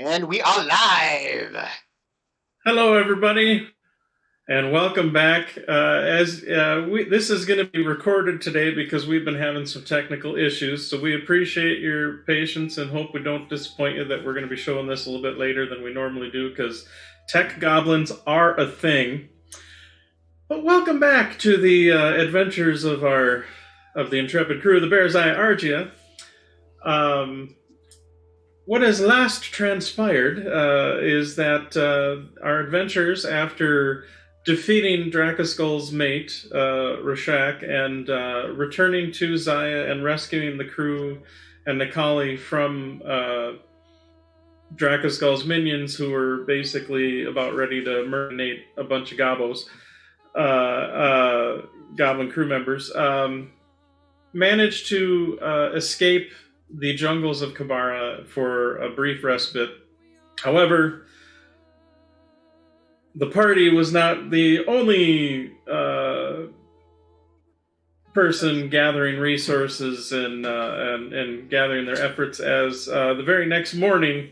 And we are live. Hello, everybody, and welcome back. This is going to be recorded today because we've been having some technical issues, so we appreciate your patience and hope we don't disappoint you that we're going to be showing this a little bit later than we normally do because tech goblins are a thing. But welcome back to the adventures of the intrepid crew of the Berezaya Argia. What has last transpired is that our adventures, after defeating Drakaskull's mate, Rashak, and returning to Zaya and rescuing the crew and Nikali from Drakaskull's minions, who were basically about ready to murder a bunch of goblin crew members, managed to escape the jungles of Kabara for a brief respite. However, the party was not the only person gathering resources and gathering their efforts, as the very next morning,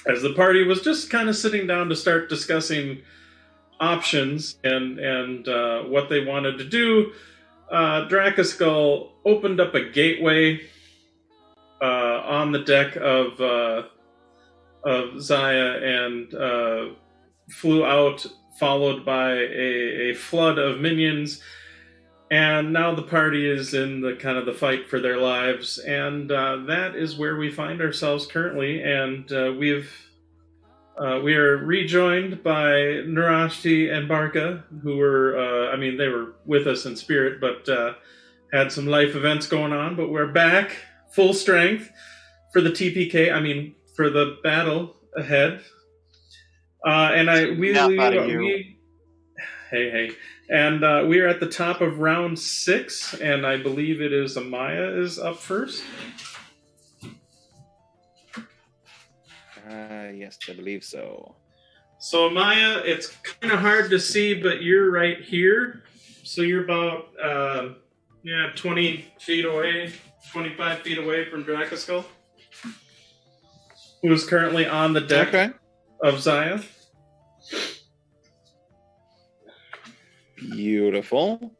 as the party was just kind of sitting down to start discussing options and what they wanted to do, Drakaskull opened up a gateway on the deck of Zaya and flew out, followed by a flood of minions. And now the party is in the kind of the fight for their lives, and that is where we find ourselves currently. And we are rejoined by Narashti and Barka, who were, they were with us in spirit, but had some life events going on. But we're back full strength for the TPK. For the battle ahead. We are at the top of round 6, and I believe it is Amaya is up first. Yes, I believe so. So Amaya, it's kind of hard to see, but you're right here. So you're about 20 feet away. 25 feet away from Drakaskull, who is currently on the deck of Zaya. Beautiful.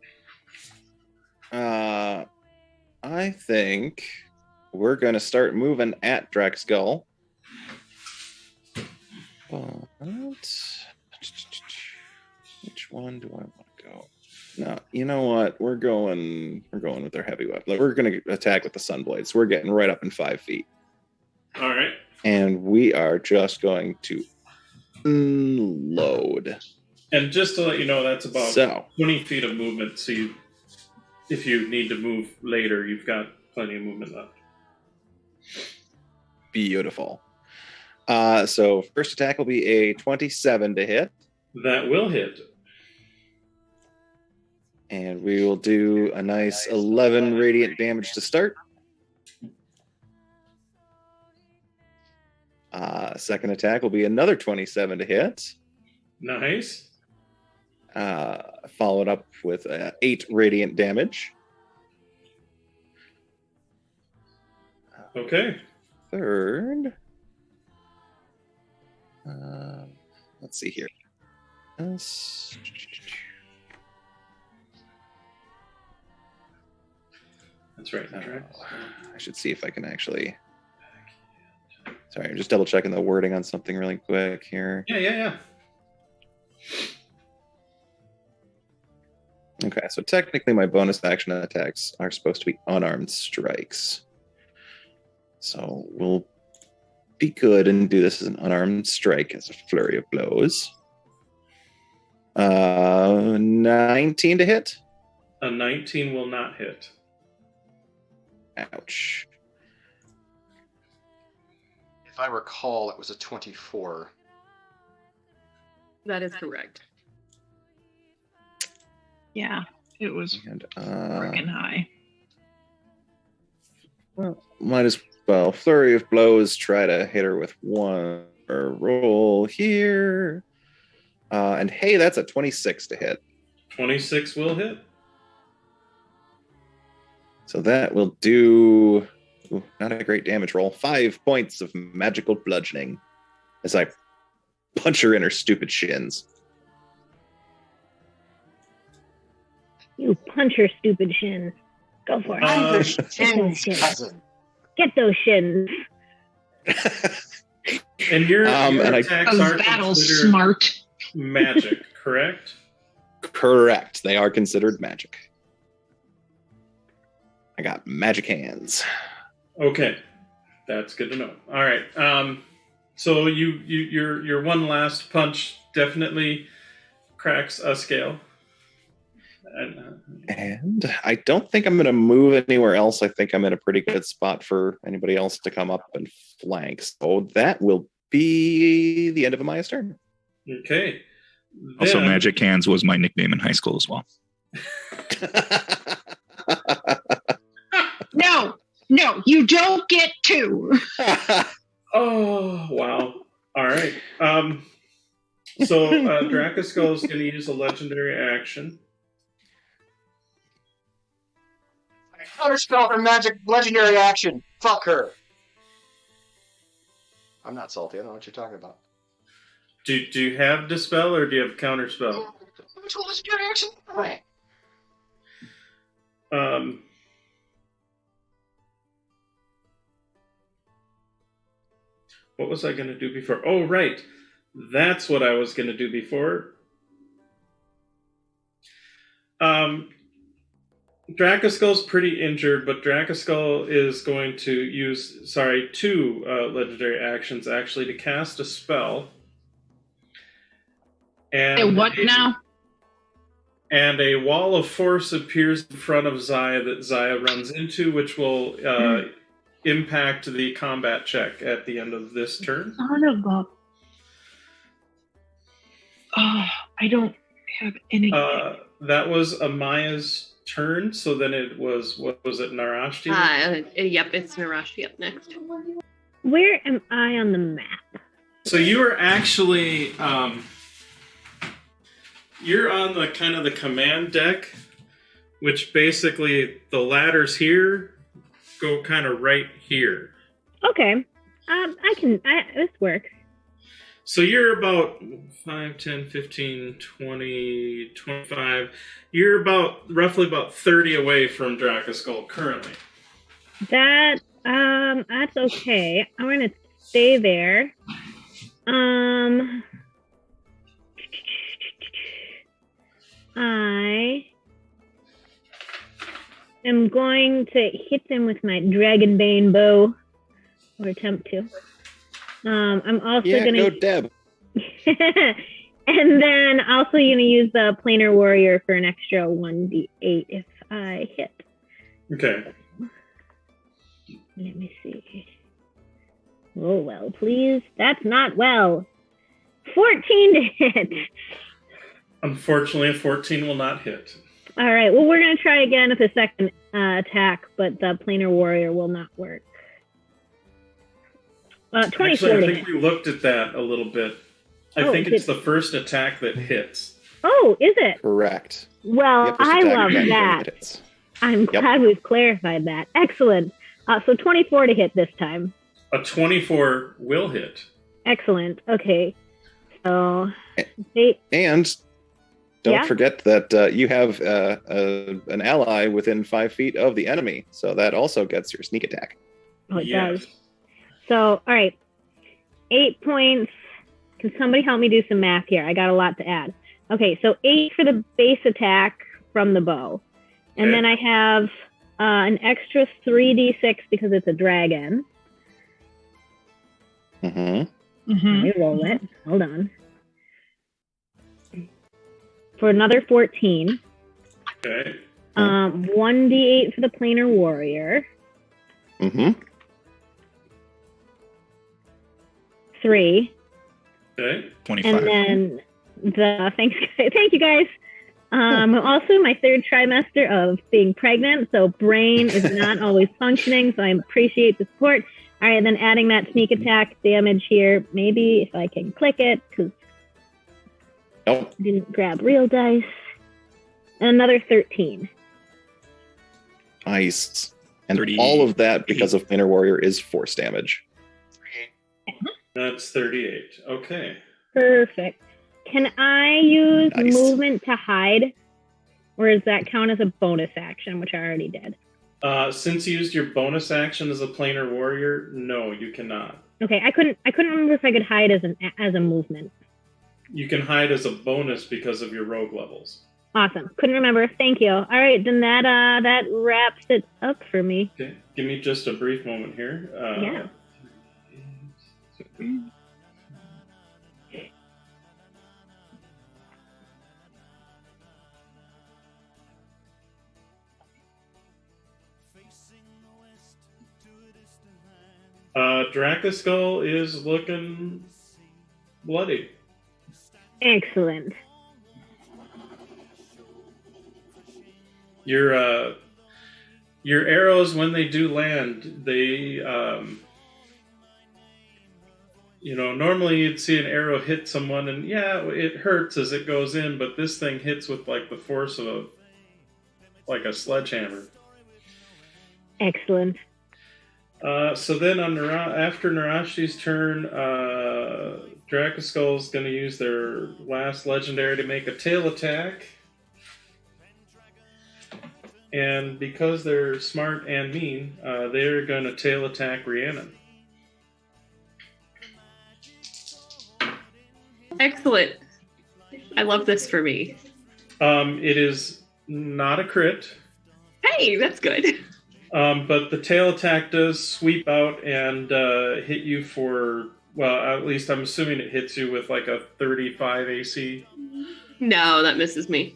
I think we're going to start moving at Drakaskull. Which one do I want to go? No, you know what? We're going with our heavy weapon. We're going to attack with the Sunblades. We're getting right up in 5 feet. All right. And we are just going to unload. And just to let you know, that's about 20 feet of movement. So if you need to move later, you've got plenty of movement left. Beautiful. So first attack will be a 27 to hit. That will hit. And we will do a nice 11 radiant damage to start. Second attack will be another 27 to hit. Nice. Followed up with 8 radiant damage. Okay. Third. Let's see here. That's right. I should see if I can actually... Sorry, I'm just double checking the wording on something really quick here. Yeah. Okay, so technically my bonus action attacks are supposed to be unarmed strikes. So we'll be good and do this as an unarmed strike as a flurry of blows. 19 to hit. A 19 will not hit. Ouch. If I recall, it was a 24. That is correct. Yeah, it was freaking high. Well, might as well flurry of blows. Try to hit her with one roll here. And hey, that's a 26 to hit. 26 will hit. So that will do Ooh, not a great damage roll. 5 points of magical bludgeoning as I punch her in her stupid shins. You punch her stupid shins. Go for it. I'm the Get those Shin's shins. cousin. Get those shins. And your And attacks Those are battles considered smart. magic, correct? Correct. They are considered magic. I got magic hands. Okay, that's good to know. All right, so your one last punch definitely cracks a scale. And I don't think I'm going to move anywhere else. I think I'm in a pretty good spot for anybody else to come up and flank. So that will be the end of Amaya's turn. Okay. Also, Then- Magic Hands was my nickname in high school as well. No, you don't get two. Oh, wow. All right. So Dracoskull is going to use a legendary action. Counterspell her magic legendary action. Fuck her. I'm not salty. I don't know what you're talking about. Do you have Dispel or do you have Counterspell? Which legendary action? Right. What was I going to do before? Oh, right. That's what I was going to do before. Dracoskull's pretty injured, but Dracoskull is going to use, two legendary actions actually to cast a spell. And What now? And a wall of force appears in front of Zaya that Zaya runs into, which will impact the combat check at the end of this turn. Son of a... Oh, I don't have any... That was Amaya's turn, so then it was, what was it, Narashti? Yep, it's Narashti up next. Where am I on the map? So you are actually, you're on the kind of the command deck, which basically the ladders here go kind of right here. Okay. This works. So you're about 5, 10, 15, 20, 25. You're roughly about 30 away from Dracoskull currently. That's okay. I'm gonna stay there. I am going to hit them with my Dragonbane bow, or attempt to. I'm also Yeah, gonna go Deb. and then also gonna use the Planar Warrior for an extra 1d8 if I hit. Okay. Let me see. Oh well, please. That's not well. 14 to hit. Unfortunately, a 14 will not hit. All right. Well, we're gonna try again with a second attack, but the Planar Warrior will not work. 24 Actually, I to think hit. we looked at that a little bit. I think it's the first attack that hits. Oh, is it? Correct. Well, Yep, first I attack love again, that. hits. I'm Yep. glad we've clarified that. Excellent. So 24 to hit this time. A 24 will hit. Excellent. Okay. So, they, And don't Yeah? forget that you have an ally within 5 feet of the enemy, so that also gets your sneak attack. it Yes. does. So, all right. 8 points. Can somebody help me do some math here? I got a lot to add. Okay, so 8 for the base attack from the bow. And Okay. then I have an extra 3d6 because it's a dragon. Mm-hmm. Let me roll it. Hold on. For another 14. Okay. 1d8 for the Planar Warrior. Mm-hmm. 3. Okay. 25. And then thank you guys. Also my third trimester of being pregnant, so brain is not always functioning, so I appreciate the support. All right, then adding that sneak attack damage here, maybe if I can click it, because Nope. I didn't grab real dice. And another 13. Nice. And 30. all of that, because of Planar Warrior, is force damage. That's 38. Okay. Perfect. Can I use Nice. movement to hide? Or does that count as a bonus action, which I already did? Since you used your bonus action as a planar warrior, no, you cannot. Okay, I couldn't remember if I could hide as a movement. You can hide as a bonus because of your rogue levels. Awesome. Couldn't remember. Thank you. All right, then that wraps it up for me. Okay, give me just a brief moment here. Yeah. Dracoskull is looking bloody. Excellent. Your arrows, when they do land, they normally you'd see an arrow hit someone and yeah, it hurts as it goes in, but this thing hits with like the force of a sledgehammer. Excellent. So then after Narashi's turn, Dracoskull's going to use their last legendary to make a tail attack. And because they're smart and mean, they're going to tail attack Rhiannon. Excellent. I love this for me. It is not a crit. Hey, that's good. But the tail attack does sweep out and hit you for, well, at least I'm assuming it hits you with like a 35 AC. No, that misses me.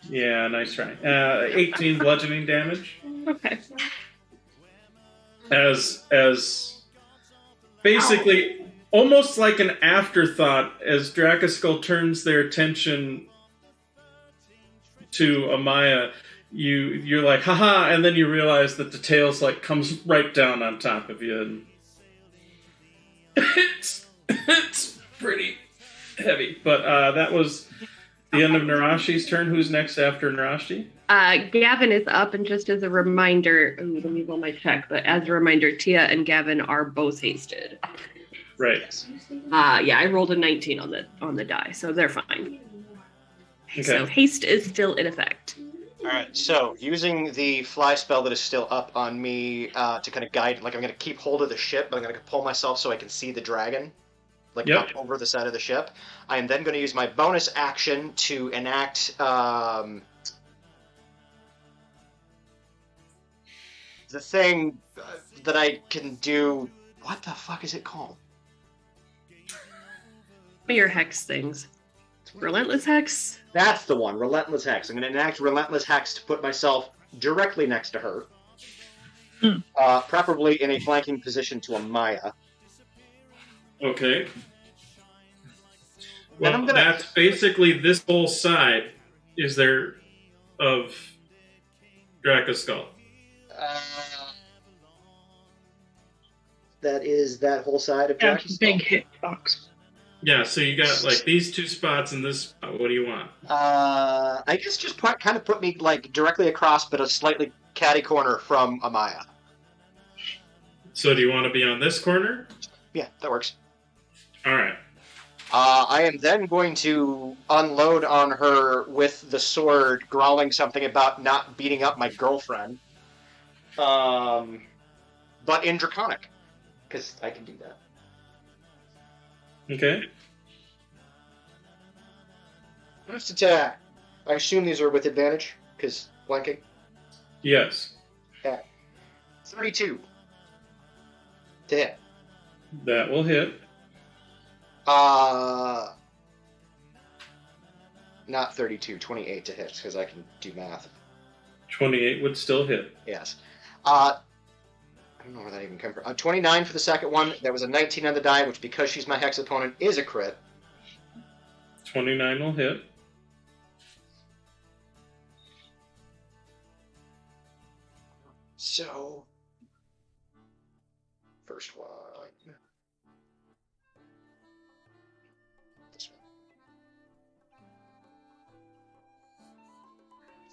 Yeah, nice try. 18 bludgeoning damage. Okay. As basically almost like an afterthought as Dracoskull turns their attention to Amaya, you're like, haha, and then you realize that the tail's like comes right down on top of you, and it's pretty heavy. But that was the end of Narashi's turn. Who's next after Narashi? Gavin is up, and just as a reminder, let me roll my check, but as a reminder, Tia and Gavin are both hasted. Right. Yeah, I rolled a 19 on the die, so they're fine. Okay. So haste is still in effect. All right, so using the fly spell that is still up on me to kind of guide, like I'm going to keep hold of the ship, but I'm going to pull myself so I can see the dragon, like Yep. up over the side of the ship. I am then going to use my bonus action to enact the thing that I can do. What the fuck is it called? Your hex things. Relentless hex? That's the one, Relentless Hex. I'm going to enact Relentless Hex to put myself directly next to her. Preferably in a flanking position to Amaya. Okay. Then Well, I'm gonna- that's basically this whole side is there of Dracoskull. That is that whole side of Yeah, Dracoskull. big hit box. Yeah, so you got like these two spots and this spot. What do you want? I guess just kind of put me like directly across, but a slightly catty corner from Amaya. So do you want to be on this corner? Yeah, that works. All right. I am then going to unload on her with the sword, growling something about not beating up my girlfriend. But in Draconic, because I can do that. Okay. First attack. I assume these are with advantage, because flanking. Yes. 32 to hit. That will hit. Not 32, 28 to hit, because I can do math. 28 would still hit. Yes. I don't know where that even came from. 29 for the second one. There was a 19 on the die, which, because she's my hex opponent, is a crit. 29 will hit. So, first one. This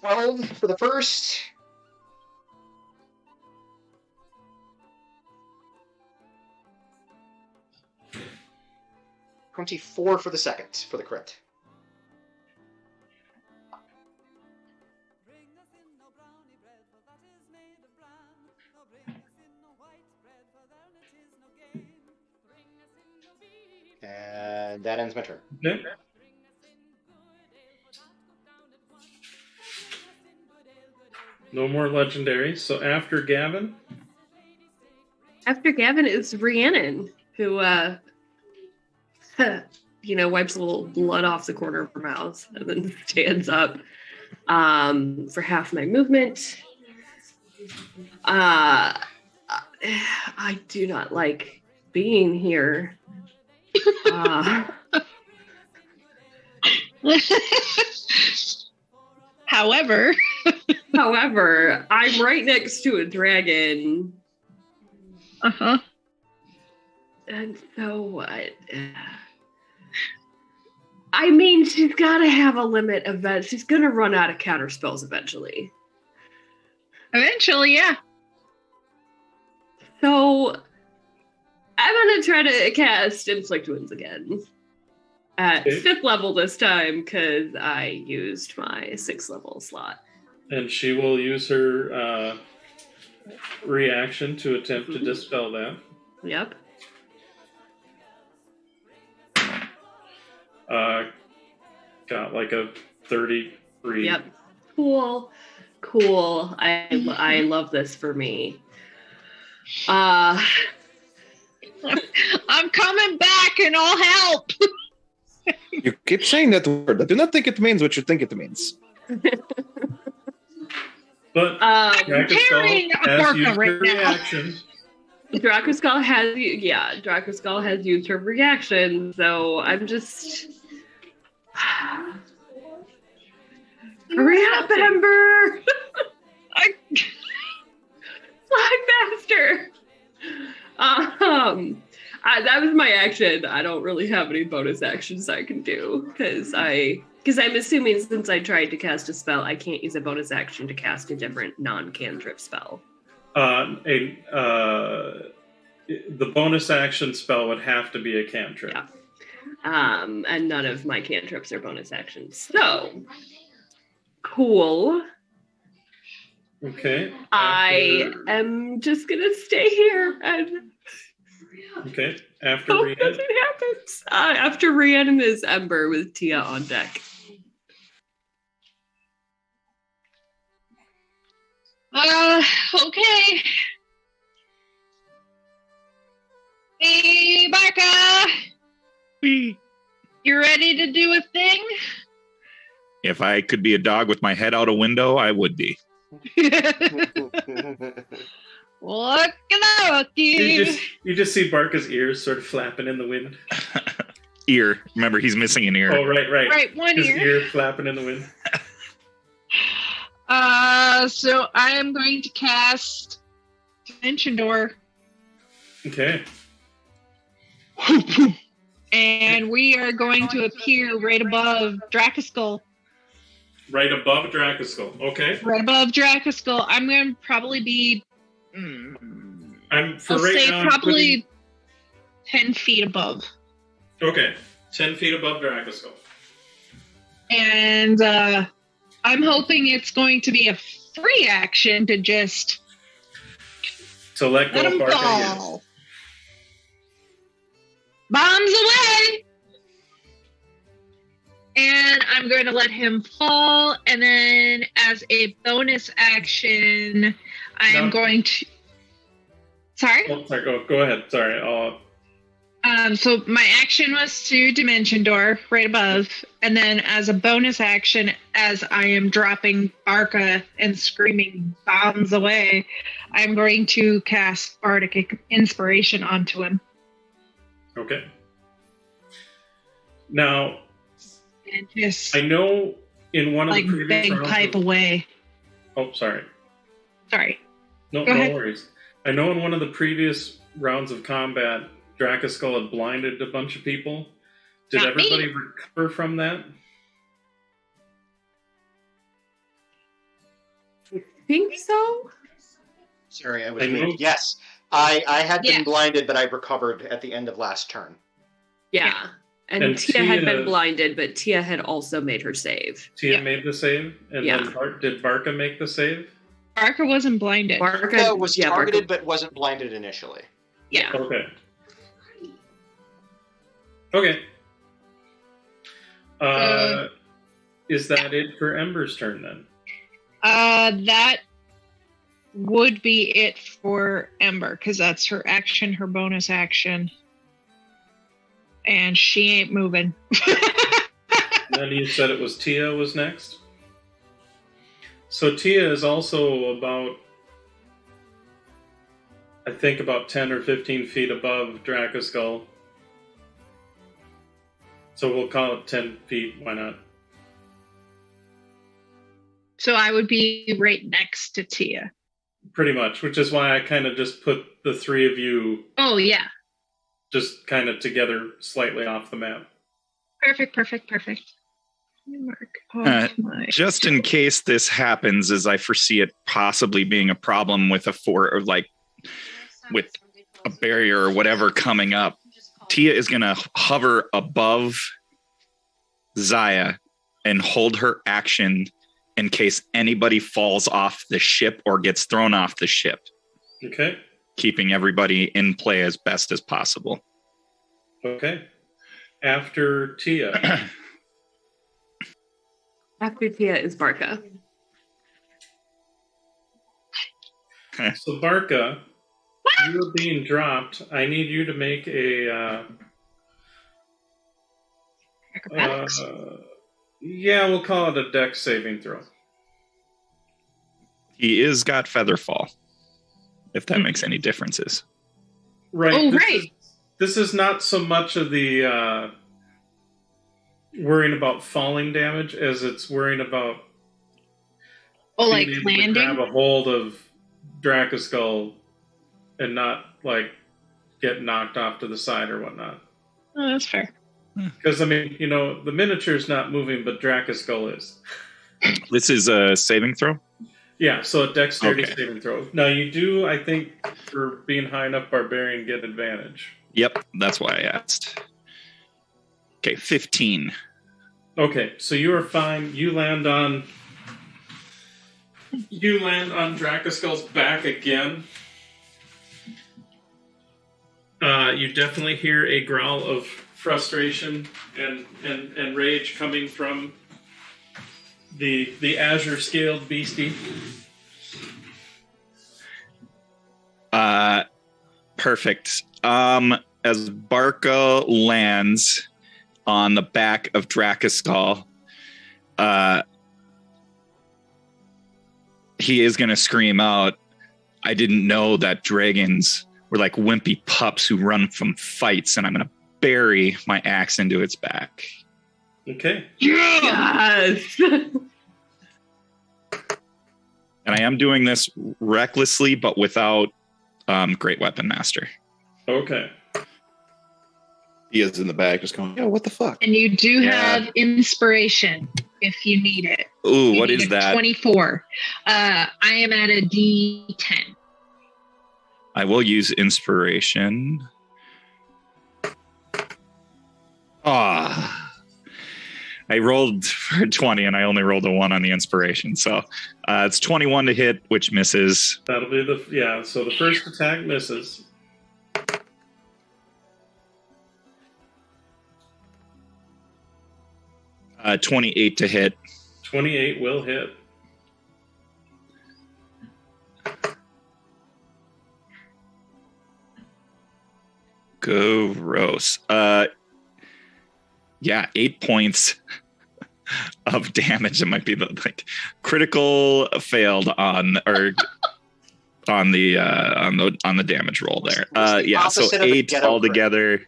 one. 12 for the first. 24 for the second, for the crit. And that ends my turn. Okay. No more legendaries. So after Gavin? After Gavin is Rhiannon, who, wipes a little blood off the corner of her mouth and then stands up for half my movement. I do not like being here. However, I'm right next to a dragon. Uh-huh. And so what? I mean, she's got to have a limit of she's going to run out of counter spells eventually. Eventually, yeah. So I'm going to try to cast Inflict Wounds again. At 5th level this time, because I used my 6th level slot. And she will use her reaction to attempt to dispel that. Yep. Got like a 33. Yep. Cool. I love this for me. I'm coming back and I'll help. You keep saying that word. I do not think it means what you think it means. But carrying a Barca right now. Dracoskull has used her reaction, so I'm just hurry up, Ember! Flag faster! That was my action. I don't really have any bonus actions I can do because I'm assuming since I tried to cast a spell, I can't use a bonus action to cast a different non-cantrip spell. The bonus action spell would have to be a cantrip. Yeah. And none of my cantrips are bonus actions. So cool. Okay. I am just gonna stay here and okay. After hope Rhiannon. nothing happens. After Rhiannon is Ember with Tia on deck. Okay. Hey, Barca! You ready to do a thing? If I could be a dog with my head out a window, I would be. Looking out, you. You just see Barca's ears sort of flapping in the wind. Ear. Remember, he's missing an ear. Oh, right. Right, one His ear. ear flapping in the wind. So I am going to cast Dimension Door. Okay. And we are going to appear right above Dracoskull. Right above Dracoskull. Okay. Right above Dracoskull. I'm going to probably be... I'll say probably 10 feet above. Okay. 10 feet above Dracoskull. And I'm hoping it's going to be a free action to just So let let go him of Barca. fall. Bombs away! And I'm going to let him fall. And then as a bonus action, I am going to... Sorry? Oh, sorry, go ahead. Sorry. So my action was to Dimension Door right above. And then as a bonus action, as I am dropping Barca and screaming bombs away, I'm going to cast Bardic Inspiration onto him. Okay. Now, And just I know in one of like the previous rounds bagpipe away. Oh, sorry. Sorry. No Go ahead. worries. I know in one of the previous rounds of combat, Dracoskull had blinded a bunch of people. Did Not me. everybody recover from that? I think so. Sorry, I was I know. muted. Yes, I had been Yeah. blinded, but I recovered at the end of last turn. Yeah. And Tia had been blinded, but Tia had also made her save. Tia made the save? And then did Barca make the save? Barca wasn't blinded. Barca was targeted but wasn't blinded initially. Yeah. Okay. Is that it for Ember's turn then? That would be it for Ember, because that's her action, her bonus action. And she ain't moving. Then you said it was Tia was next? So Tia is also about 10 or 15 feet above Dracoskull. So we'll call it 10 feet, why not? So I would be right next to Tia. Pretty much, which is why I kind of just put the three of you... Oh, yeah. Just kind of together slightly off the map. Perfect. Just in case this happens, as I foresee it possibly being a problem with with a barrier or whatever coming up, Tia is going to hover above Zaya and hold her action in case anybody falls off the ship or gets thrown off the ship. Okay. Keeping everybody in play as best as possible. Okay. After Tia. After Tia is Barca. So Barca, you're being dropped. I need you to make a... we'll call it a dex saving throw. He is got Featherfall, if that makes any differences. Right. Oh, right. This is not so much of the worrying about falling damage as it's worrying about landing? To grab a hold of Dracoskull and not get knocked off to the side or whatnot. Oh, that's fair. Because the miniature's not moving, but Dracoskull is. This is a saving throw? Yeah, so a dexterity saving throw. Now you do, I think, for being high enough barbarian, get advantage. Yep, that's why I asked. Okay, 15. Okay, so you are fine. You land on Dracoskull's back again. You definitely hear a growl of frustration and rage coming from the azure scaled beastie. Perfect. As Barca lands on the back of Dracoskull, he is going to scream out, "I didn't know that dragons were like wimpy pups who run from fights," and I'm going to bury my axe into its back. Okay. Yes! And I am doing this recklessly, but without Great Weapon Master. Okay. He is in the back just going, "Yo, what the fuck?" And you do have inspiration if you need it. Ooh, what is that? 24. I am at a D10. I will use inspiration. I rolled for 20 and I only rolled a 1 on the inspiration. So it's 21 to hit, which misses. That'll be so the first attack misses. Uh, 28 to hit. 28 will hit. Gross. 8 points of damage. It might be the critical failed on the damage roll there. So 8 altogether.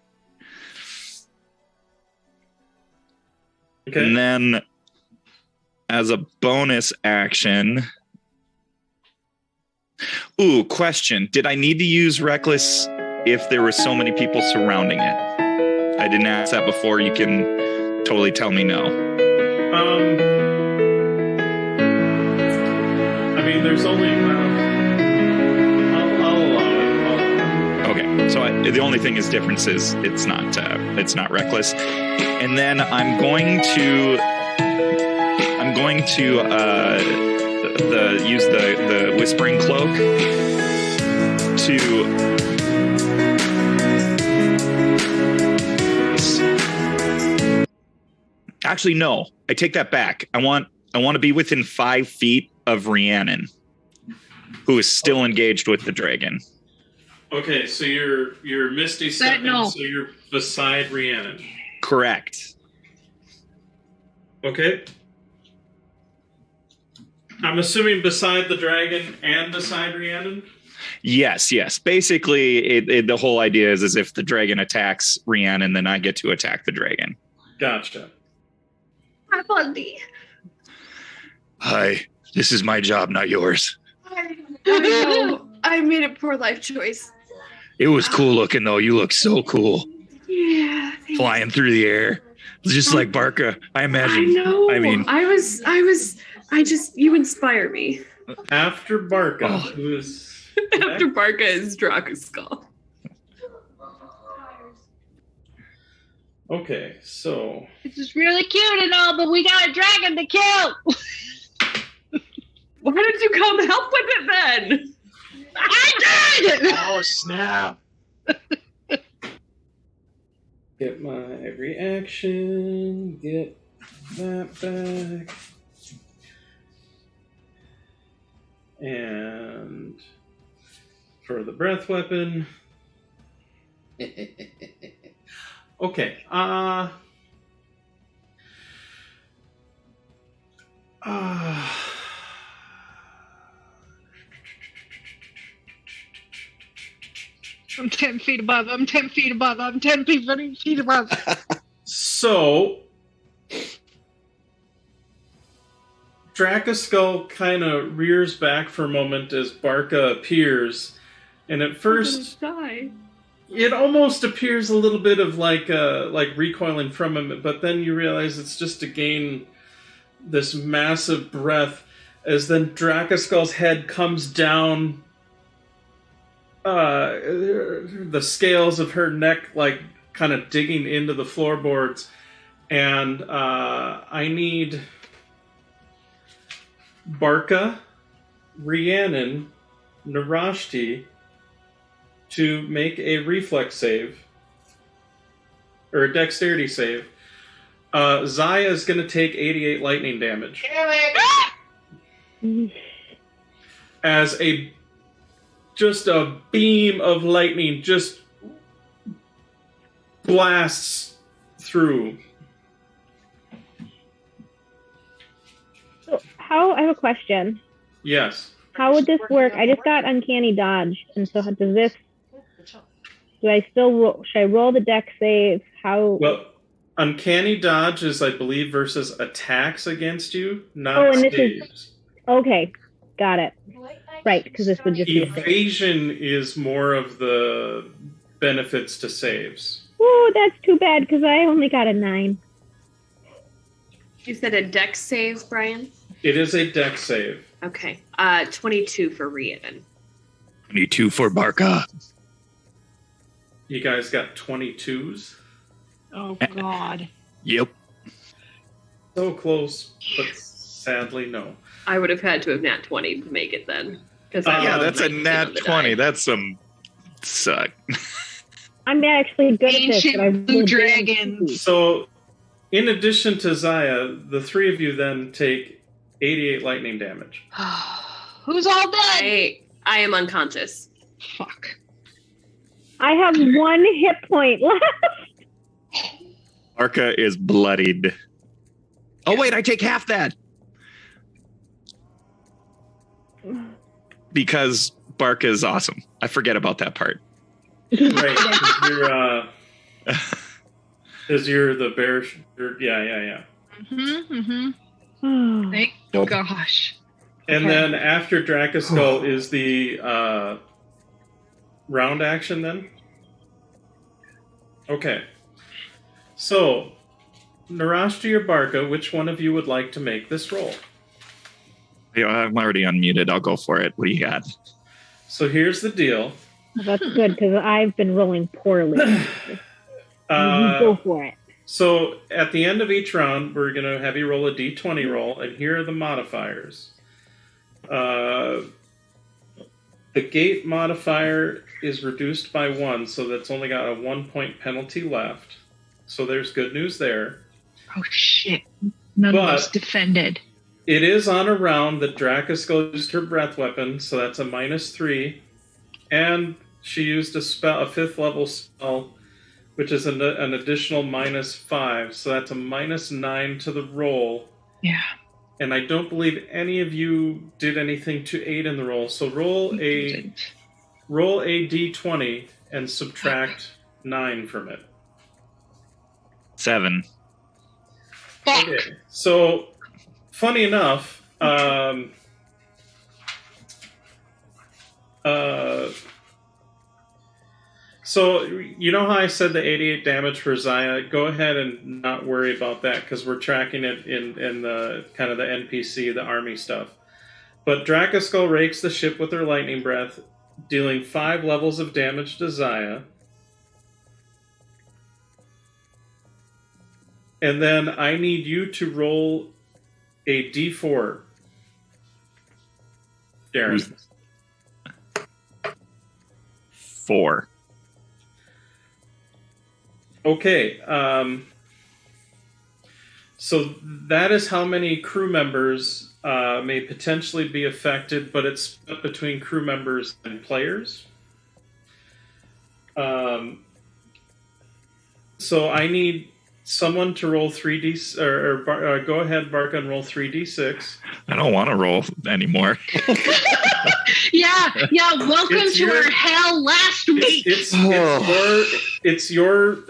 Okay. And then as a bonus action. Ooh, question. Did I need to use Reckless if there were so many people surrounding it? I didn't ask that before. You can totally tell me no. I mean, there's only... I'll allow it. Okay, so the only thing is difference is it's not Reckless. And then I'm going to use the whispering cloak to actually no, I take that back. I want to be within 5 feet of Rhiannon, who is still engaged with the dragon. Okay, so you're Misty stepping, so you're beside Rhiannon. Correct. Okay. I'm assuming beside the dragon and beside Rhiannon? Yes. Basically, the whole idea is if the dragon attacks Rhiannon, then I get to attack the dragon. Gotcha. Hi, Bundy. Hi, this is my job, not yours. I know. I made a poor life choice. It was cool looking, though. You look so cool. Yeah. Flying through the air. Just like Barca, I imagine. I know. I mean, you inspire me. After Barca, who is... After Barca is Drakaskull. Okay, so... This is really cute and all, but we got a dragon to kill. Why did you come help with it then? I did! Oh, snap. Get my reaction, get that back. And for the breath weapon. Okay. I'm 10 feet above. I'm 10 feet above. I'm 10 feet above. So, Drakaskull kind of rears back for a moment as Barca appears, and at first, it almost appears a little bit of like recoiling from him, but then you realize it's just to gain this massive breath, as then Drakaskull's head comes down. The scales of her neck like kind of digging into the floorboards, and I need Barca, Rhiannon, Narashti to make a reflex save or a dexterity save. Zaya is going to take 88 lightning damage as just a beam of lightning just blasts through. So I have a question. Yes. How would this work? I just got uncanny dodge, and so does this? Do I still roll? Should I roll the dex save? How? Well, uncanny dodge is, I believe, versus attacks against you, not and saves. This is okay. Got it. Right, because this would just be a save. Evasion is more of the benefits to saves. Oh, that's too bad because I only got a 9. You said a dex save, Brian? It is a dex save. Okay. 22 for Rhiannon. 22 for Barca. You guys got 22s? Oh, God. Yep. So close, but sadly, no. I would have had to have nat 20 to make it then. Yeah, that's a nat 20. That's some suck. I'm actually good at this, but I Ancient blue dragons. So, in addition to Zaya, the three of you then take 88 lightning damage. Who's all dead? I am unconscious. Fuck. I have 1 hit point left. Barca is bloodied. Oh, wait, I take half that. Because Barca is awesome. I forget about that part. Right, because you're the bear. Yeah. Thank gosh. And then after Drakaskull is the round action then? Okay. So, Narashti or Barca, which one of you would like to make this roll? Yeah, I'm already unmuted. I'll go for it. What do you got? So here's the deal. Well, that's good because I've been rolling poorly. You go for it. So at the end of each round, we're going to have you roll a d20 roll, and here are the modifiers. The gate modifier is reduced by 1, so that's only got a 1-point penalty left. So there's good news there. Oh shit! None of us defended. It is on a round that Dracaskell used her breath weapon, so that's a -3, and she used a 5th level spell, which is an additional -5, so that's a -9 to the roll. Yeah. And I don't believe any of you did anything to aid in the roll. So roll a d20 and subtract 9 from it. 7. Fuck. Okay. So funny enough, so you know how I said the 88 damage for Zaya? Go ahead and not worry about that because we're tracking it in the kind of the NPC, the army stuff. But Dracaskell rakes the ship with her lightning breath, dealing 5 levels of damage to Zaya. And then I need you to roll a d4. Darren. 4. Okay, so that is how many crew members may potentially be affected, but it's split between crew members and players. So I need someone to roll 3d, or go ahead, Barca, and roll 3d6. I don't want to roll anymore. Yeah. Welcome to our hell last week. It's your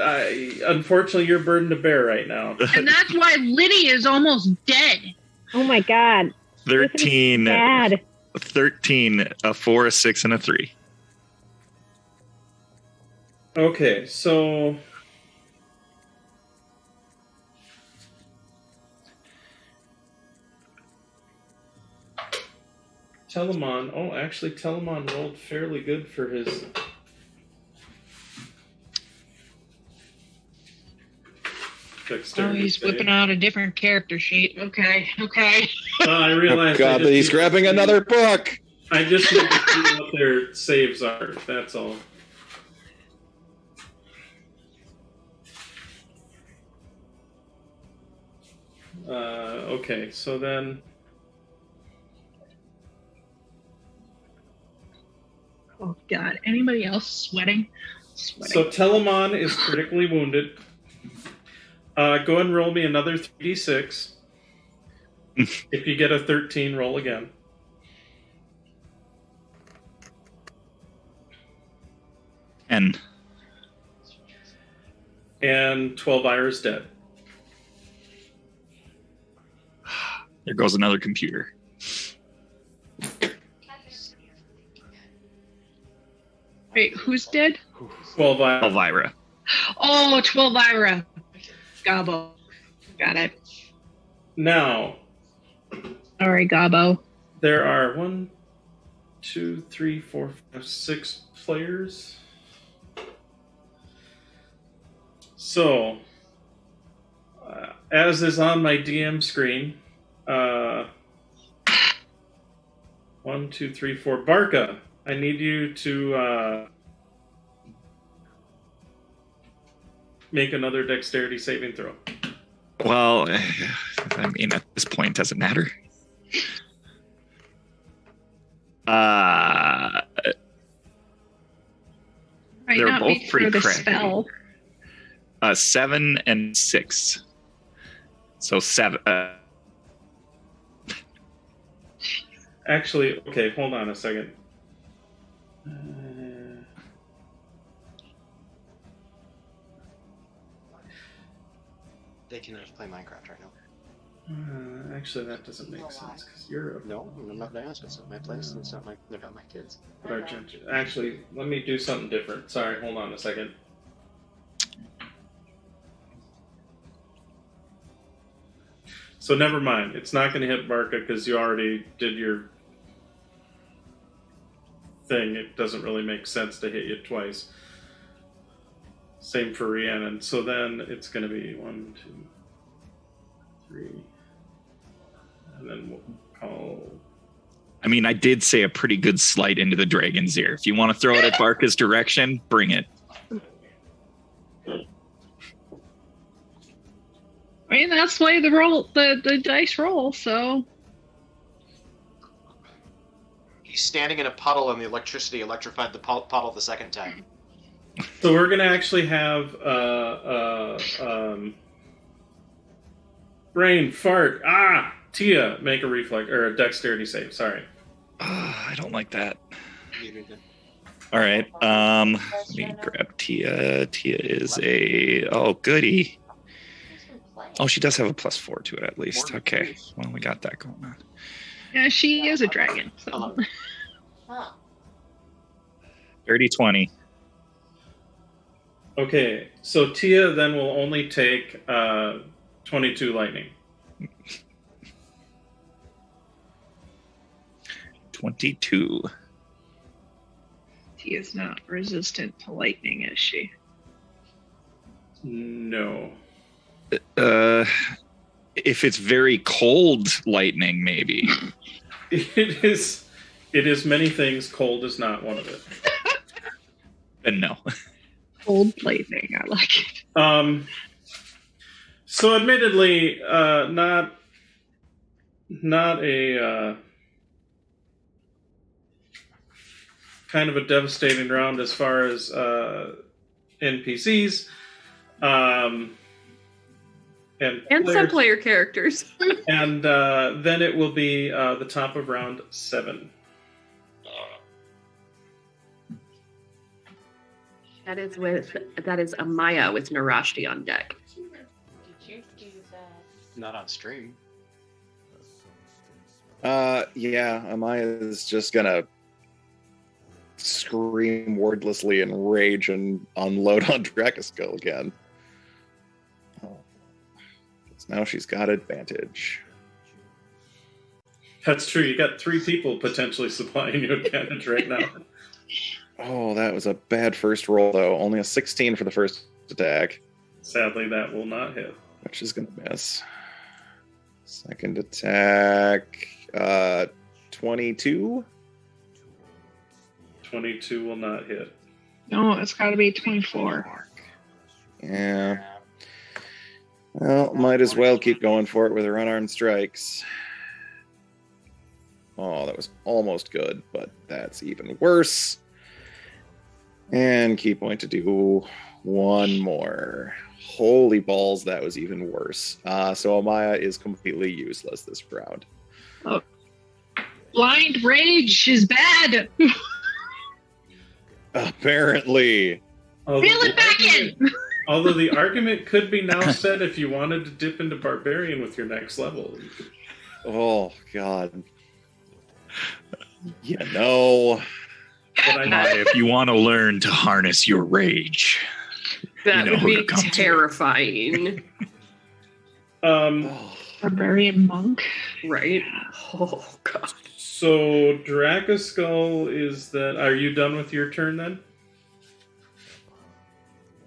unfortunately your burden to bear right now. And that's why Liddy is almost dead. Oh my god. 13. Bad. 13, a 4, a 6, and a 3. Okay, so Telemon. Oh, actually, Telemon rolled fairly good for his. Oh, he's whipping out a different character sheet. Okay. I realized. Oh God, that he's grabbing another book. I just need to see what their saves are. That's all. Okay, so then. Oh God, anybody else sweating? So Telemon is critically wounded. Go ahead and roll me another 3d6. If you get a 13, roll again. And 12 Ira's dead. there goes another computer. Wait, who's dead? 12 Ira. Elvira. Oh, 12 Ira. Gobbo. Got it. Now, Sorry, Gobbo. there are 1, 2, 3, 4, 5, 6 players. So, as is on my DM screen, 1, 2, 3, 4. Barca, I need you to make another dexterity saving throw. Well, I mean, at this point, does it matter? Might They're not both be pretty for the crappy. spell. 7 and 6. So 7. Actually, okay, hold on a second. They cannot play Minecraft right now. Actually, that doesn't make sense because you're a. No, I'm not Dionysus. It's not my place. It's not my. They're not my kids. Actually, let me do something different. Sorry, hold on a second. So never mind. It's not going to hit Barca because you already did your thing. It doesn't really make sense to hit you twice. Same for Rhiannon. So then it's going to be 1, 2, 3. And then we'll call... I mean, I did say a pretty good slight into the dragon's ear. If you want to throw it at Barca's direction, bring it. I mean, that's the way the dice roll, so. He's standing in a puddle and the electricity electrified the puddle the second time. So we're going to actually have brain fart. Tia, make a reflex or a dexterity save. Sorry. I don't like that. All right. Let me grab Tia. Tia is goody. Oh, she does have a +4 to it at least. Okay. Well, we got that going on. Yeah, she is a dragon. So. Dirty 20. Okay, so Tia then will only take 22 lightning. 22. She is not resistant to lightning, is she? No. If it's very cold lightning, maybe. It is many things. Cold is not one of it. Then no. Cold lightning, I like it. So admittedly, not a kind of a devastating round as far as NPCs. And some player characters. And then it will be the top of round 7. That is Amaya with Narashti on deck. Did you do that? Not on stream. Yeah, Amaya is just gonna scream wordlessly in rage and unload on Drakaskull again. Now she's got advantage. That's true. You got 3 people potentially supplying you advantage right now. Oh, that was a bad first roll, though. Only a 16 for the first attack. Sadly, that will not hit. Which is going to miss. Second attack, 22. 22 will not hit. No, it's got to be 24. Yeah. Well, might as well keep going for it with her unarmed strikes. Oh, that was almost good, but that's even worse. And key point to do one more. Holy balls, that was even worse. So Amaya is completely useless this round. Oh. Blind rage is bad. Apparently. Reel it back in. Although the argument could be now said if you wanted to dip into Barbarian with your next level. Oh, God. You know. If you want to learn to harness your rage, that would be terrifying. Barbarian monk. Right? Oh, God. So, Drakaskull is that... Are you done with your turn then?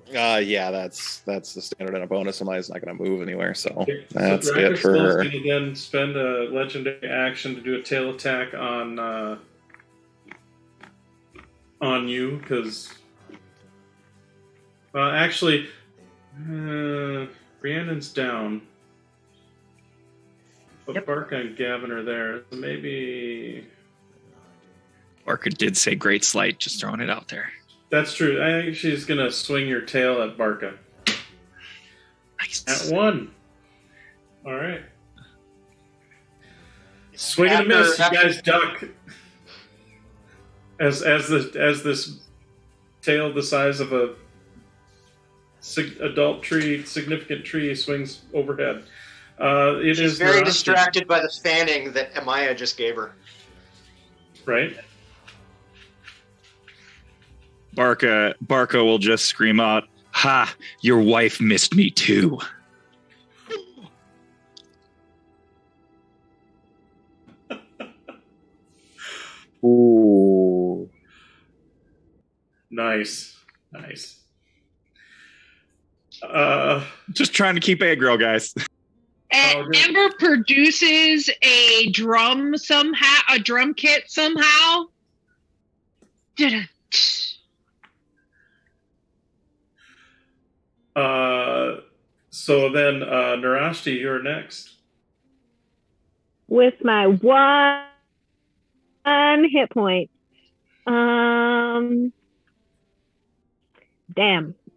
Yeah, that's the standard and a bonus. Amaya's not going to move anywhere, so Okay. that's so it for her. Going to then spend a legendary action to do a tail attack on you, because... actually, Rhiannon's down. But Yep. Barca and Gavin are there. So maybe... Barker did say great slight, just throwing it out there. That's true. I think she's going to swing your tail at Barca. Nice. At 1. All right. Swing and a miss. You guys duck. As this tail the size of a adult tree, significant tree, swings overhead. She's very distracted by the fanning that Amaya just gave her. Right? Barca will just scream out, "Ha! Your wife missed me too." Ooh. Nice. Just trying to keep aggro, guys. Amber produces a drum somehow, a drum kit somehow. So then, Narashti, you're next. With my one hit point. Damn.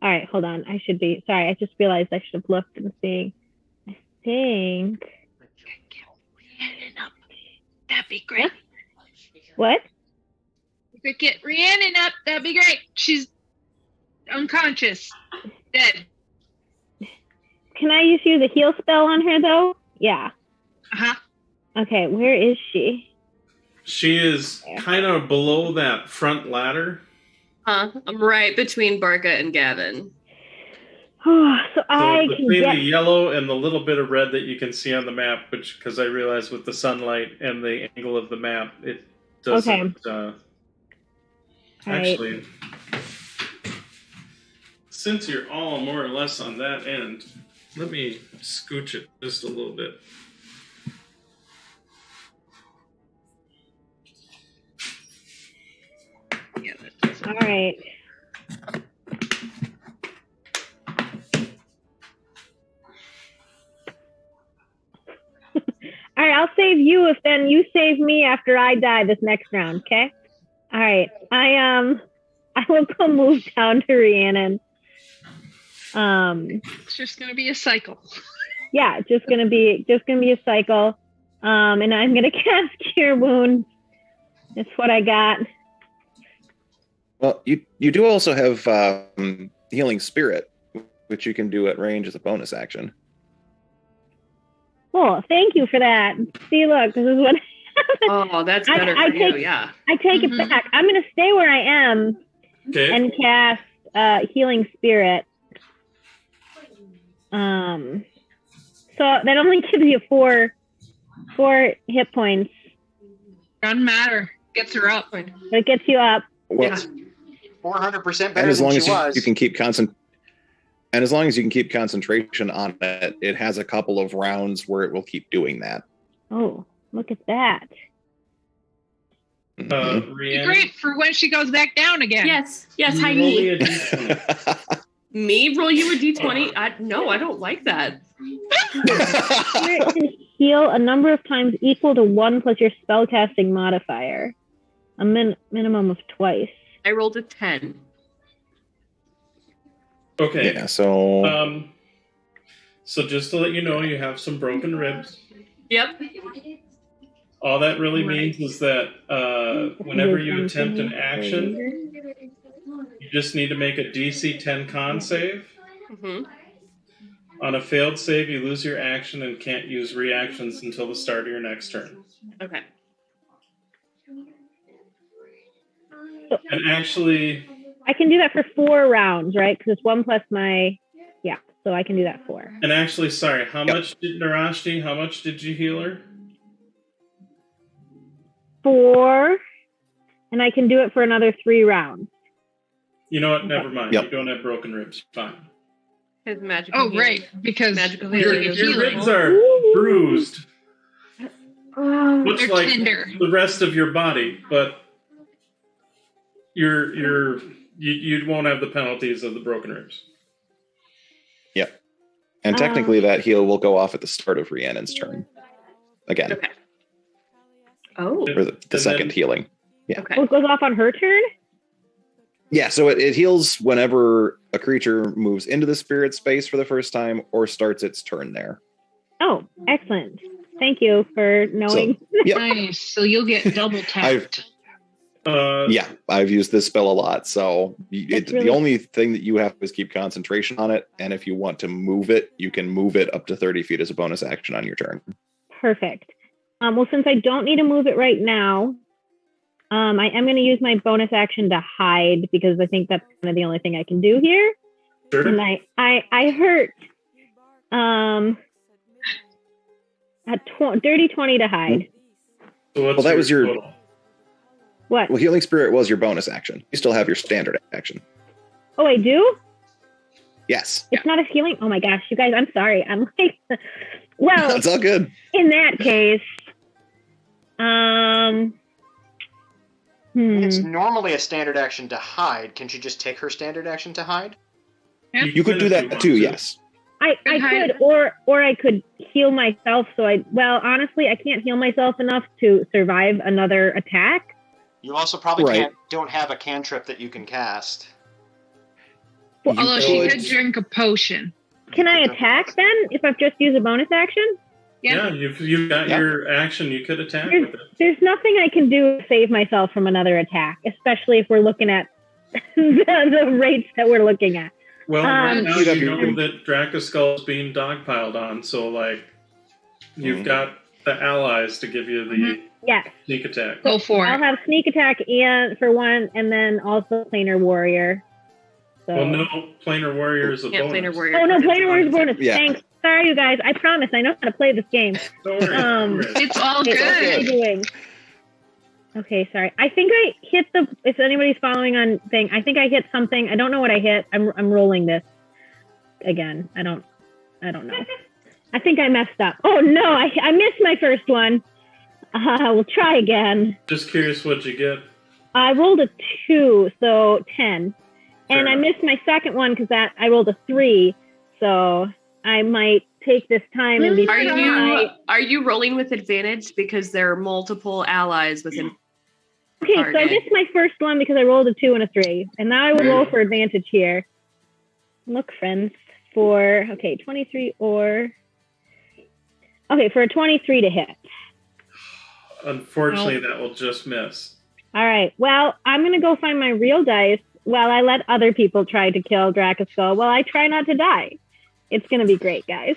All right, hold on. I should be sorry. I just realized I should have looked and seen. I think. That'd be great. What? We could get Rhiannon up. That'd be great. She's unconscious, dead. Can I use a heal spell on her though? Yeah. Uh-huh. Okay, where is she? She is kind of below that front ladder. I'm right between Barca and Gavin. So between the yellow and the little bit of red that you can see on the map, which because I realized with the sunlight and the angle of the map, it doesn't. Actually, since you're all more or less on that end, let me scooch it just a little bit. All right. All right, I'll save you if then you save me after I die this next round, okay? All right. I will go move down to Rhiannon. It's just gonna be a cycle. Yeah, just gonna be a cycle. And I'm gonna cast Cure Wounds. That's what I got. Well, you do also have Healing Spirit, which you can do at range as a bonus action. Cool. Thank you for that. See, look, this is what happens. Oh, that's better for you, yeah. I take it back. I'm going to stay where I am and cast Healing Spirit. So that only gives you four hit points. Doesn't matter. Gets her up. It gets you up. Well, Yeah. 400% better and as long than as she was. you can keep and as long as you can keep concentration on it, it has a couple of rounds where it will keep doing that. Oh, look at that. Rhiannon, Great for when she goes back down again. Yes, hi, roll me me. a d20. Me roll you a d20? No, I don't like that. Spirit can heal a number of times equal to 1 plus your spellcasting modifier. A minimum of twice. I rolled a 10. Okay. Yeah, so so just to let you know, you have some broken ribs. Yep. All that really means is that whenever you attempt an action, you just need to make a DC 10 con save. Mm-hmm. On a failed save, you lose your action and can't use reactions until the start of your next turn. Okay. And actually, I can do that for 4 rounds, right? Because it's 1 plus my... Yeah, so I can do that 4. and actually, sorry, how much did Narashti, how much did you heal her? 4, and I can do it for another 3 rounds. You know what? Never mind. Yep. You don't have broken ribs. Fine. His magical Oh, healing. right. Because Magical Your, healing is your healing. ribs are bruised, much they're like tender. the rest of your body, but you won't have the penalties of the broken ribs. Yep. And technically that heal will go off at the start of Rhiannon's turn. Again. Okay. Oh. For the second healing. Yeah. Okay. Oh, it goes off on her turn? Yeah, so it heals whenever a creature moves into the spirit space for the first time or starts its turn there. Oh, excellent. Thank you for knowing. Yep. Nice. So you'll get double tapped. I've used this spell a lot. So the only thing that you have is keep concentration on it. And if you want to move it, you can move it up to 30 feet as a bonus action on your turn. Perfect. Well, since I don't need to move it right now, I am going to use my bonus action to hide because I think that's kind of the only thing I can do here. Sure. And I hurt a dirty 20 to hide. So what's Well, that was your total? What? Well, healing spirit was your bonus action. You still have your standard action. Oh, I do? Yes. It's not a healing. Oh my gosh, you guys, I'm sorry. I'm like, well, It's all good. in that case, It's normally a standard action to hide. Can she just take her standard action to hide? You could do if you that want too, to. yes. I could, or I could heal myself. Well, honestly, I can't heal myself enough to survive another attack. You also probably Right. don't have a cantrip that you can cast. Well, Although she could- could drink a potion. Can I attack then if I've just used a bonus action? Yeah, you've got Yeah. your action. You could attack There's, with it. there's nothing I can do to save myself from another attack, especially if we're looking at the rates that we're looking at. Well, right now You'd have you your- know that Dracoskull's being dogpiled on, so like you've got the allies to give you the Yes, sneak attack. Go for I'll it. have sneak attack and for one, and then also planar warrior. So. Well, no, planar warrior is a Can't bonus. planar warrior. Oh no, because it's planar a warrior is bonus. bonus. Yeah. Thanks. Sorry, you guys. I promise. I know how to play this game. Don't worry. Um, don't worry. It's all Okay, what am I good. doing? Okay, sorry. I think I hit the. If anybody's following on thing, I think I hit something. I don't know what I hit. I'm rolling this again. I don't know. I think I messed up. Oh no, I missed my first one. We'll try again. Just curious what you get. I rolled a 2, so 10, Fair and I enough. missed my second one because I rolled a 3. So I might take this time and be. Are you rolling with advantage because there are multiple allies within? Okay, so I target? missed my first one because I rolled a 2 and a 3. And now I will roll for advantage here. Look, friends, for, 23 or... Okay, for a 23 to hit. Unfortunately, that will just miss. All right, well, I'm going to go find my real dice while I let other people try to kill Dracoskull while I try not to die. It's going to be great, guys.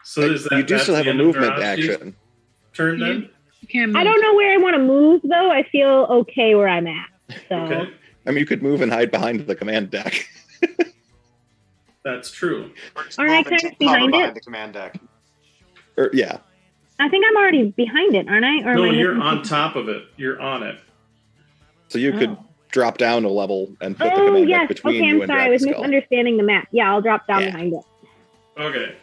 So is that You do that's still have the a end of movement Narashi's action. turn then? You can't move. I don't know where I want to move, though. I feel okay where I'm at. So, Okay, I mean, you could move and hide behind the command deck. that's true. Or just Aren't I move and kind take of behind cover it? the command deck. Or yeah. I think I'm already behind it, aren't I? Or am No, I you're missing on something? top of it. You're on it. So you could Oh. drop down a level and put the Oh, command yes. deck between Okay, you I'm and sorry. I was Dracoskull. misunderstanding the map. Yeah, I'll drop down Yeah. behind it. Okay.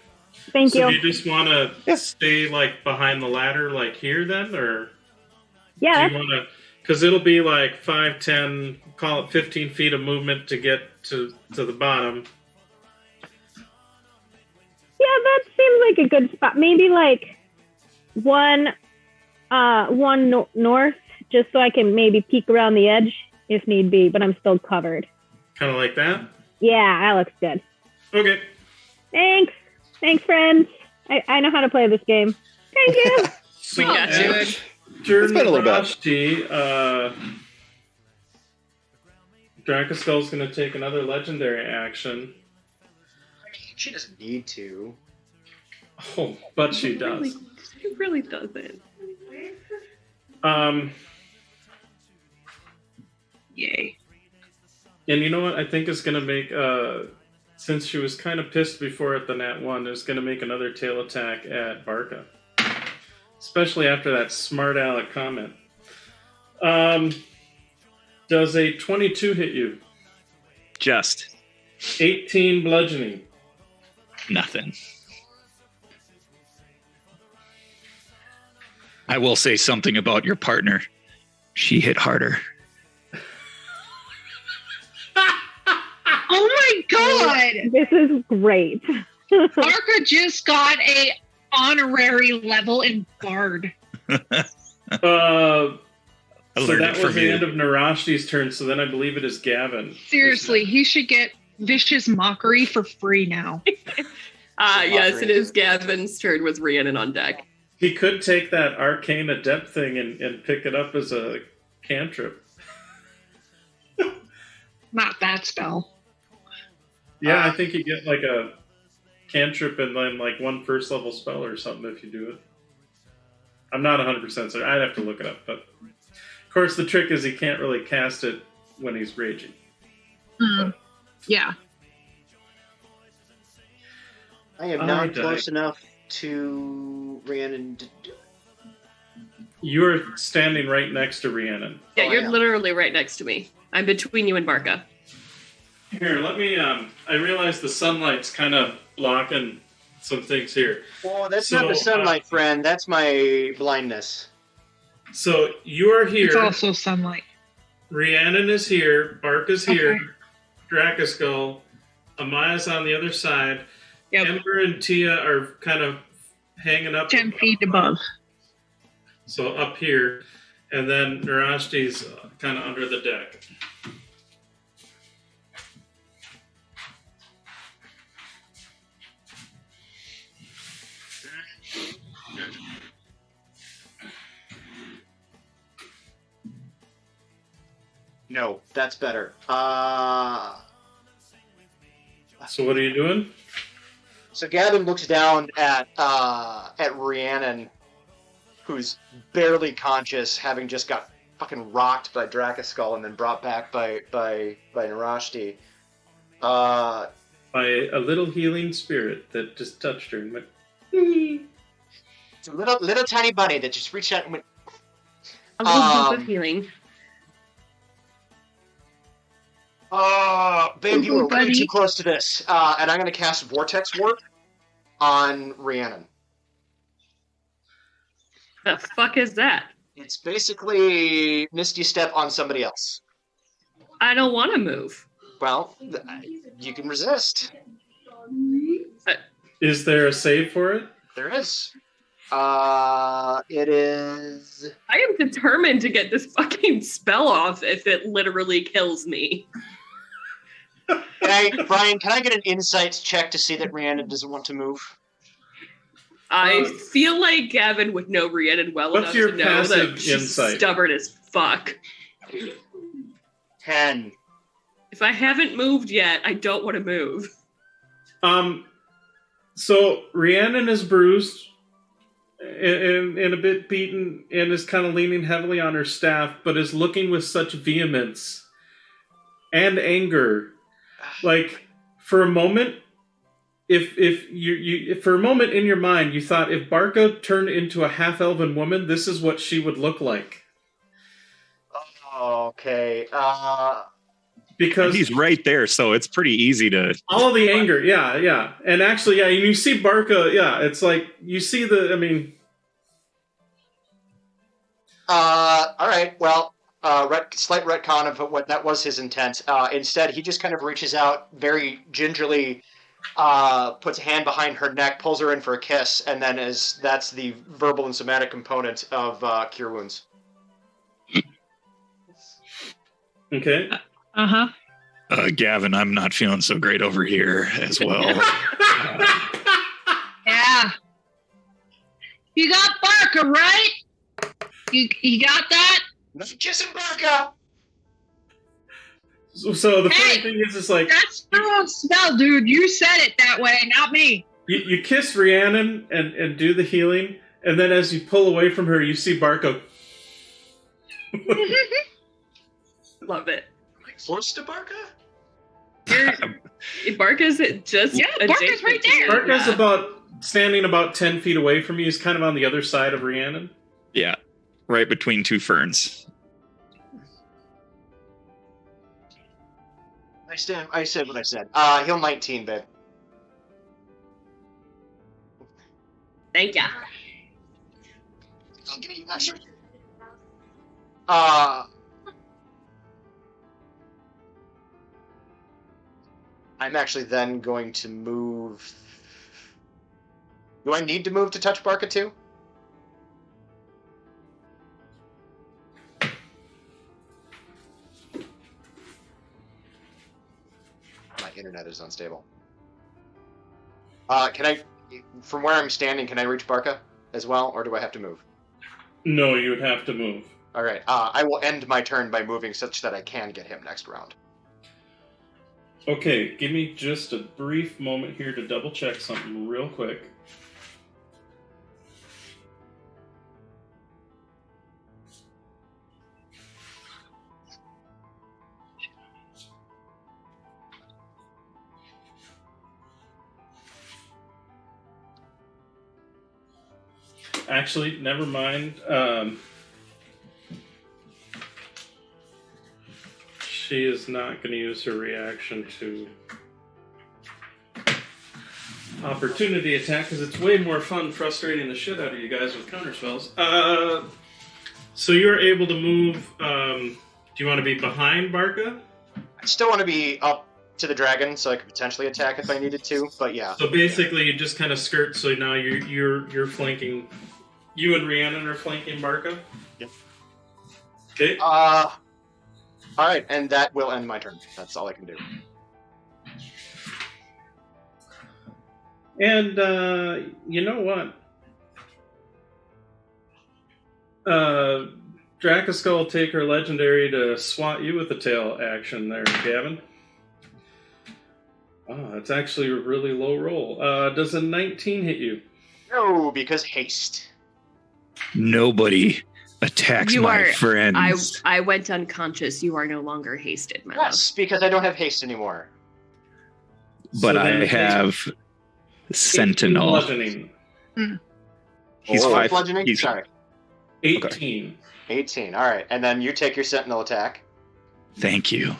Thank So you. do you just want to Yeah. stay like behind the ladder, like here, then, or Yeah, do you want to? Because it'll be like 5, 10, call it 15 feet of movement to get to the bottom. yeah, that seems like a good spot. Maybe like one north, just so I can maybe peek around the edge if need be, but I'm still covered. Kind of like that. Yeah, that looks good. Okay. Thanks, friends. I know how to play this game. Thank you. So We got you. Turn It's been a little bit. Rashti, Dracoskull's going to take another legendary action. She doesn't need to. Oh, but she does. It really doesn't. Yay. And you know what? I think it's going to make, since she was kind of pissed before at the Nat 1, it's going to make another tail attack at Barca. Especially after that smart aleck comment. Does a 22 hit you? Just 18 bludgeoning. nothing. I will say something about your partner. She hit harder. Oh my god! This is great. Arca just got a honorary level in Bard. I So learned that it from was the you. end of Narashi's turn, so then I believe it is Gavin. Seriously, he should get Vicious Mockery for free now. Yes, it is Gavin's turn with Rhiannon on deck. He could take that Arcane Adept thing and pick it up as a cantrip. Not that spell. Yeah, I think you get like a cantrip and then like one first level spell or something if you do it. I'm not 100% certain. I'd have to look it up. But of course, the trick is he can't really cast it when he's raging. Yeah. I am Oh, not okay. close enough to Rhiannon to do it. You're standing right next to Rhiannon. Yeah, Oh, you're yeah. literally right next to me. I'm between you and Barca. Here, let me. I realize the sunlight's kind of blocking some things here. Oh, that's not the sunlight, friend. That's my blindness. So you are here. It's also sunlight. Rhiannon is here. Bark is here. Okay. Drakaskull. Amaya's on the other side. Yep. Ember and Tia are kind of hanging up 10 feet above. So up here, and then Narashti's kind of under the deck. No, that's better. So what are you doing? So Gavin looks down at Rhiannon, who's barely conscious, having just got fucking rocked by Drakaskull and then brought back by Narashti. By a little healing spirit that just touched her and went, It's a little tiny bunny that just reached out and went. A little bit of healing. Babe, you were way too close to this. And I'm going to cast Vortex Warp on Rhiannon. The fuck is that? It's basically Misty Step on somebody else. I don't want to move. Well, you can resist. is there a save for it? There is. It is. I am determined to get this fucking spell off if it literally kills me. Brian, can I get an insights check to see that Rhiannon doesn't want to move? I feel like Gavin would know Rhiannon well enough to know that she's insight? stubborn as fuck. 10. If I haven't moved yet, I don't want to move. So Rhiannon is bruised and a bit beaten and is kind of leaning heavily on her staff, but is looking with such vehemence and anger. Like, for a moment, if you for a moment in your mind you thought if Barca turned into a half-elven woman, this is what she would look like. Okay. Because he's right there, so it's pretty easy to. all of the anger, yeah, and actually, yeah, you see Barca, yeah, it's like you see the. I mean, all right. Well, slight retcon of what that was his intent. Instead, he just kind of reaches out very gingerly, puts a hand behind her neck, pulls her in for a kiss, and then that's the verbal and somatic component of Cure Wounds. okay. Uh-huh. Gavin, I'm not feeling so great over here as well. Yeah. You got Barker, right? You got that? Kissing Barca! So the funny thing is, it's like That's the wrong spell, dude. You said it that way, not me. you kiss Rhiannon and do the healing, and then as you pull away from her, you see Barca. Love it. Close to Barca? Barca's just Barca's right there. Barca's standing about 10 feet away from you. He's kind of on the other side of Rhiannon. Yeah, right between two ferns. I said what I said. Heal 19, babe. Thank ya. I'll give you that. I'm actually then going to move. Do I need to move to touch Barca too? My internet is unstable. Can I, from where I'm standing, can I reach Barca as well, or do I have to move? No, you would have to move. All right. I will end my turn by moving such that I can get him next round. Okay, give me just a brief moment here to double check something real quick. Actually, never mind. She is not going to use her reaction to opportunity attack because it's way more fun frustrating the shit out of you guys with counterspells. So you're able to move. Do you want to be behind Barca? I still want to be up to the dragon so I could potentially attack if I needed to, but yeah. So basically, you just kind of skirt. So now you're flanking. You and Rhiannon are flanking Barca. Yep. Okay. All right, and that will end my turn. That's all I can do. And you know what? Drakaskull will take her legendary to swat you with the tail action there, Gavin. Oh, that's actually a really low roll. Does a 19 hit you? No, because haste. Nobody attacks my friends. I went unconscious. You are no longer hasted, my love. Yes, because I don't have haste anymore. But So then I have Sentinel. Bludgeoning. He's Oh, five. bludgeoning? He's Sorry. 18. 18. All right, and then you take your sentinel attack. Thank you.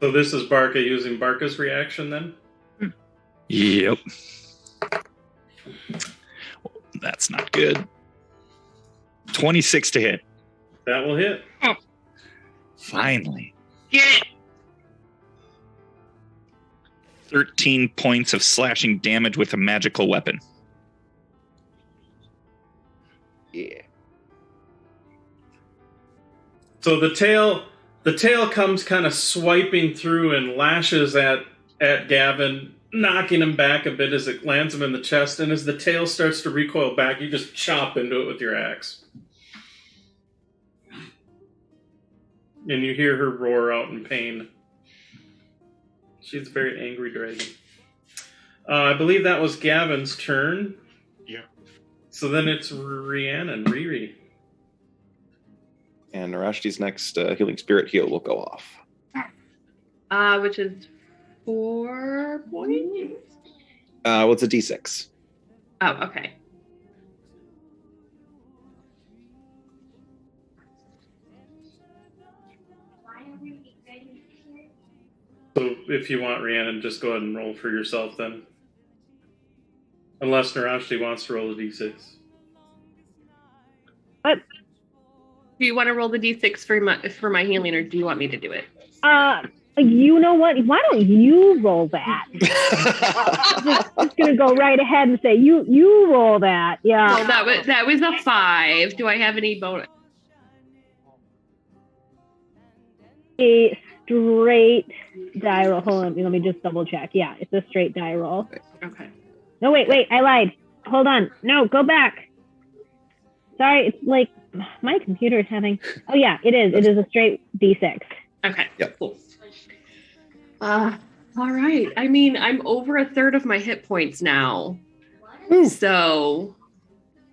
So this is Barca using Barca's reaction then? Yep. That's not good. 26 to hit. That will hit. Finally. Get it. 13 points of slashing damage with a magical weapon. Yeah. So the tail comes kind of swiping through and lashes at Gavin, knocking him back a bit as it lands him in the chest, and as the tail starts to recoil back, you just chop into it with your axe. And you hear her roar out in pain. She's a very angry dragon. I believe that was Gavin's turn. Yeah. So then it's Rhiannon, Riri. And Narashti's next healing spirit heal will go off. Which is 4 points. Well, it's a D6. Oh, okay. So if you want, Rhiannon, just go ahead and roll for yourself then. Unless Narashti wants to roll a d6. What? Do you want to roll the d6 for my healing, or do you want me to do it? You know what? Why don't you roll that? just gonna go right ahead and say you roll that. Yeah. Well, that was a 5. Do I have any bonus? A straight die roll. Hold on, let me just double check. Yeah, it's a straight die roll. Okay. No, wait, I lied. Hold on. No, go back. Sorry, it's like my computer is having. Oh yeah, it is. It is a straight D6. Okay. Yep. Cool. All right. I mean, I'm over a third of my hit points now, so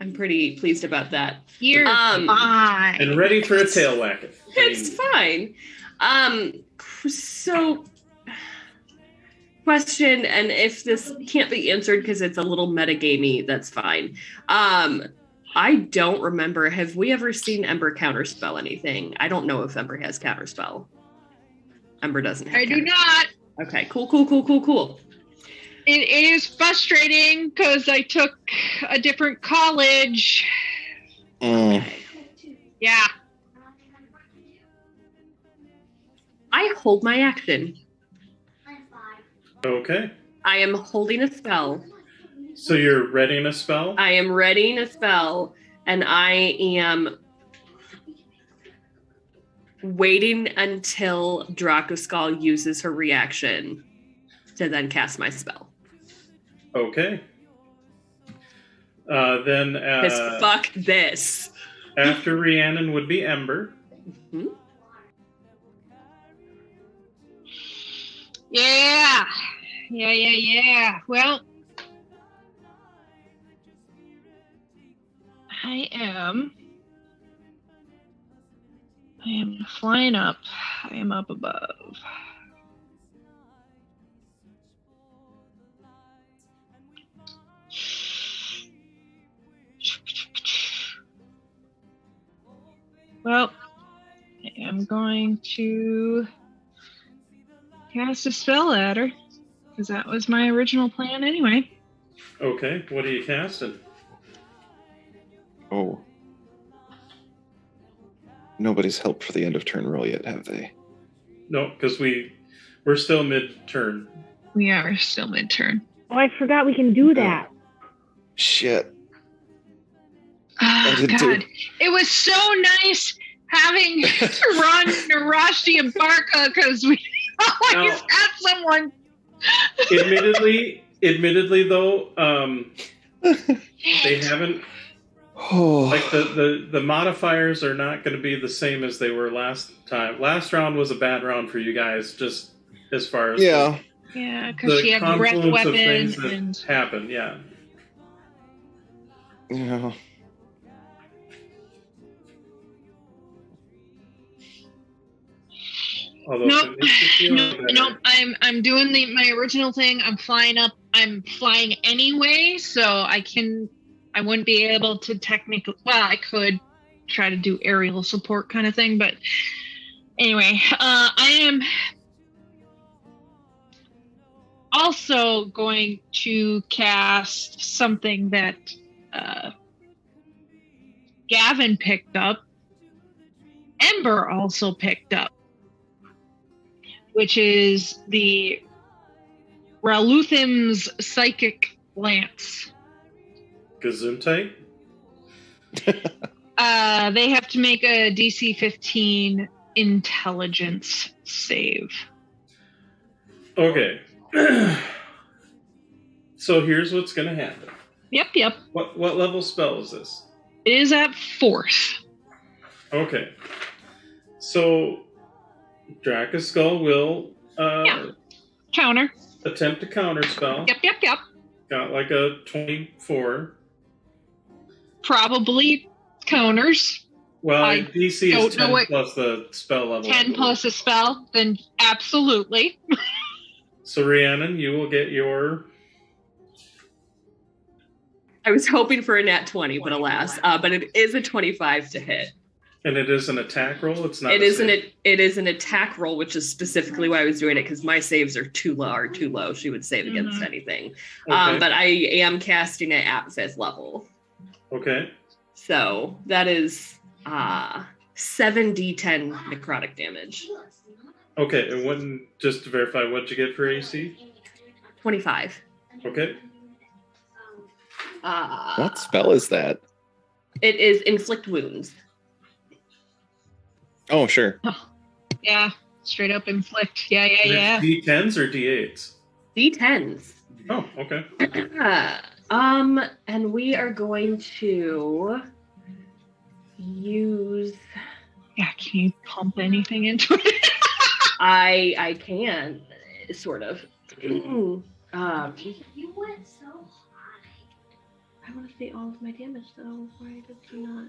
I'm pretty pleased about that. You're fine. And ready for a tail whacking. It's fine. So, question, and if this can't be answered because it's a little metagamey, that's fine. I don't remember. Have we ever seen Ember counterspell anything? I don't know if Ember has counterspell. Ember doesn't have I do not. Okay, cool. It is frustrating because I took a different college. Mm. Yeah. I hold my action. Okay. I am holding a spell. So you're readying a spell? I am readying a spell, and I am waiting until Drakaskull uses her reaction to then cast my spell. Okay. Then Because fuck this. after Rhiannon would be Ember. Mhm. Yeah. Well, I am flying up. I am up above. Well, I'm going to cast a spell at her, because that was my original plan anyway. Okay, what are you casting? Oh. Nobody's helped for the end of turn roll yet, have they? No, because we're still mid-turn. We are still mid-turn. Oh, I forgot we can do that. Shit. Oh, God. It was so nice having Ron, Narashi, and Barca, because we always had someone. Admittedly, though, they haven't. Like the modifiers are not going to be the same as they were last time. Last round was a bad round for you guys, just as far as yeah, because she had breath confluence of weapon things that and happened. Yeah. Yeah. Nope. I'm doing my original thing. I'm flying up. I'm flying anyway, so I wouldn't be able to technically. Well, I could try to do aerial support kind of thing, but anyway, I am also going to cast something that Gavin picked up. Ember also picked up, which is the Raluthim's Psychic Lance. Gesundheit? They have to make a DC 15 intelligence save. Okay. So here's what's going to happen. Yep. What level spell is this? It is at 4th. Okay. So Dracus Skull will counter. Attempt to counter spell. Yep. Got like a 24. Probably counters. Well, DC is 10 plus the spell level. 10 plus a spell, then absolutely. So Rhiannon, you will get your... I was hoping for a nat 20, but alas. But it is a 25 to hit. And it is an attack roll? It's not. It is an attack roll, which is specifically why I was doing it, because my saves are too low. She would save against anything. Okay. But I am casting it at 5th level. Okay. So that is 7d10 necrotic damage. Okay, and just to verify, what'd you get for AC? 25. Okay. What spell is that? It is inflict wounds. Oh, sure. Yeah, straight up inflict. Yeah. D10s or D8s? D10s. Oh, okay. And we are going to use... Yeah, can you pump anything into it? I can, sort of. You went so high. I want to see all of my damage, though. Why did you not?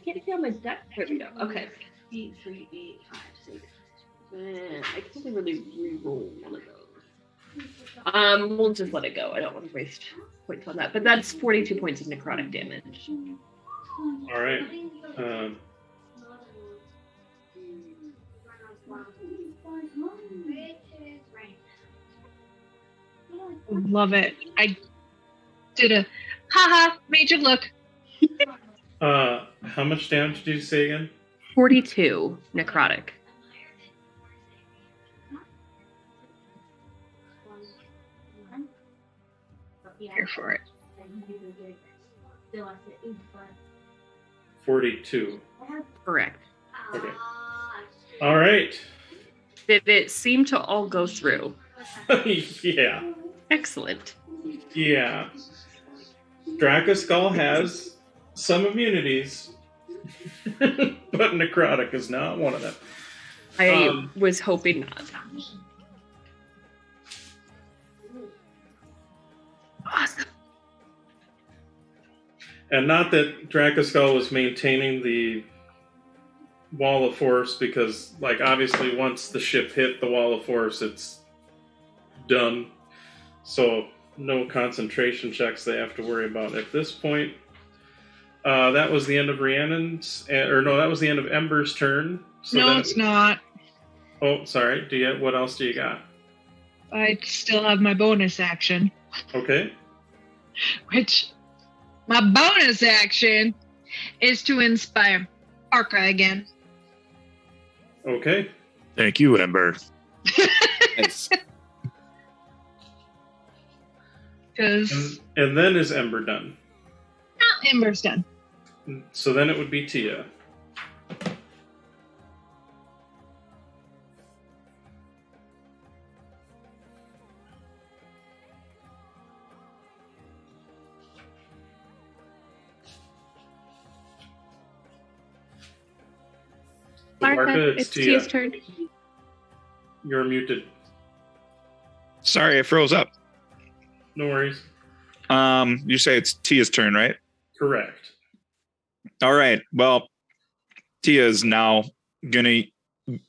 Can't see on my deck. There we go. Okay. 8, 3, 8, 5, 6. Man, I can't really re-roll one of those. We'll just let it go. I don't want to waste points on that. But that's 42 points of necrotic damage. All right. Love it. I did a major look. How much damage did you say again? 42 necrotic. Here for it. 42. Correct. Okay. All right. Did it seem to all go through? Yeah. Excellent. Yeah. Dracoskull has some immunities, but necrotic is not one of them. I was hoping not. Awesome. And not that Dracoskull was maintaining the wall of force, because, like, obviously once the ship hit the wall of force, it's done. So no concentration checks they have to worry about at this point. That was the end of Rhiannon's, or no, that was the end of Ember's turn. So no, it's not. Oh, sorry. What else do you got? I still have my bonus action. Okay. Which, my bonus action is to inspire Arca again. Okay. Thank you, Ember. Nice. Because And then is Ember done? Ember's done. So then it would be Tia. Martha, it's Tia. Tia's turn. You're muted. Sorry, I froze up. No worries. You say it's Tia's turn, right? Correct. All right. Well, Tia is now gonna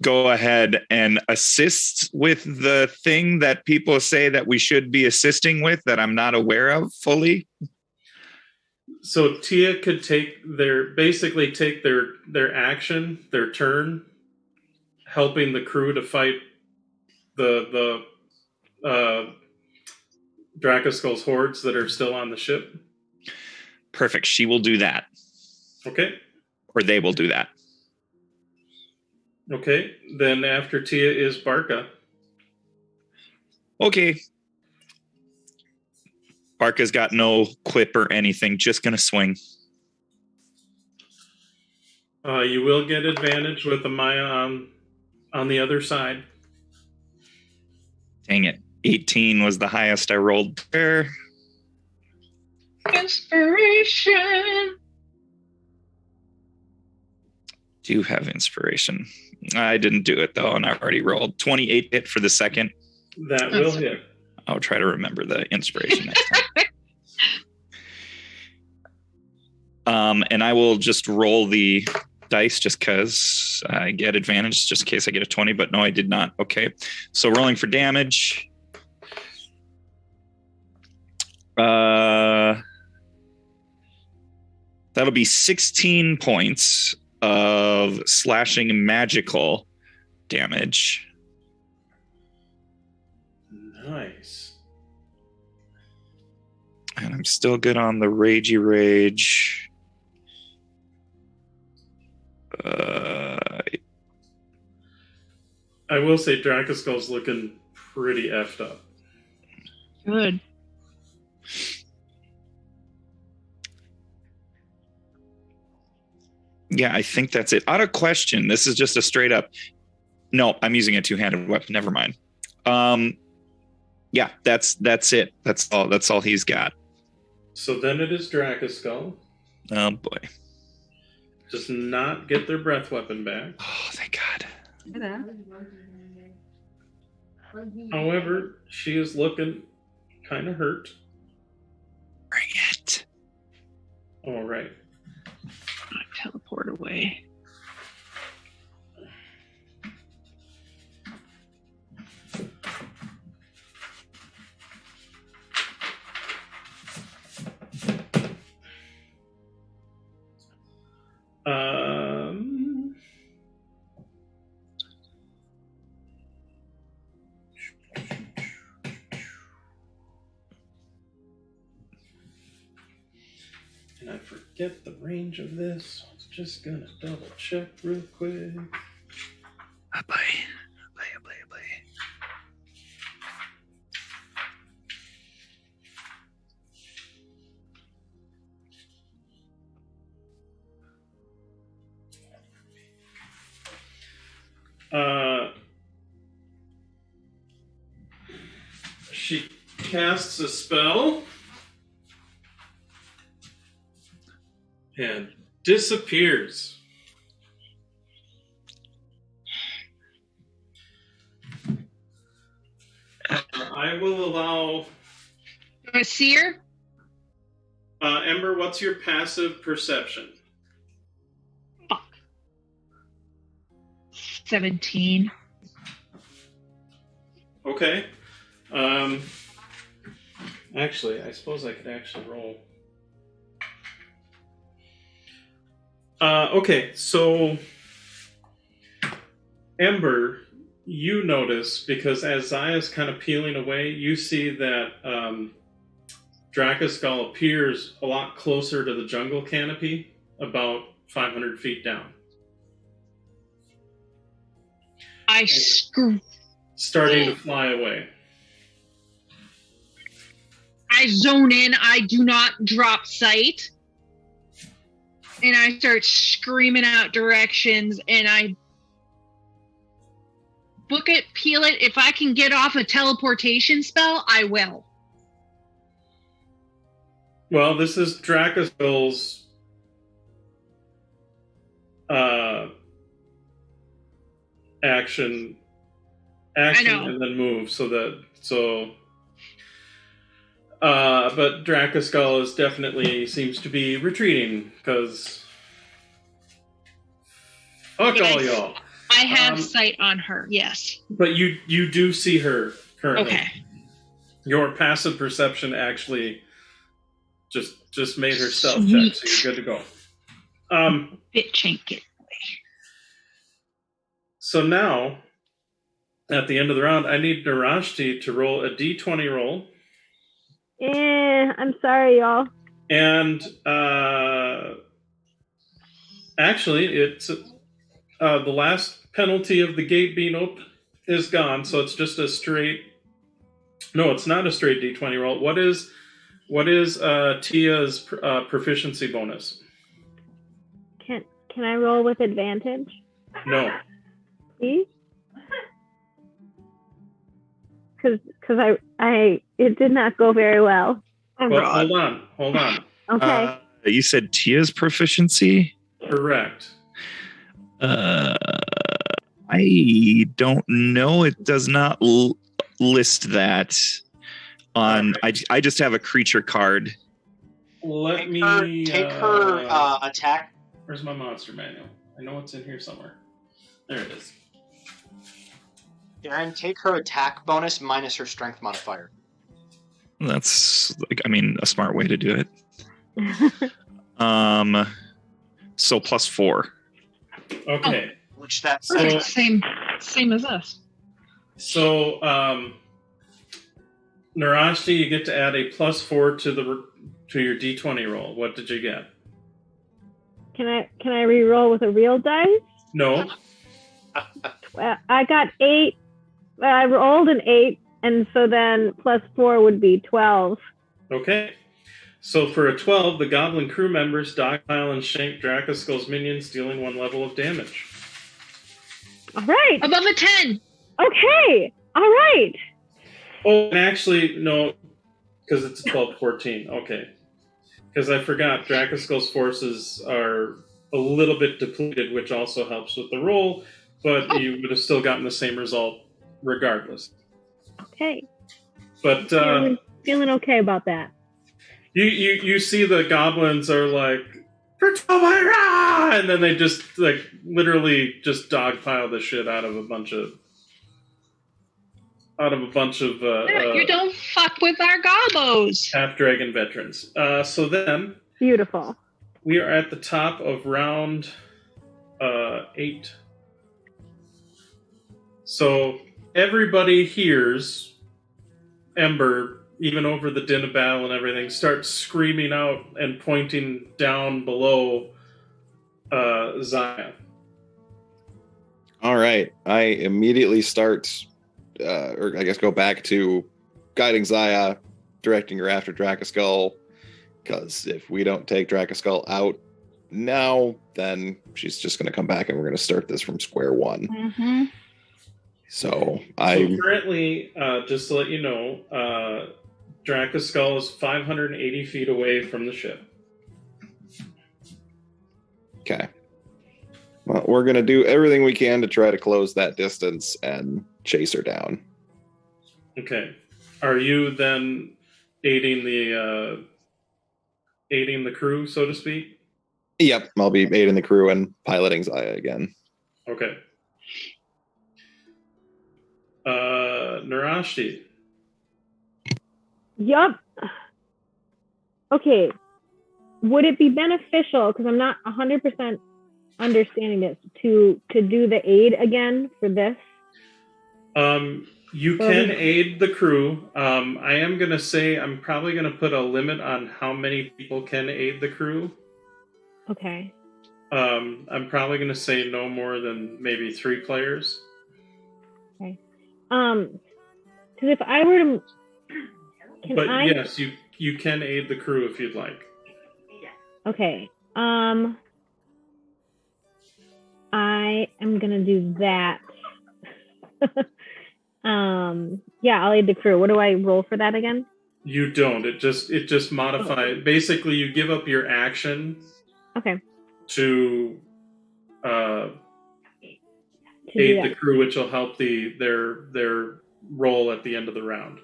go ahead and assist with the thing that people say that we should be assisting with that I'm not aware of fully. So Tia could take their action, their turn, helping the crew to fight the Dracoskull's hordes that are still on the ship. Perfect. She will do that. Okay. Or they will do that. Okay. Then after Tia is Barca. Okay. Barca's got no quip or anything. Just gonna swing. You will get advantage with the Maya on the other side. Dang it. 18 was the highest I rolled there. Inspiration. Do you have inspiration? I didn't do it though, and I already rolled 28 hit for the second. That will hit. I'll try to remember the inspiration next time. And I will just roll the dice just because I get advantage, just in case I get a 20, but no, I did not. Okay. So rolling for damage. That'll be 16 points of slashing magical damage. Nice. And I'm still good on the ragey rage. I will say Dracoskull's looking pretty effed up. Good. Yeah, I think that's it. Out of question, this is just a straight up. No, I'm using a two-handed weapon. Never mind. Yeah, that's it. That's all he's got. So then it is Dracoskull. Oh boy. Does not get their breath weapon back. Oh, thank God. However, she is looking kind of hurt. Bring it. All right. Teleport away. And I forget the range of this, so I'm just gonna double check real quick. Bye. She casts a spell and disappears. I will allow A seer? Ember, what's your passive perception? 17. Okay. Actually, I suppose I could actually roll. Okay, so Ember, you notice, because as Zaya's kind of peeling away, you see that Dracoskull appears a lot closer to the jungle canopy, about 500 feet down. Starting to fly away. I zone in, I do not drop sight. And I start screaming out directions, and I book it, peel it. If I can get off a teleportation spell, I will. Well, this is Dracoskull's action and then move, but Dracoskull is definitely seems to be retreating, because fuck all y'all. I have sight on her, yes. But you do see her currently. Okay. Your passive perception actually just made her stealth check, so you're good to go. Bitch ain't get away. So now, at the end of the round, I need Narashti to roll a d20 roll. I'm sorry, y'all. And actually, it's the last penalty of the gate being open is gone, so it's just a straight. No, it's not a straight d20 roll. What is Tia's proficiency bonus? Can I roll with advantage? No. See? Because it did not go very well. Well, hold on. Okay. You said Tia's proficiency? Correct. I don't know. It does not list that on. I just have a creature card. Let me take her attack. Where's my monster manual? I know it's in here somewhere. There it is. Aaron, take her attack bonus minus her strength modifier. That's a smart way to do it. So +4. Okay. Which that's same as us. So, Narashti, you get to add a +4 to your d20 roll. What did you get? Can I re-roll with a real dice? No. I got 8. I rolled an 8, and so then +4 would be 12. Okay. So for a 12, the Goblin crew members dogpile and shank Dracoskull's minions, dealing 1 level of damage. All right. Above a 10. Okay. All right. Oh, and actually, no, because it's a 12-14. Okay. Because I forgot, Dracoskull's forces are a little bit depleted, which also helps with the roll, but you would have still gotten the same result regardless. Okay. But feeling okay about that. You see the goblins are like, and then they just literally just dogpile the shit out of a bunch of you don't fuck with our gobos. Half dragon veterans. So then beautiful. We are at the top of round 8. So everybody hears Ember, even over the din of battle and everything, starts screaming out and pointing down below Zaya. All right. I immediately start, or I guess go back to guiding Zaya, directing her after Dracoskull, because if we don't take Dracoskull out now, then she's just going to come back and we're going to start this from square one. Mm-hmm. So currently, just to let you know, Dracoskull is 580 feet away from the ship. Okay. Well, we're going to do everything we can to try to close that distance and chase her down. Okay. Are you then aiding the crew, so to speak? Yep, I'll be aiding the crew and piloting Zaya again. Okay. Narashti. Yup. Okay. Would it be beneficial, because I'm not 100% understanding this, to do the aid again for this? You can aid the crew. I am going to say I'm probably going to put a limit on how many people can aid the crew. Okay. I'm probably going to say no more than maybe 3 players. Okay. Because if I were to... Yes, you can aid the crew if you'd like. Okay. I am going to do that. Yeah, I'll aid the crew. What do I roll for that again? You don't. It just modifies. Basically, you give up your action. Okay. To aid the crew, which will help their roll at the end of the round.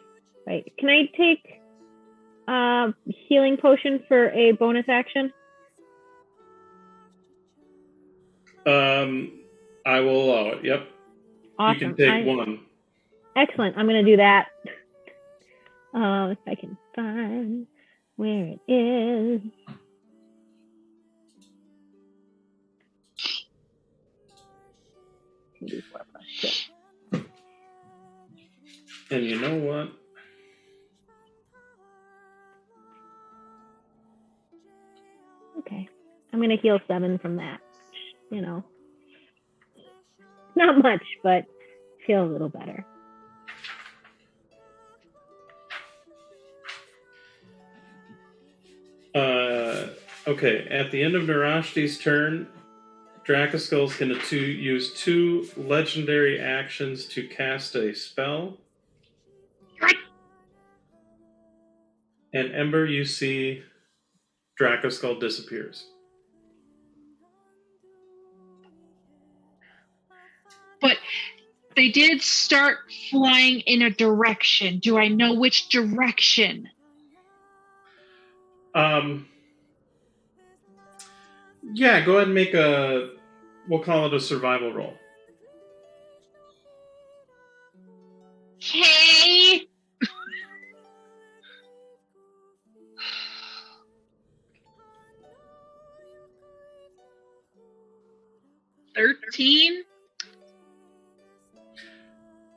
Right. Can I take healing potion for a bonus action? I will allow it. Yep. Awesome. You can take 1. Excellent. I'm going to do that. If I can find where it is. And you know what? Okay. I'm going to heal 7 from that. You know. Not much, but feel a little better. Okay. At the end of Narashti's turn, Drakaskull's going to use 2 legendary actions to cast a spell. And Ember, you see Drakaskull disappears. But they did start flying in a direction. Do I know which direction? Yeah, go ahead and make we'll call it a survival roll. Okay. $13.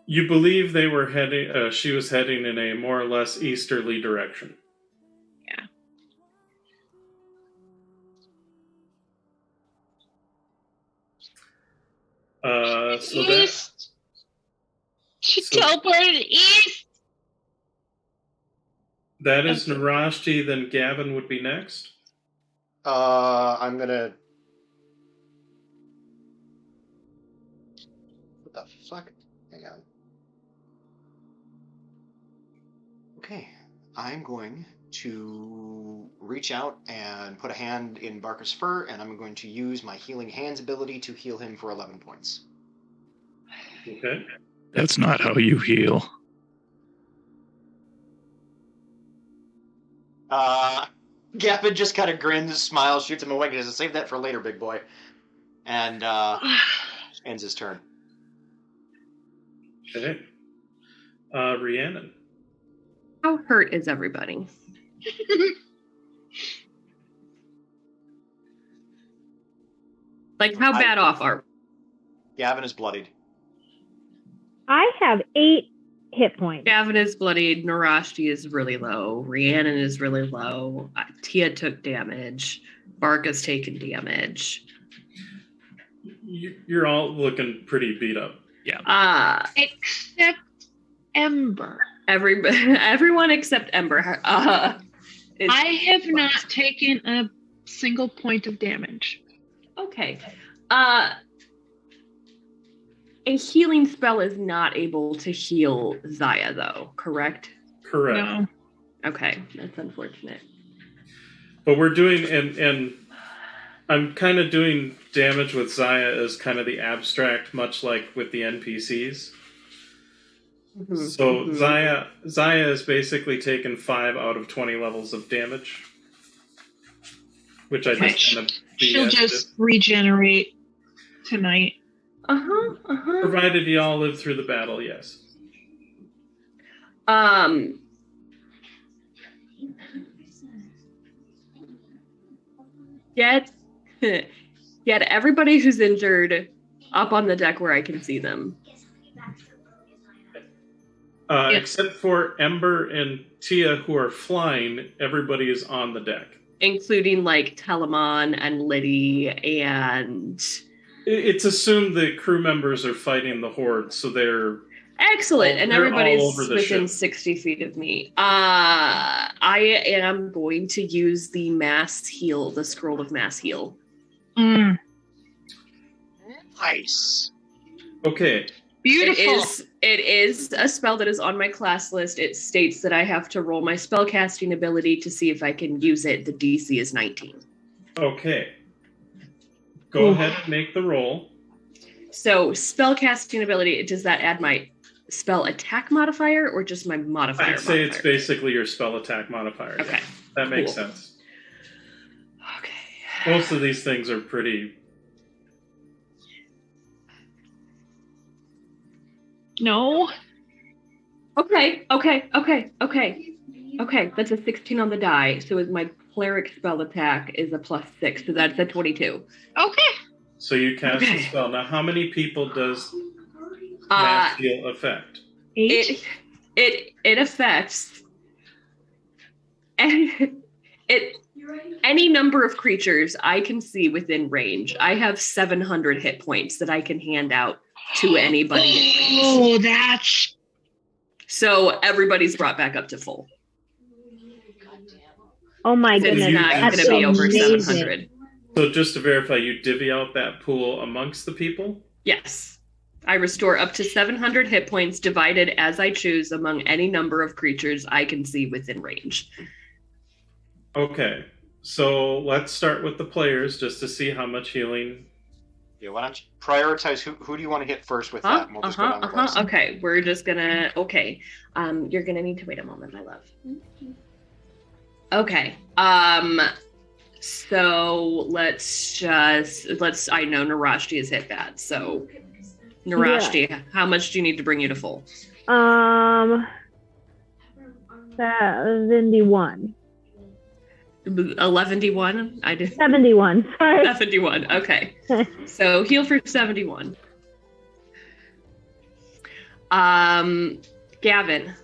You believe they were heading. She was heading in a more or less easterly direction. So east. She teleported east. That is Narashti. Then Gavin would be next. I'm gonna. What the fuck? Hang on. Okay, I'm going to reach out and put a hand in Barker's fur, and I'm going to use my Healing Hands ability to heal him for 11 points. Okay. That's not how you heal. Gavin just kind of grins, smiles, shoots him away, and says, "Save that for later, big boy." And ends his turn. Okay. Rhiannon. How hurt is everybody? Like, how bad off are we? Gavin is bloodied. I have 8 hit points. Gavin is bloodied. Narashti is really low. Rhiannon is really low. Tia took damage. Barka's taken damage. You're all looking pretty beat up. Yeah. Except Ember. Everyone except Ember. I have not taken a single point of damage. Okay. A healing spell is not able to heal Zaya, though, correct? Correct. No. Okay, that's unfortunate. But we're doing, and I'm kind of doing damage with Zaya as kind of the abstract, much like with the NPCs. Mm-hmm. So Zaya has basically taken 5 out of 20 levels of damage, which I just kind of she'll just regenerate tonight. Provided you all live through the battle, yes. Get everybody who's injured up on the deck where I can see them. Except for Ember and Tia, who are flying, everybody is on the deck. Including, like, Telemon and Liddy and... It's assumed the crew members are fighting the Horde, so they're... Excellent, and everybody's within ship. 60 feet of me. I am going to use the Mass Heal, the Scroll of Mass Heal. Nice. Okay. Beautiful. It is a spell that is on my class list. It states that I have to roll my spellcasting ability to see if I can use it. The DC is 19. Okay. Go ahead and make the roll. So, spellcasting ability, does that add my spell attack modifier or just my modifier? I'd say it's basically your spell attack modifier. Okay. Yeah. That makes sense. Okay. Most of these things are pretty... No. Okay. That's a 16 on the die. So with my cleric spell attack is a +6, so that's a 22. Okay. So you cast the spell. Now, how many people does Mass Heal affect? 8. It affects any number of creatures I can see within range. I have 700 hit points that I can hand out to anybody in range. Oh, that's... So everybody's brought back up to full. Oh my It's goodness. not going That's to be over amazing. 700. So just to verify, you divvy out that pool amongst the people? Yes. I restore up to 700 hit points divided as I choose among any number of creatures I can see within range. Okay. So let's start with the players just to see how much healing... Yeah, why don't you prioritize who do you want to hit first with that? And we'll just go down the list. Okay, we're just gonna... Okay. You're gonna need to wait a moment, my love. Okay. So let's... I know Narashti is hit bad, so... Narashti, how much do you need to bring you to full? 71. 11D1? I did 71. Sorry. 71. Okay. So heal for 71. Gavin.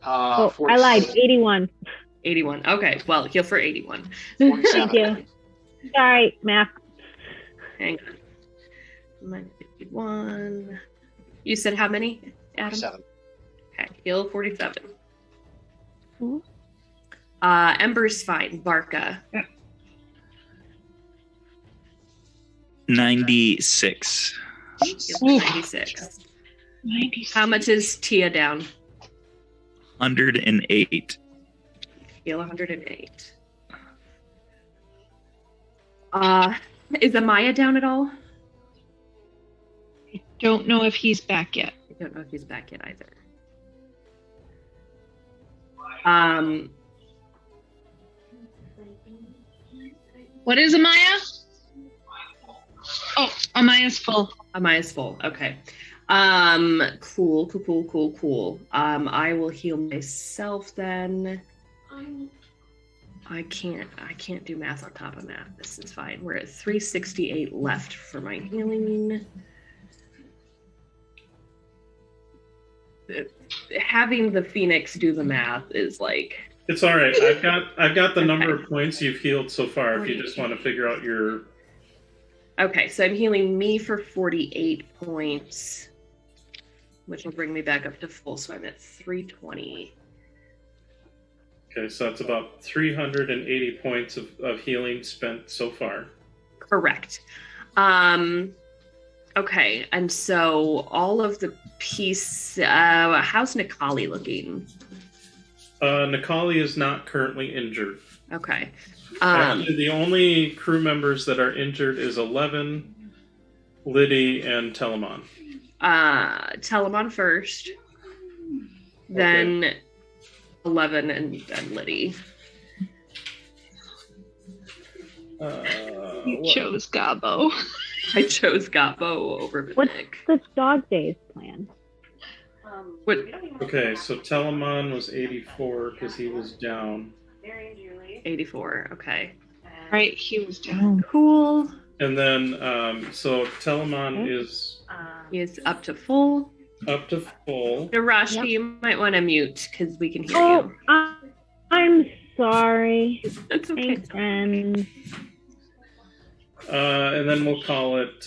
I lied. 81. 81. Okay. Well, heal for 81. Thank you. Sorry, math. Hang on. Mine 51. You said how many, Adam? 47. Okay. Heal 47. Ember's fine. Barca. 96. 96. 96. How much is Tia down? 108. Heal 108. Is Amaya down at all? I don't know if he's back yet. I don't know if he's back yet either. What is Amaya? Oh, Amaya's full. Amaya's full. Okay. Cool. I will heal myself then. I can't do math on top of math. This is fine. We're at 368 left for my healing. Having the Phoenix do the math is like... It's all right. I've got the number of points you've healed so far. If you just want to figure out your... Okay, so I'm healing me for 48 points, which will bring me back up to full. So I'm at 320. Okay, so that's about 380 points of healing spent so far. Correct. Okay, and so all of the piece... how's Nikali looking? Nikali is not currently injured. Okay. Actually, the only crew members that are injured is 11, Liddy, and Telemon. Telemon first, then 11 and Liddy. You chose Gabo. I chose Gabo over What's Nick. the dog days plan? Okay, so Telemon was 84 because he was down. 84, okay. Right, he was down. Cool. And then, so Telemon Is up to full. up to full. Narashi, Yep. you might want to mute because we can hear Oh, you. I'm sorry. That's okay. Thanks, friends. And then we'll call it.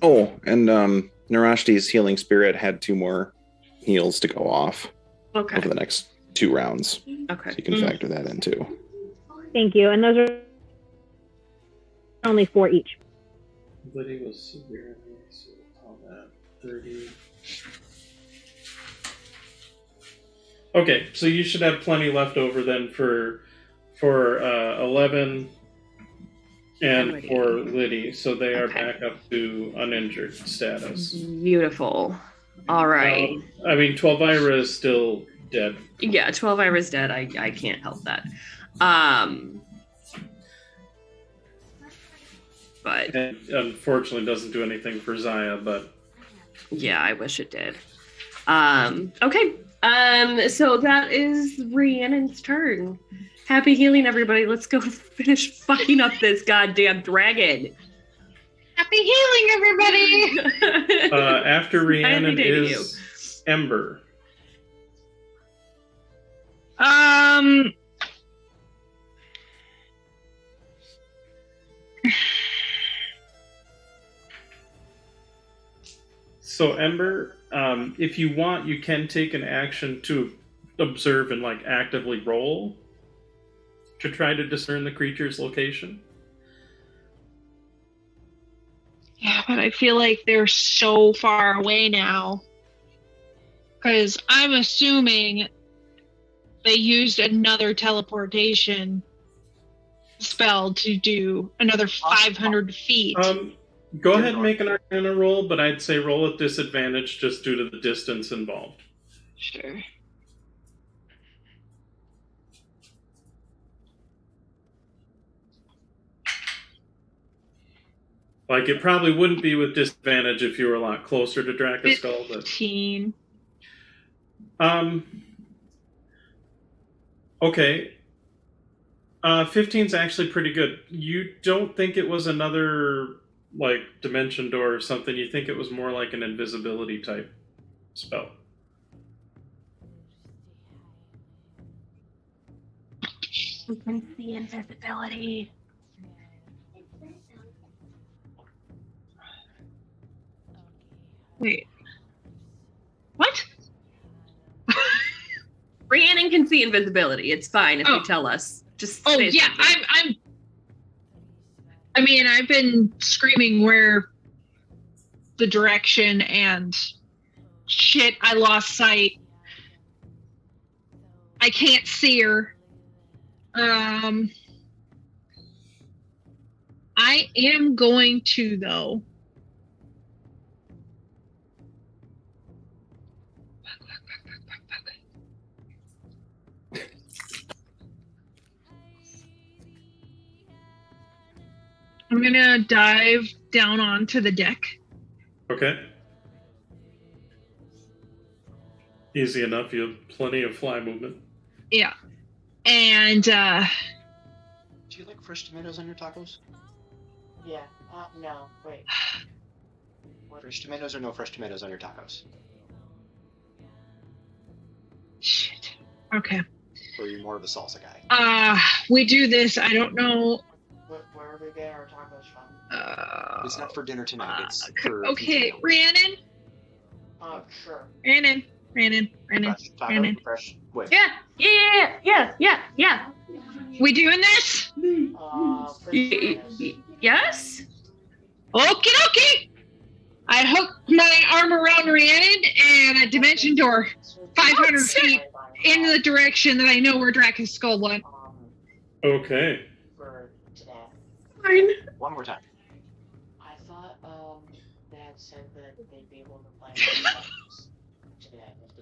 Oh, and Narashti's healing spirit had 2 more heals to go off over Okay. the next 2 rounds. Okay. So you can factor that in too. Thank you. And those are only 4 each. Liddy was severely, so we'll call that 30. Okay, so you should have plenty left over then for 11 and Liddy. for Liddy, so they are Okay. back up to uninjured status. Beautiful. All right. I mean, 12ira is still dead. Yeah, 12-Ira's dead. I can't help that. But And unfortunately doesn't do anything for Zaya, but yeah, I wish it did. Okay. So that is Rhiannon's turn. Happy healing, everybody. Let's go finish fucking up this goddamn dragon. Happy healing, everybody! after Rhiannon dating is Ember. So Ember, if you want, you can take an action to observe and like actively roll to try to discern the creature's location. Yeah, but I feel like they're so far away now. Because I'm assuming they used another teleportation spell to do another 500 feet. Go ahead and make an Arcana roll, but I'd say roll at disadvantage just due to the distance involved. Sure. Like, it probably wouldn't be with disadvantage if you were a lot closer to Drakaskull, but... 15. Okay. 15's actually pretty good. You don't think it was another, like, dimension door or something. You think it was more like an invisibility type spell. We can see invisibility. Wait. What? Rhiannon can see invisibility. It's fine if Oh. you tell us. Just Oh say yeah, something. I mean, I've been screaming where the direction and shit. I lost sight. I can't see her. I am going to though. I'm gonna dive down onto the deck. Okay. Easy enough. You have plenty of fly movement. Yeah. And Do you like fresh tomatoes on your tacos? Yeah. No. Wait. Fresh tomatoes or no fresh tomatoes on your tacos? shit. Okay. Or are you more of a salsa guy? We do this. I don't know. Where are we getting our tacos from? It's not for dinner tonight. It's for Okay, pizza meal. Rhiannon. Sure. Rhiannon. Fresh taco, Rhiannon. fresh. Wait. Yeah. We doing this? Yes? Okie dokie. I hook my arm around Rhiannon and a dimension door 500 feet in the direction that I know where Draca's skull went. Okay. For today. Fine. One more time. I thought Dad said that they'd be able to play today.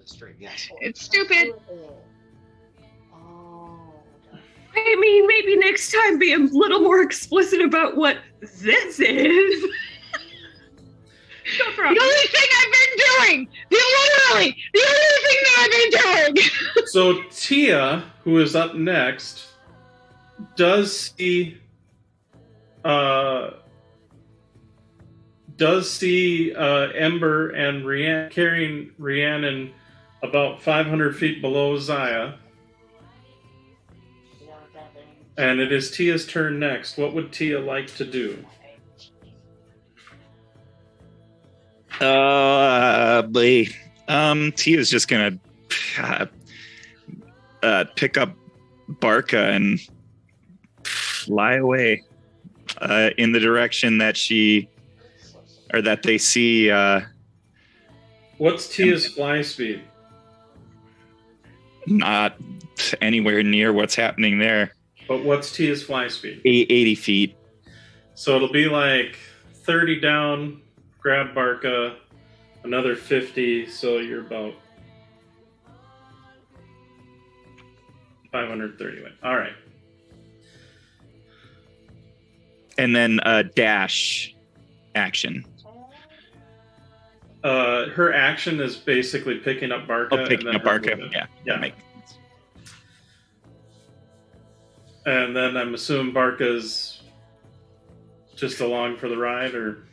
Straight, yes. It's stupid. Oh. I mean, maybe next time be a little more explicit about what this is. Go for The it. only thing I've been doing, the only thing that I've been doing. So Tia, who is up next, does see Ember and carrying Rhiannon about 500 feet below Zaya. And it is Tia's turn next. What would Tia like to do? Tia's just gonna pick up Barca and fly away in the direction that they see. What's Tia's fly speed? Not anywhere near what's happening there. But what's Tia's fly speed? 80 feet. So it'll be like 30 down, grab Barca, another 50, so you're about 530 away. All right. And then dash action. Her action is basically picking up Barca. Picking up Barca. Yeah. And then I'm assuming Barca's just along for the ride, or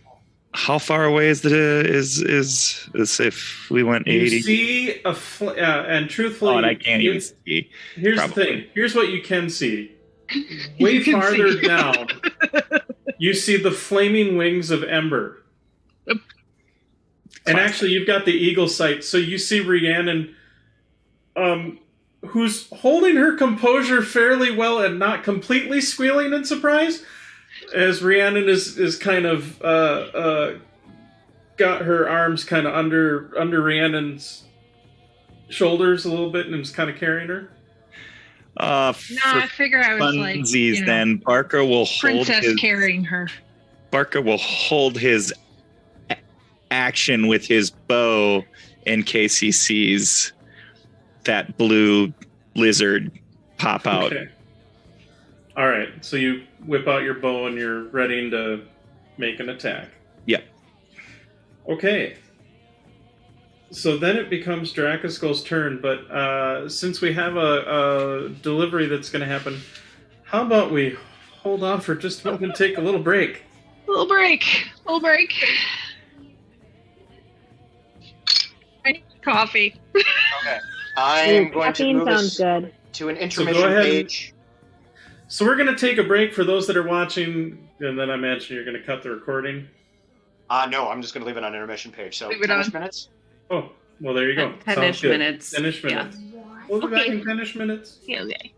how far away is if we went 80? You see and truthfully, and I can't even see. Here's the thing. Here's what you can see. Way farther down, you see the flaming wings of Ember. And actually, you've got the eagle sight, so you see Rhiannon, who's holding her composure fairly well and not completely squealing in surprise, as Rhiannon is kind of got her arms kind of under Rhiannon's shoulders a little bit and is kind of carrying her. I figure I was funsies, then Barca will hold princess carrying her. Barca will hold his action with his bow in case he sees that blue lizard pop out. Okay. All right, so you whip out your bow and you're ready to make an attack. Yep. Okay. So then it becomes Drakaskull's turn, but since we have a delivery that's going to happen, how about we hold off for just a moment and take a little break? Little break. I need coffee. Okay. I'm going to move us good. to an intermission page. So we're going to take a break for those that are watching, and then I imagine you're going to cut the recording. No, I'm just going to leave it on intermission page. So leave it 10 on. minutes? Oh, well, there you go. 10-ish minutes. 10-ish minutes. We'll be back in 10-ish minutes. Yeah, okay.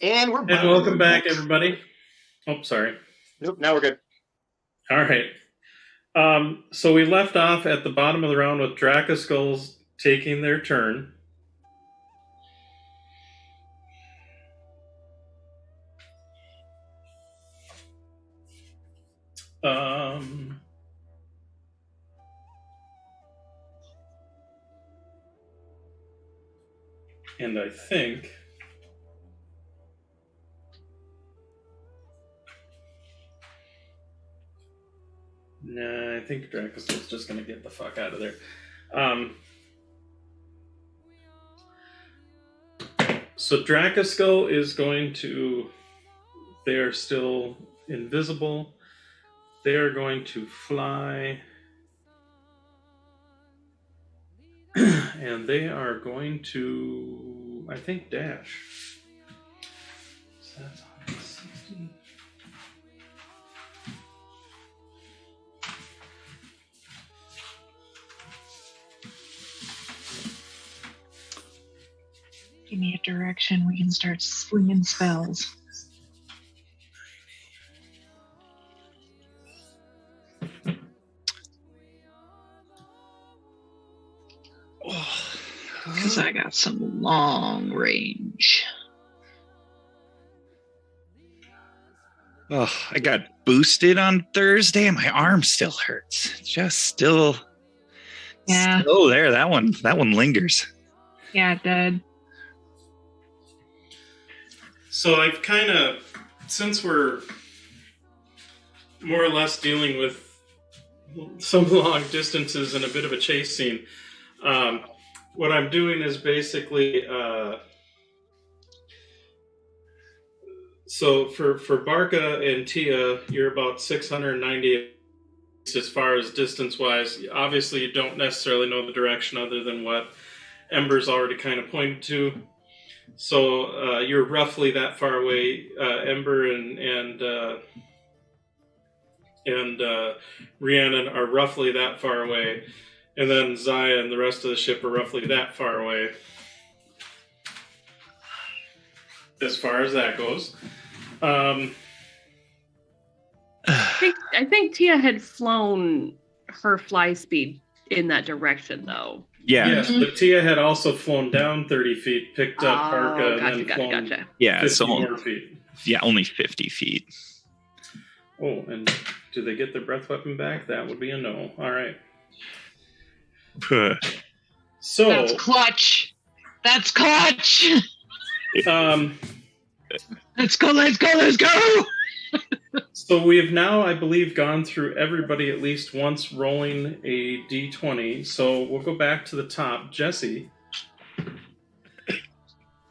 And we're back. And welcome back, everybody. Oh, sorry. Nope, now we're good. All right. So we left off at the bottom of the round with Dracoskulls taking their turn. And I think I think Dracoskull's just going to get the fuck out of there. So Dracoskull is going to... They are still invisible. They are going to fly... and they are going to, I think, dash. So that's 160. Give me a direction we can start swinging spells. Because I got some long range. Oh, I got boosted on Thursday and my arm still hurts. Just still there. That one lingers. Yeah, it did. So I've kind of, since we're more or less dealing with some long distances and a bit of a chase scene, what I'm doing is basically, so for Barca and Tia, you're about 690 as far as distance-wise. Obviously, you don't necessarily know the direction other than what Ember's already kind of pointed to. So you're roughly that far away. Ember and Rhiannon are roughly that far away. And then Zaya and the rest of the ship are roughly that far away. As far as that goes. I think Tia had flown her fly speed in that direction, though. Yeah. Yes, but Tia had also flown down 30 feet, picked up Barca, and then flown 50 more feet. Yeah, only 50 feet. Oh, and do they get their breath weapon back? That would be a no. All right. So that's clutch. That's clutch. Let's go. So we have now, I believe, gone through everybody at least once rolling a d20. So we'll go back to the top. Jesse,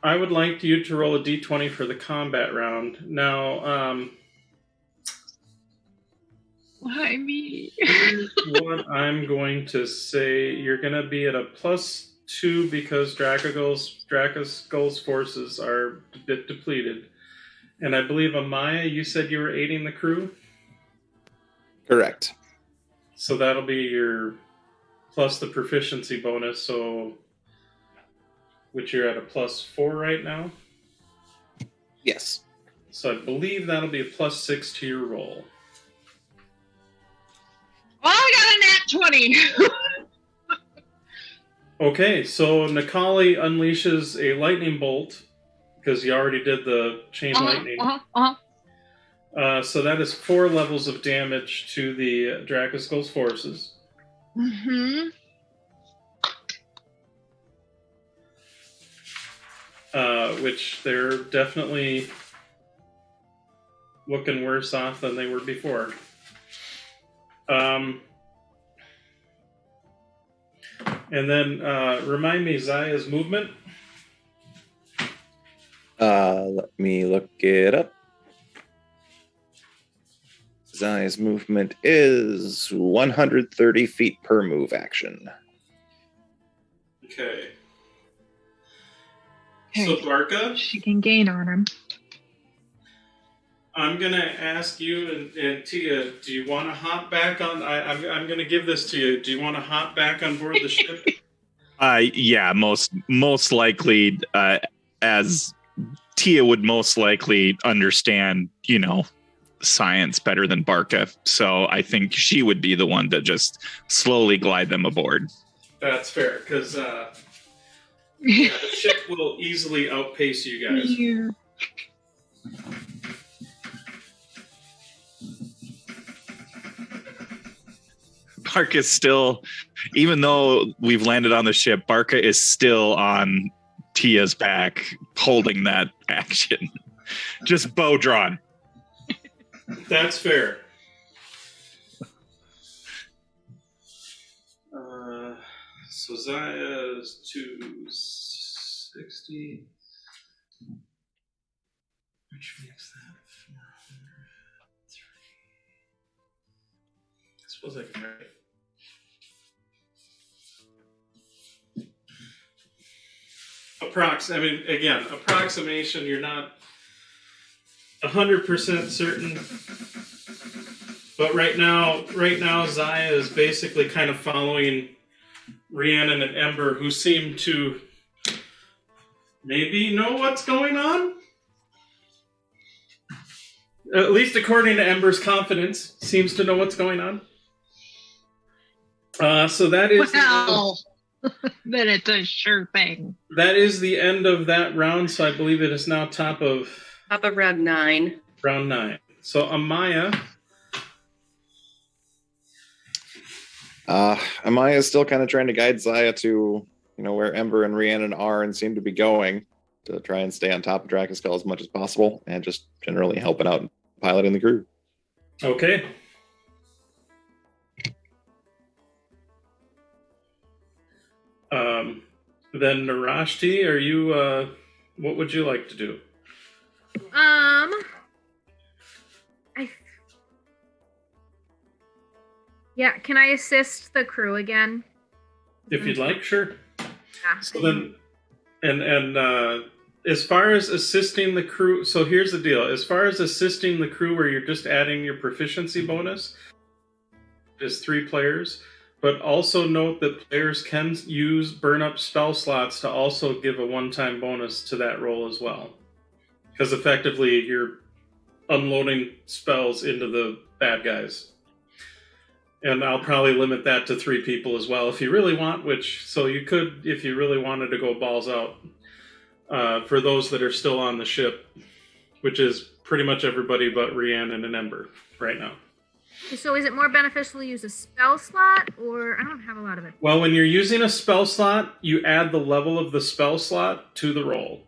I would like you to roll a d20 for the combat round. Now, why me? Here's what I'm going to say. You're going to be at a +2 because Dracoskull's forces are a bit depleted. And I believe, Amaya, you said you were aiding the crew? Correct. So that'll be your plus the proficiency bonus, so which you're at a +4 right now? Yes. So I believe that'll be a +6 to your roll. Oh, I got a nat 20. Okay, so Nikali unleashes a lightning bolt, because you already did the chain lightning. So that is 4 levels of damage to the Dracoskull's forces. Mm-hmm. Which they're definitely looking worse off than they were before. And then remind me Zaya's movement. Let me look it up. Zaya's movement is 130 feet per move action. Okay. So Barca, she can gain on him. I'm gonna ask you and Tia, do you want to hop back on? I'm gonna give this to you. Do you want to hop back on board the ship? Yeah, most likely as Tia would most likely understand, science better than Barca. So I think she would be the one to just slowly glide them aboard. That's fair, because the ship will easily outpace you guys. Yeah. Barca is still, even though we've landed on the ship, Barca is still on Tia's back, holding that action. Just bow drawn. That's fair. So Zaya's 260. Which makes that 403. I suppose I can write. Approximation, you're not 100% certain. But right now, Zaya is basically kind of following Rhiannon and Ember, who seem to maybe know what's going on. At least according to Ember's confidence, seems to know what's going on. So that is... Well, then it's a sure thing. That is the end of that round, so I believe it is now top of round 9. Round 9. So Amaya... Amaya is still kind of trying to guide Zaya to, where Ember and Rhiannon are and seem to be going, to try and stay on top of Dracoskull as much as possible, and just generally helping out and piloting the crew. Okay. Then Narashti, are you, what would you like to do? Yeah, can I assist the crew again? If you'd like, sure. Yeah. So then, and as far as assisting the crew, so here's the deal. As far as assisting the crew where you're just adding your proficiency bonus, is 3 players, but also note that players can use burn up spell slots to also give a one-time bonus to that roll as well. Because effectively, you're unloading spells into the bad guys. And I'll probably limit that to 3 people as well if you really want, so you could, if you really wanted to go balls out, for those that are still on the ship, which is pretty much everybody but Rhiannon and Ember right now. So is it more beneficial to use a spell slot, or I don't have a lot of it? Well, when you're using a spell slot, you add the level of the spell slot to the roll.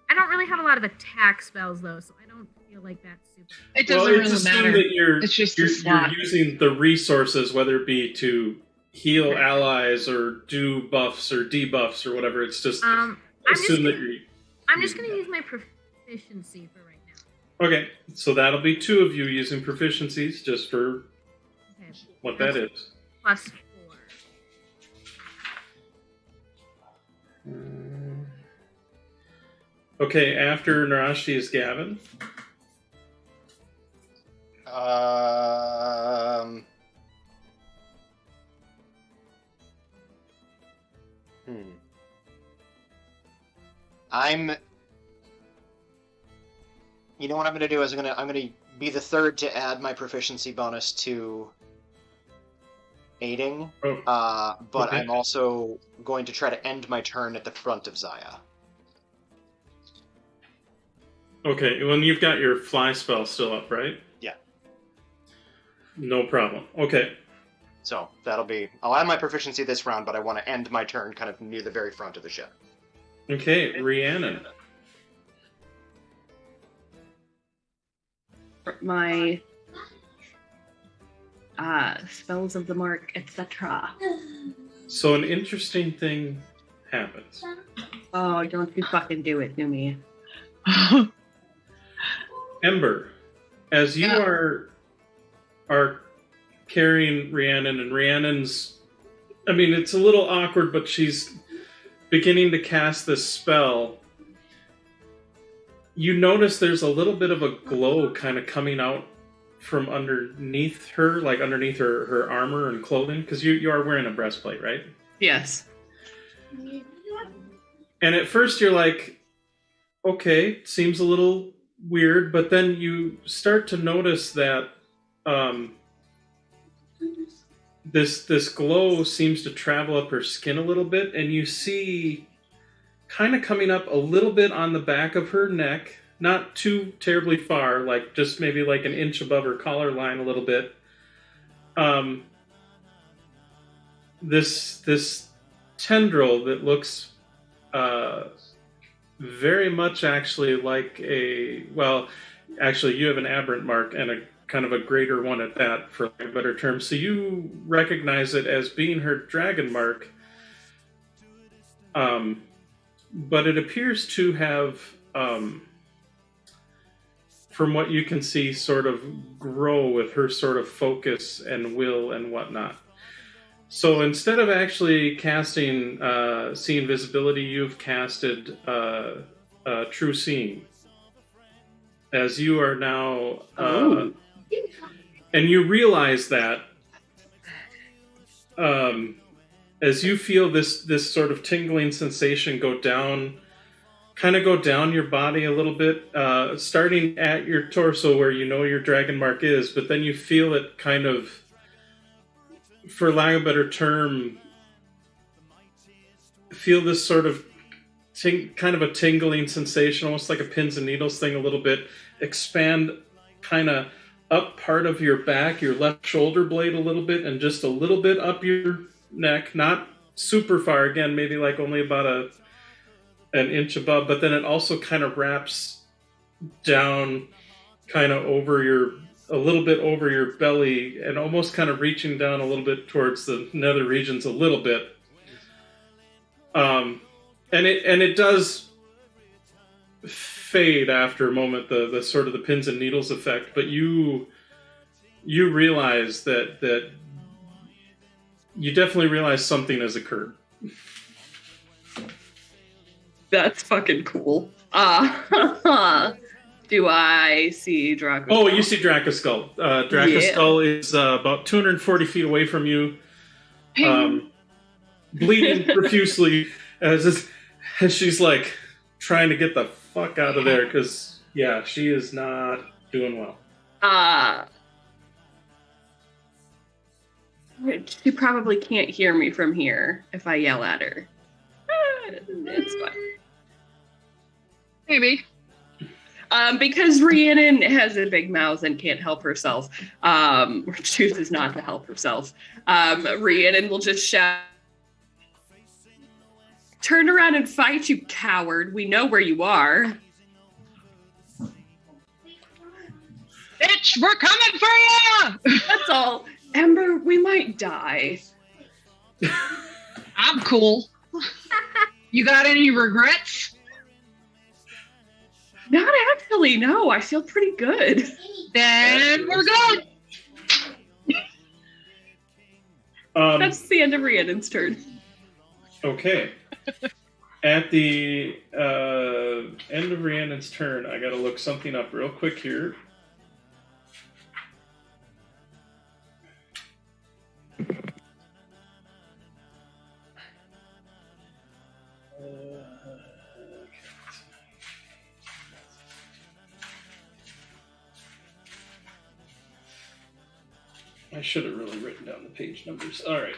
I don't really have a lot of attack spells, though, so I don't feel like that's super... It doesn't really matter. That it's just you're slot. using the resources, whether it be to heal allies or do buffs or debuffs or whatever. It's just I'm just going to use my proficiency for right now. Okay, so that'll be 2 of you using proficiencies just for what that is. Plus 4. Okay, after Narashi is Gavin. You know what I'm going to do is I'm going to be the third to add my proficiency bonus to aiding. But okay. I'm also going to try to end my turn at the front of Zaya. Okay, well, you've got your fly spell still up, right? Yeah. No problem. Okay. So I'll add my proficiency this round, but I want to end my turn kind of near the very front of the ship. Okay, Rhiannon. My spells of the mark, etc. So an interesting thing happens. Oh, don't you fucking do it to me. Ember, as you are carrying Rhiannon, and Rhiannon's, I mean, it's a little awkward, but she's beginning to cast this spell. You notice there's a little bit of a glow kind of coming out from underneath her, like underneath her armor and clothing, because you are wearing a breastplate, right? Yes. And at first you're like, okay, seems a little weird, but then you start to notice that um, this glow seems to travel up her skin a little bit, and you see kind of coming up a little bit on the back of her neck, not too terribly far, like just maybe like an inch above her collar line a little bit. This tendril that looks very much actually like actually you have an aberrant mark and a kind of a greater one at that, for lack of a better term. So you recognize it as being her dragon mark. But it appears to have, from what you can see, sort of grow with her sort of focus and will and whatnot. So instead of actually casting See Invisibility, you've casted True Seeing. As you are now... and you realize that as you feel this sort of tingling sensation go down your body a little bit, starting at your torso where you know your dragon mark is, but then you feel it kind of, for lack of a better term, feel this sort of kind of a tingling sensation, almost like a pins and needles thing a little bit, expand kind of up part of your back, your left shoulder blade a little bit, and just a little bit up your neck, not super far, again, maybe like only about an inch above, but then it also kind of wraps down kind of a little bit over your belly and almost kind of reaching down a little bit towards the nether regions a little bit. And it does fade after a moment, the sort of the pins and needles effect, but you realize that you definitely realize something has occurred. That's fucking cool. Do I see Draco? Oh, you see Draco Skull. Draco Skull is about 240 feet away from you, bleeding profusely as she's like trying to get the fuck out of there, because she is not doing well. She probably can't hear me from here if I yell at her. It's fine. Maybe. Because Rhiannon has a big mouth and can't help herself, or chooses not to help herself, Rhiannon will just shout, "Turn around and fight, you coward. We know where you are." Bitch, we're coming for you! That's all. Ember, we might die. I'm cool. You got any regrets? Not actually, no. I feel pretty good. Then we're good. That's the end of Rhiannon's turn. Okay. At the end of Rhiannon's turn, I gotta look something up real quick here. I should have really written down the page numbers. All right.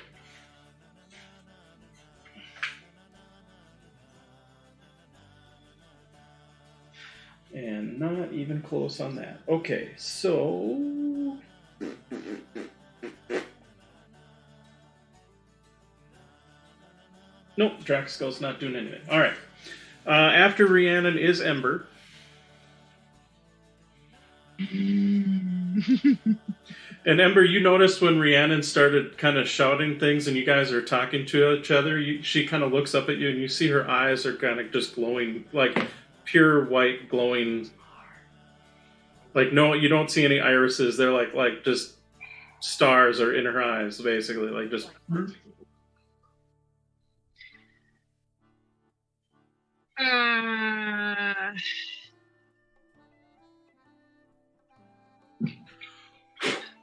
And not even close on that. Okay, so... Nope, Draxskull's not doing anything. All right. After Rhiannon is Ember. And Ember, you noticed when Rhiannon started kind of shouting things and you guys are talking to each other, she kind of looks up at you and you see her eyes are kind of just glowing, like pure white glowing. Like, no, you don't see any irises. They're like just stars are in her eyes, basically. Like just...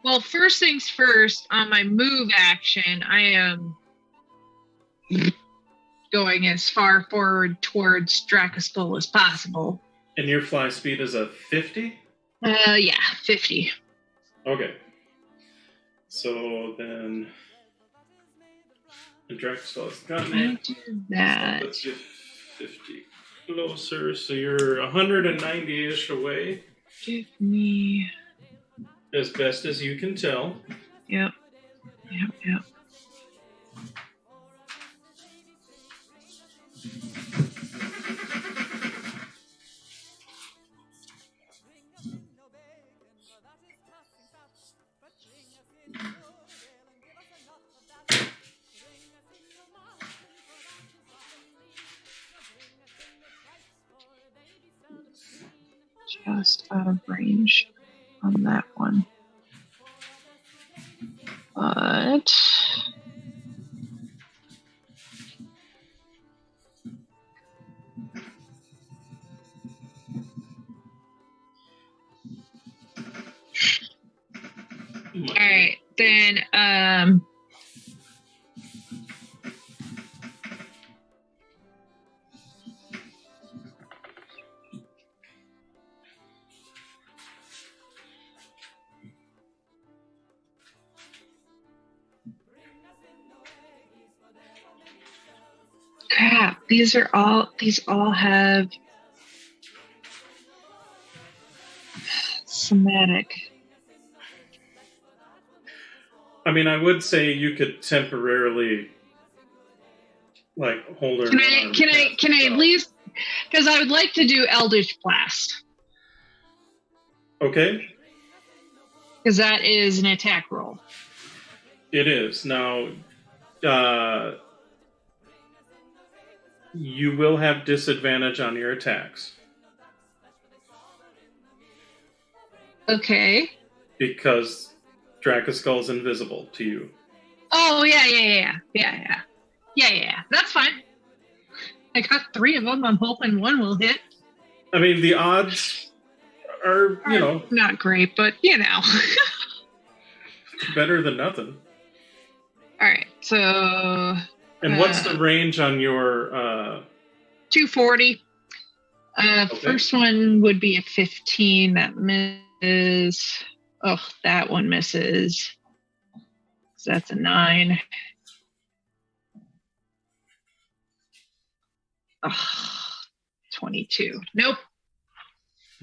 Well, first things first, on my move action, I am going as far forward towards Dracospol as possible. And your fly speed is a 50? Yeah, 50. Okay. So then the Dracospol has gotten I it. do that. So let's get 50 closer. So you're 190-ish away. Give me... As best as you can tell. Yep. Just out of range on that one. But all right, then crap, these all have somatic. I mean, I would say you could temporarily, like, hold her. Can I at least, because I would like to do Eldritch Blast. Okay. Because that is an attack roll. It is. Now, you will have disadvantage on your attacks. Okay. Because Dracoskull's invisible to you. Oh, yeah. That's fine. I got 3 of them. I'm hoping one will hit. I mean, the odds are, not great, but, better than nothing. All right, so... And what's the range on your... 240. Okay. First one would be a 15. That misses. Oh, that one misses. So that's a 9. Oh, 22. Nope.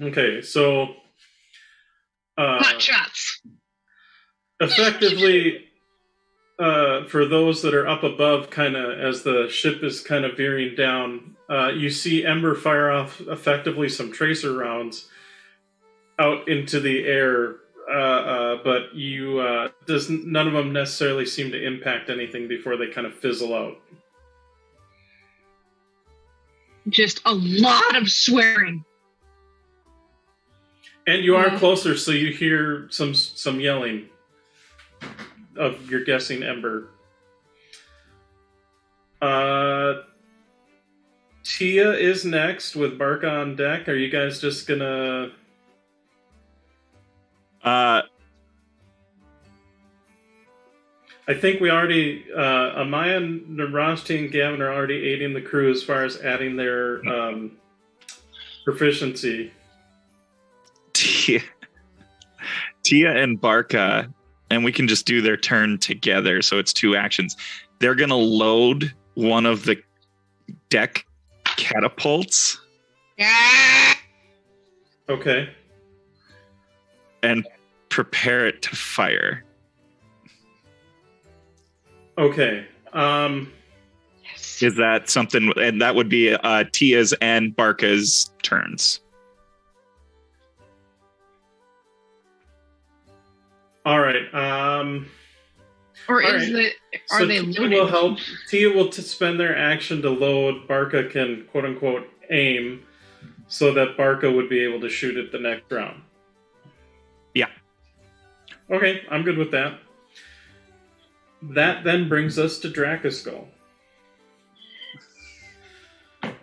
Okay, so... Hot shots. Effectively... for those that are up above, kind of as the ship is kind of veering down, you see Ember fire off effectively some tracer rounds out into the air, but none of them necessarily seem to impact anything before they kind of fizzle out. Just a lot of swearing. And you are closer, so you hear some yelling. Of you're guessing Ember. Tia is next with Barca on deck. Are you guys just gonna? I think we already Amaya, Narasti, and Gavin are already aiding the crew as far as adding their proficiency. Tia and Barca. And we can just do their turn together, so it's 2 actions. They're going to load one of the deck catapults. Okay. And prepare it to fire. Okay. Yes. Is that something? And that would be Tia's and Barca's turns. All right. Or all is right. it? Are So they Tia loaded? will help. Tia will spend their action to load. Barca can quote unquote aim, so that Barca would be able to shoot it the next round. Yeah. Okay, I'm good with that. That then brings us to Dracoskull.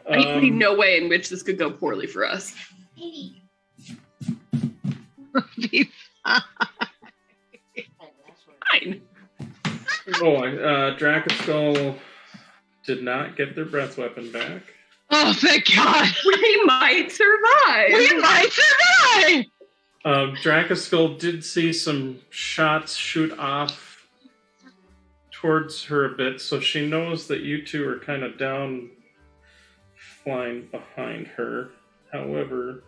I see no way in which this could go poorly for us. Fine. Dracoskull did not get their breath weapon back. Oh, thank God. We might survive. We might survive. Dracoskull did see some shots shoot off towards her a bit, so she knows that you two are kind of down, flying behind her. However,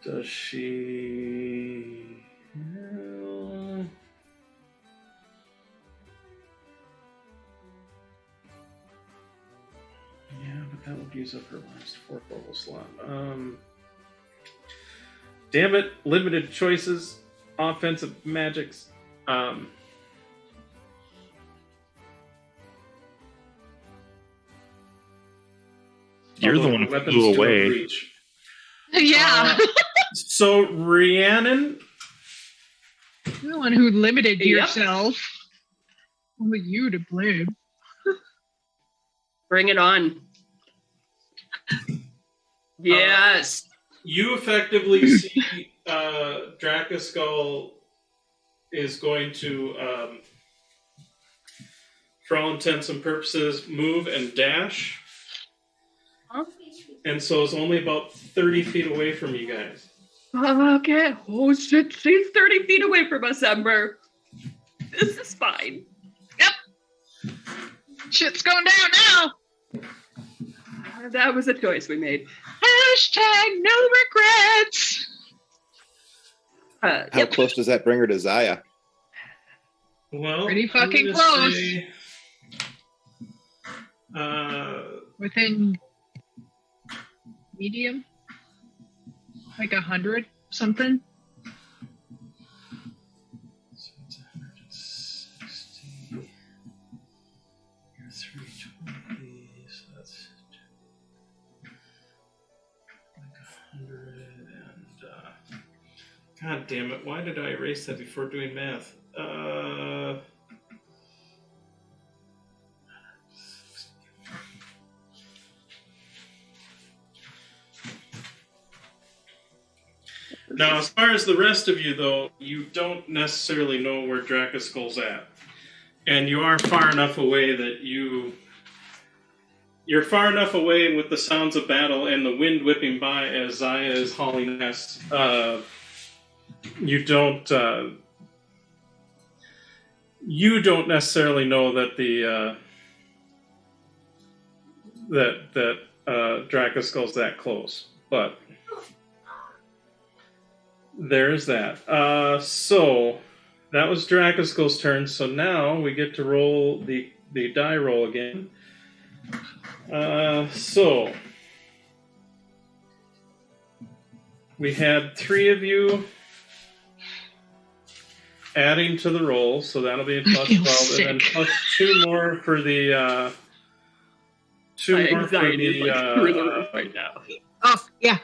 does she... Yeah, but that would use up her last 4th level slot. Damn it, limited choices, offensive magics. You're the one who flew away. Yeah. So, Rhiannon... You're the one who limited yourself. Only you to blame. Bring it on. Yes. You effectively see Dracoskull is going to, for all intents and purposes, move and dash. And so it's only about 30 feet away from you guys. Okay. Oh, shit. She's 30 feet away from us, Ember. This is fine. Yep. Shit's going down now. That was a choice we made. Hashtag no regrets. How close does that bring her to Zaya? Well, pretty fucking close. Within medium? Like 100 something? So it's 160. You're 320, so that's like 100 and God damn it, why did I erase that before doing math? Now, as far as the rest of you, though, you don't necessarily know where Dracoskull's at. And you are far enough away that you're far enough away with the sounds of battle and the wind whipping by as Zaya is hauling ass. You don't necessarily know that the that Dracoskull's that close, but there's that. So that was Dracoskull's turn. So now we get to roll the die roll again. So we had 3 of you adding to the roll, so that'll be a plus 12, and then plus 2 more for the 2 My more for anxiety is the like through the roof right now. Oh, yeah.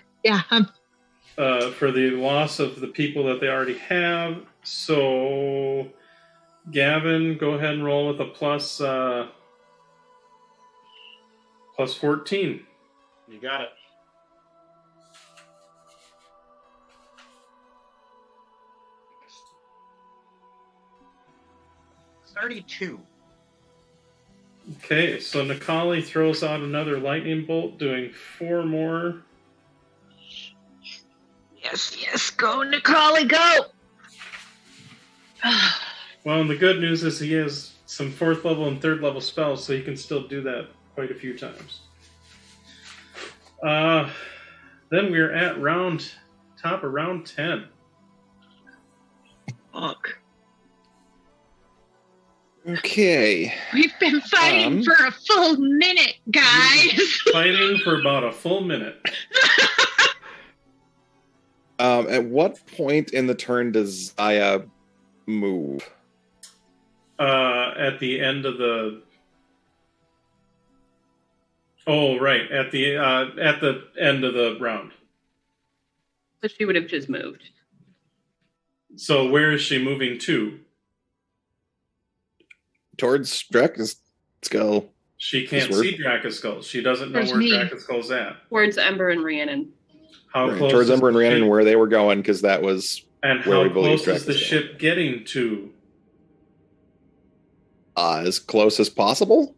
For the loss of the people that they already have. So Gavin, go ahead and roll with a plus 14. You got it. $32. Okay, so Nikali throws out another lightning bolt, doing 4 more. Yes, go, Nikali, go! Well, and the good news is he has some 4th level and 3rd level spells, so he can still do that quite a few times. Then we're at top of round 10. Fuck. Okay. We've been fighting for a full minute, guys. Fighting for about a full minute. At what point in the turn does Zaya move? At the end of the... Oh, right. At the end of the round. So she would have just moved. So where is she moving to? Towards Dracoskull. She can't see Dracoskull. She doesn't know where Dracoskull's at. Towards Ember and Rhiannon. How right, close? Towards Ember and Rhiannon, where they were going, because that was And where we how believe close is the Draca's ship getting to? As close as possible.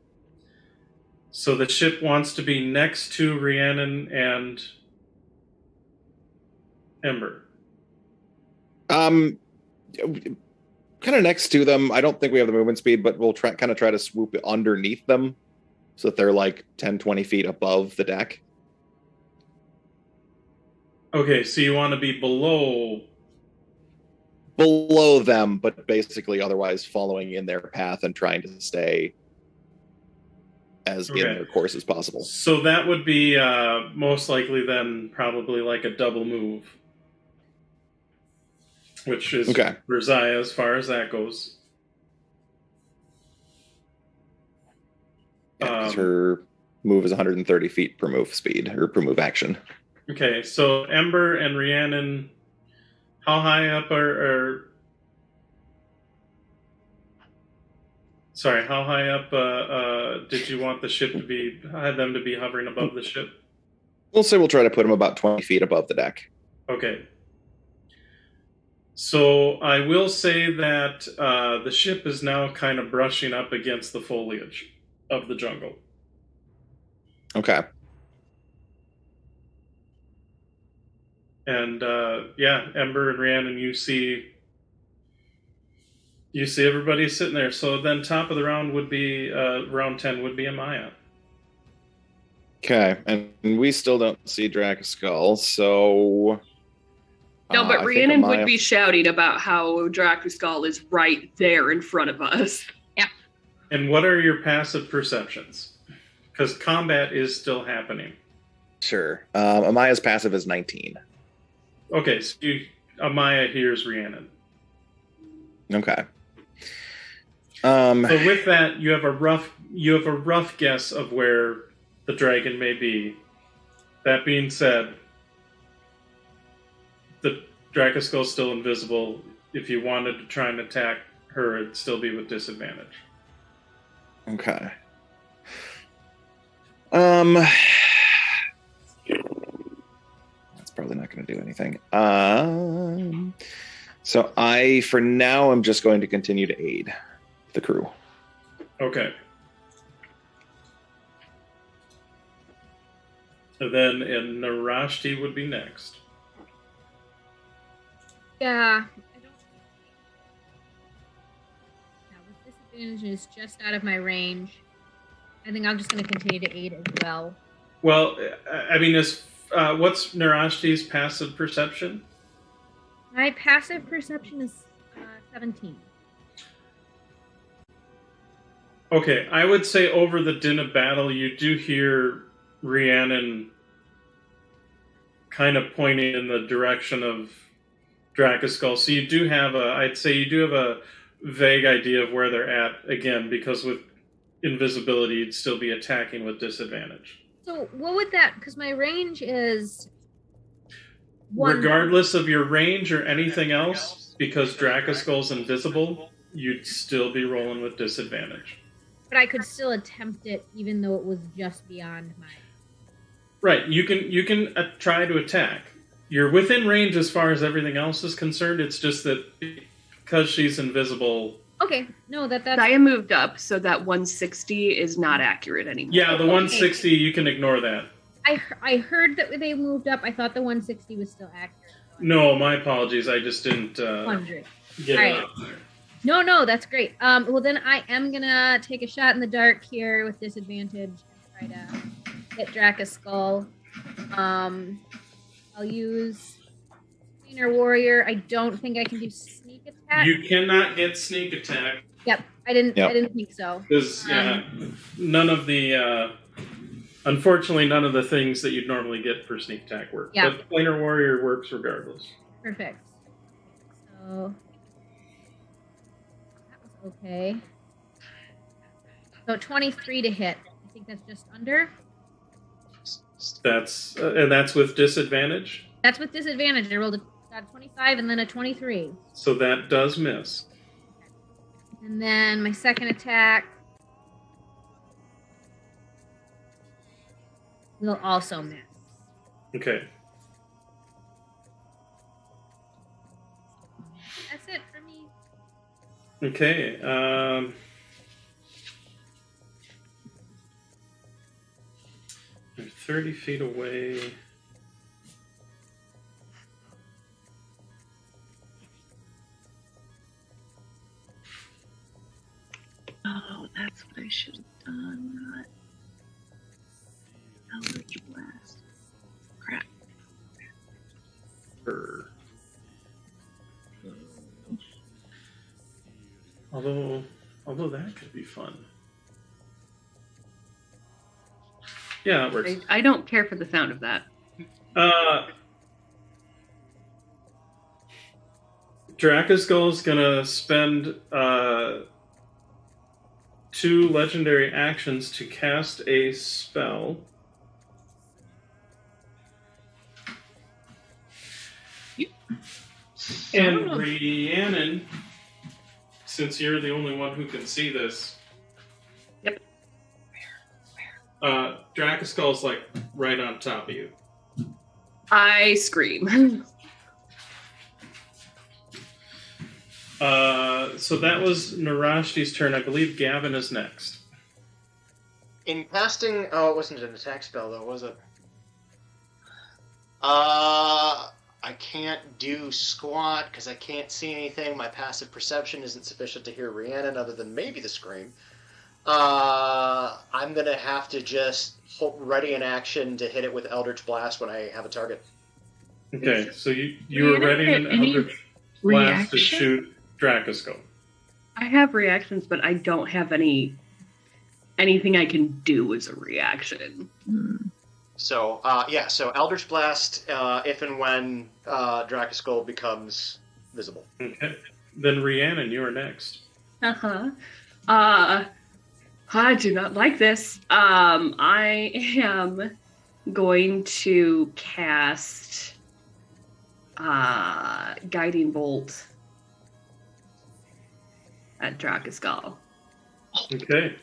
So the ship wants to be next to Rhiannon and Ember. Kind of next to them. I don't think we have the movement speed, but we'll try to swoop underneath them so that they're like 10, 20 feet above the deck. Okay, so you want to be below them, but basically otherwise following in their path and trying to stay as in their course as possible. So that would be most likely then probably like a double move, which is Berezaya as far as that goes. Because her move is 130 feet per move speed, or per move action. Okay, so Ember and Rhiannon, how high up how high up did you want the ship to be, had them to be hovering above the ship? We'll say we'll try to put them about 20 feet above the deck. Okay. So I will say that the ship is now kind of brushing up against the foliage of the jungle. Okay. And Ember and Rhiannon, you see everybody sitting there. So then top of the round would be round 10 would be Amaya. Okay, and we still don't see Drakuskull, so no, but Rhiannon would be shouting about how Drakuskull is right there in front of us. Yeah. And what are your passive perceptions? Because combat is still happening. Sure. Amaya's passive is 19. Okay, so Amaya hears Rhiannon. Okay. So with that, you have a rough guess of where the dragon may be. That being said, the Drakuskull's still invisible. If you wanted to try and attack her, it'd still be with disadvantage. Okay. That's probably not going to do anything. So I, for now, am just going to continue to aid the crew. Okay. And then Narashti would be next. Yeah. With disadvantage is just out of my range. I think I'm just going to continue to aid as well. Well, I mean, what's Narashti's passive perception? My passive perception is 17. Okay, I would say over the din of battle, you do hear Rhiannon kind of pointing in the direction of Drakuskull. So you do have a vague idea of where they're at, again, because with invisibility, you'd still be attacking with disadvantage. So what would that, because my range is... Regardless of your range or anything else, because Drakuskull's invisible, you'd still be rolling with disadvantage. But I could still attempt it, even though it was just beyond my... Right, you can try to attack. You're within range as far as everything else is concerned. It's just that because she's invisible... Okay, no, that's... Saya moved up, so that 160 is not accurate anymore. Yeah, the 160, you can ignore that. I heard that they moved up. I thought the 160 was still accurate. No, my apologies. I just didn't 100. Get it up there. No, that's great. Well, then I am going to take a shot in the dark here with disadvantage and try to hit Drakuskull. I'll use Inner Warrior. I don't think I can do sneak attack. You cannot get sneak attack. Yep, I didn't think so. Because, none of the... Unfortunately, none of the things that you'd normally get for sneak attack work. Yeah. But Planar Warrior works regardless. Perfect. So that was okay. So 23 to hit. I think that's just under. That's with disadvantage? That's with disadvantage. I rolled got a 25 and then a 23. So that does miss. And then my second attack will also miss. Okay. Okay. They're 30 feet away. Oh, that's what I should have done. Not Eldritch Blast. Crap. Although that could be fun. Yeah, that works. I don't care for the sound of that. Drakaskull's gonna spend 2 legendary actions to cast a spell. And Rhiannon, since you're the only one who can see this. Yep. Drakaskull's like right on top of you. I scream. So that was Narashti's turn. I believe Gavin is next. In casting, it wasn't an attack spell though, was it? I can't do squat because I can't see anything. My passive perception isn't sufficient to hear Rhiannon other than maybe the scream. I'm gonna have to just ready an action to hit it with Eldritch Blast when I have a target. Okay, so you were ready an Eldritch Blast to shoot Drakaskull. I have reactions, but I don't have anything I can do as a reaction. So, so Eldritch Blast, if and when Drakaskull becomes visible. Okay. Then Rhiannon, you are next. I do not like this. I am going to cast Guiding Bolt at Drakaskull. Okay.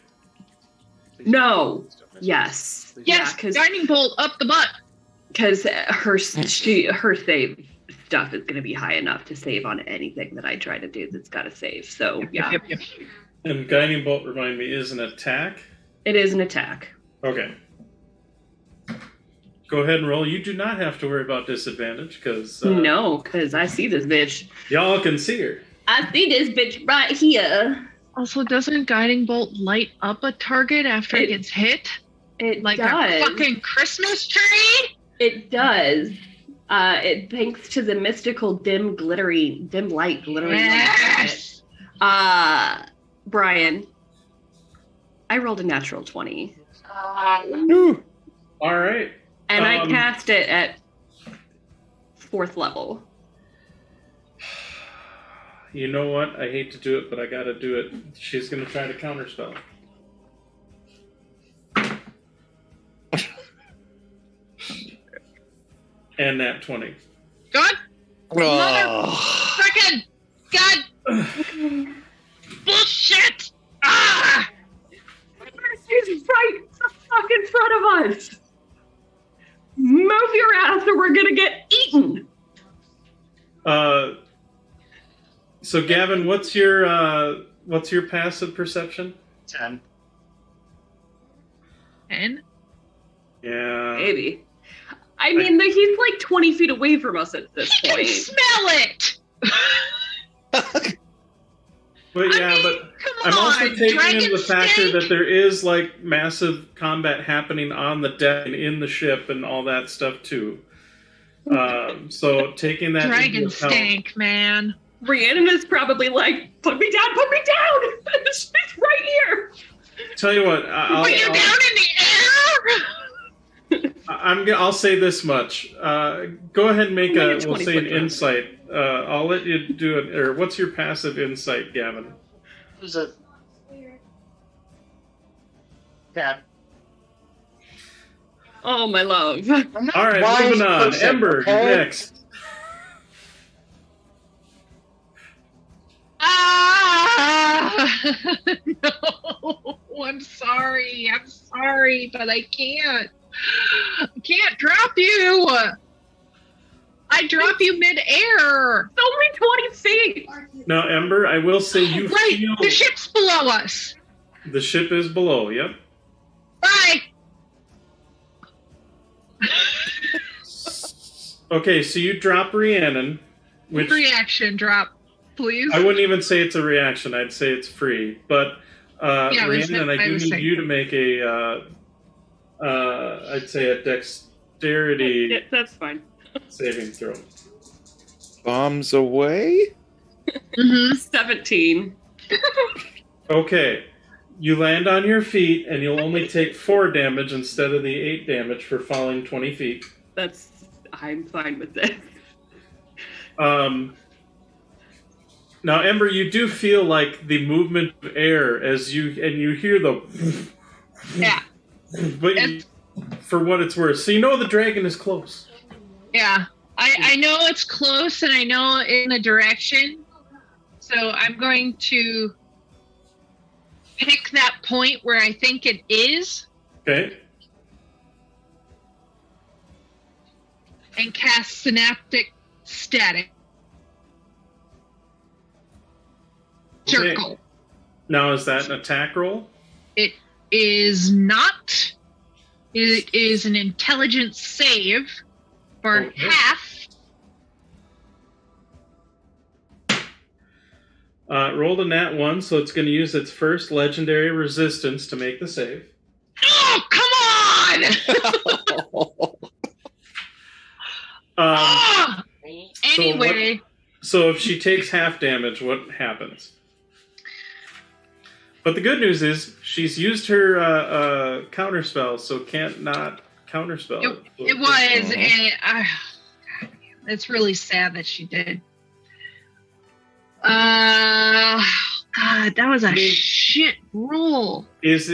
No. Yes. Yes, because Guiding Bolt up the butt. Because her save stuff is going to be high enough to save on anything that I try to do that's got to save. So, yeah. Yep. And Guiding Bolt, remind me, is an attack? It is an attack. Okay. Go ahead and roll. You do not have to worry about disadvantage, because... no, because I see this bitch. Y'all can see her. I see this bitch right here. Also, doesn't Guiding Bolt light up a target after it gets hit? It like does. A fucking Christmas tree? It does. It thanks to the mystical dim light glittering. Yes. Brian, I rolled a natural 20. All right. And I cast it at 4th level. You know what? I hate to do it, but I gotta do it. She's gonna try to counterspell. And that 20. God! Oh. Motherfucking God! Bullshit! Ah! She's right in front of us. Move your ass or we're gonna get eaten. So Gavin, what's your passive perception? 10. 10? Yeah. Maybe. I mean, he's like 20 feet away from us at this point. I can smell it! But I'm also taking in the factor that there is like massive combat happening on the deck and in the ship and all that stuff too. So taking that Dragon into account, stank, man. Rhiannon is probably like, put me down! She's right here! Tell you what, But you're down in the air! I'll say this much. Go ahead and make we'll say an 20-foot insight. I'll let you do it. Or what's your passive insight, Gavin? Who's a cat? Oh, my love. All right, moving on. Ember, you're next. No, I'm sorry, but I can't. I can't drop you. I drop you midair. It's only 20 feet. Now, Ember, I will say you Right, feel the ship's below us. the ship is below. Yep. Bye. Okay, so you drop Rhiannon, which Reaction drop, please. I wouldn't even say it's a reaction. I'd say it's free. But Yeah, Rhiannon, I do was need saying. you to make I'd say a dexterity Yeah, that's fine. saving throw. Bombs away? Mm-hmm. 17. Okay, you land on your feet, and you'll only take 4 damage instead of the 8 damage for falling 20 feet. I'm fine with this. Now, Ember, you do feel like the movement of air as you hear the. Yeah. But for what it's worth, so you know the dragon is close. Yeah. I know it's close and I know in the direction. So I'm going to pick that point where I think it is Okay. and cast Synaptic Static. Okay. Circle. Now, is that an attack roll? It is not. It is an intelligence save for Okay. half. Rolled a nat 1, so it's going to use its first legendary resistance to make the save. Oh, come on! Ah! Anyway, So if she takes half damage, what happens? But the good news is she's used her counterspell, so can't not counterspell it. it was, and it's really sad that she did. God, that was a shit roll. It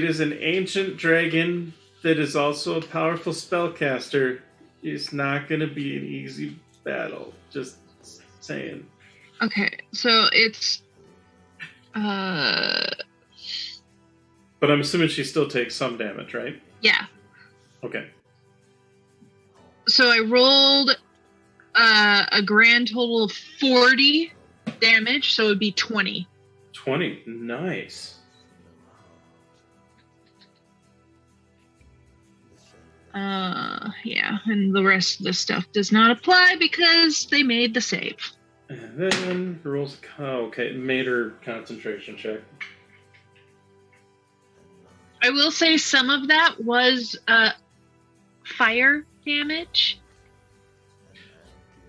is an ancient dragon that is also a powerful spellcaster. It's not going to be an easy battle. Just saying. Okay, so it's But I'm assuming she still takes some damage, right? yeah. Okay. So I rolled a grand total of 40 damage, so it would be 20. 20. Nice. Yeah, and the rest of the stuff does not apply because they made the save. And then rolls. Okay, made her concentration check. I will say some of that was fire damage.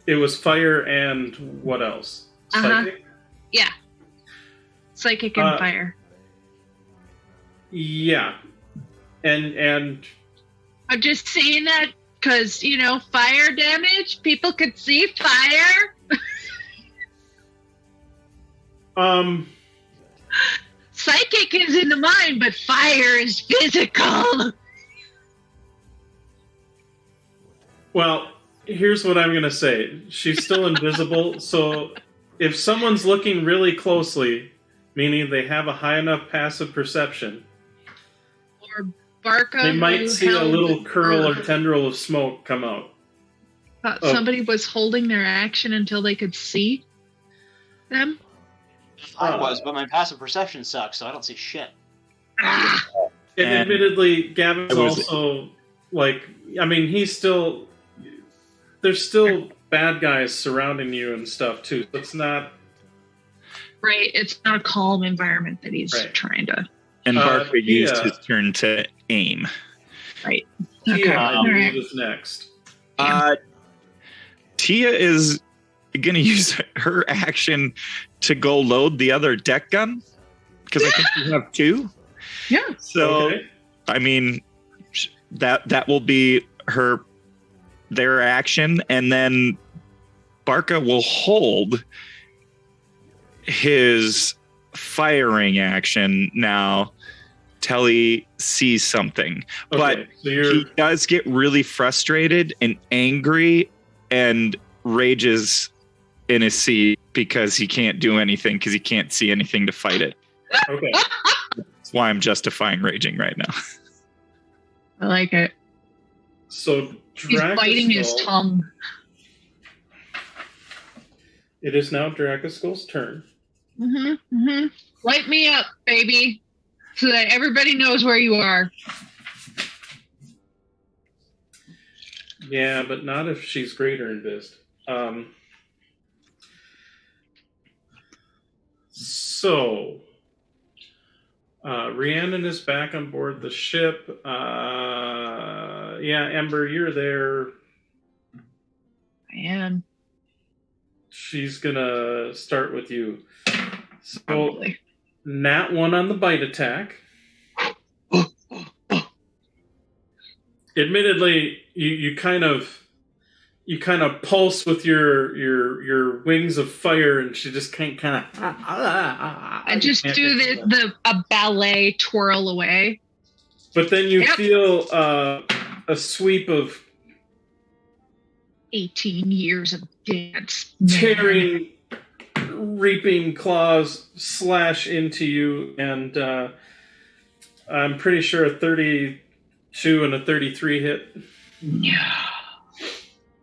It was fire and what else? Psychic? Yeah. Psychic and fire. Yeah. And I'm just saying that because, fire damage, people could see fire. Psychic is in the mind, but fire is physical. well, here's what I'm gonna say. She's still invisible, so if someone's looking really closely, meaning they have a high enough passive perception, Or Barca. they might who see a held- little curl or tendril of smoke come out. Thought somebody was holding their action until they could see them. I was, but my passive perception sucks, so I don't see shit. Ah, And And admittedly, Gavin's I was- also he's still. There's still bad guys surrounding you and stuff too. So it's not. right. It's not a calm environment that he's Right. trying to. And Barker used Tia. his turn to aim. Right. Tia, I All believe, right. is next. Tia is going to use her action to go load the other deck gun because I think you have 2. Yeah. So Okay. I mean that will be their action, and then Barca will hold his firing action now till he sees something. But Okay, so you're he does get really frustrated and angry and rages in his seat because he can't do anything because he can't see anything to fight it. okay. That's why I'm justifying raging right now. I like it. So He's biting his Dracosol, tongue. It is now Drakuskull's turn. Light me up, baby, so that everybody knows where you are. Yeah, but not if she's greater in Vist. So, Rhiannon is back on board the ship. Yeah, Ember, you're there. I am. She's gonna start with you. So, Probably. nat 1 on the bite attack. Admittedly, you kind of pulse with your wings of fire, and she just kind of. I just do a ballet twirl away. But then you feel a sweep of 18 years of dance. tearing, reaping claws slash into you, and I'm pretty sure a 32 and a 33 hit. Yeah.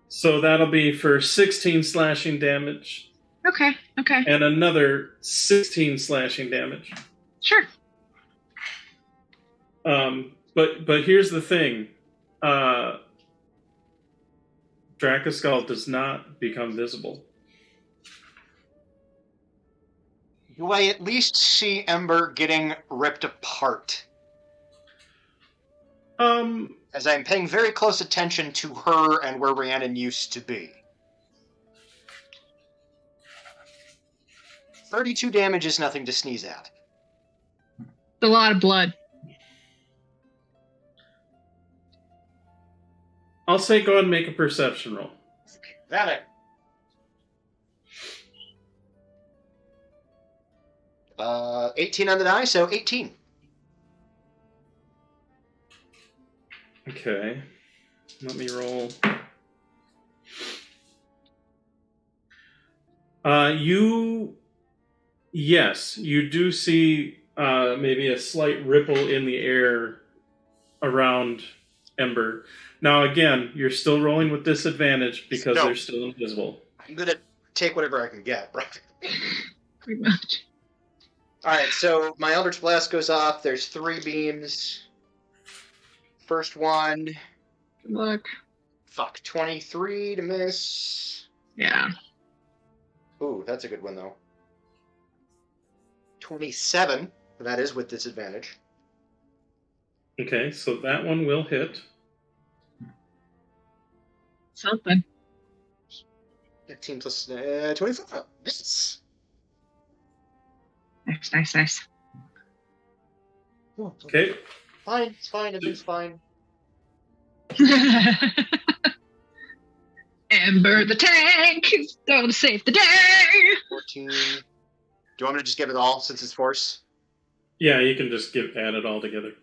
So that'll be for 16 slashing damage. Okay. And another 16 slashing damage. Sure. But here's the thing. Drakuskull does not become visible. Do I at least see Ember getting ripped apart? As I'm paying very close attention to her and where Rhiannon used to be. 32 damage is nothing to sneeze at. A lot of blood. I'll say go ahead and make a perception roll. That it. 18 on the die, so 18. Okay. Let me roll. You do see maybe a slight ripple in the air around Ember. Now, again, you're still rolling with disadvantage because they're still invisible. I'm going to take whatever I can get, right? Pretty much. Alright, so my Eldritch Blast goes off. There's 3 beams. First one. Good luck. 23 to miss. Yeah. Ooh, that's a good one, though. 27. That is with disadvantage. Okay, so that one will hit. Something. 15 plus 25. Miss. Nice. Okay. Fine, it's fine. Everything's fine. Ember the tank is going to save the day. 14. Do you want me to just give it all since it's force? Yeah, you can just add it all together.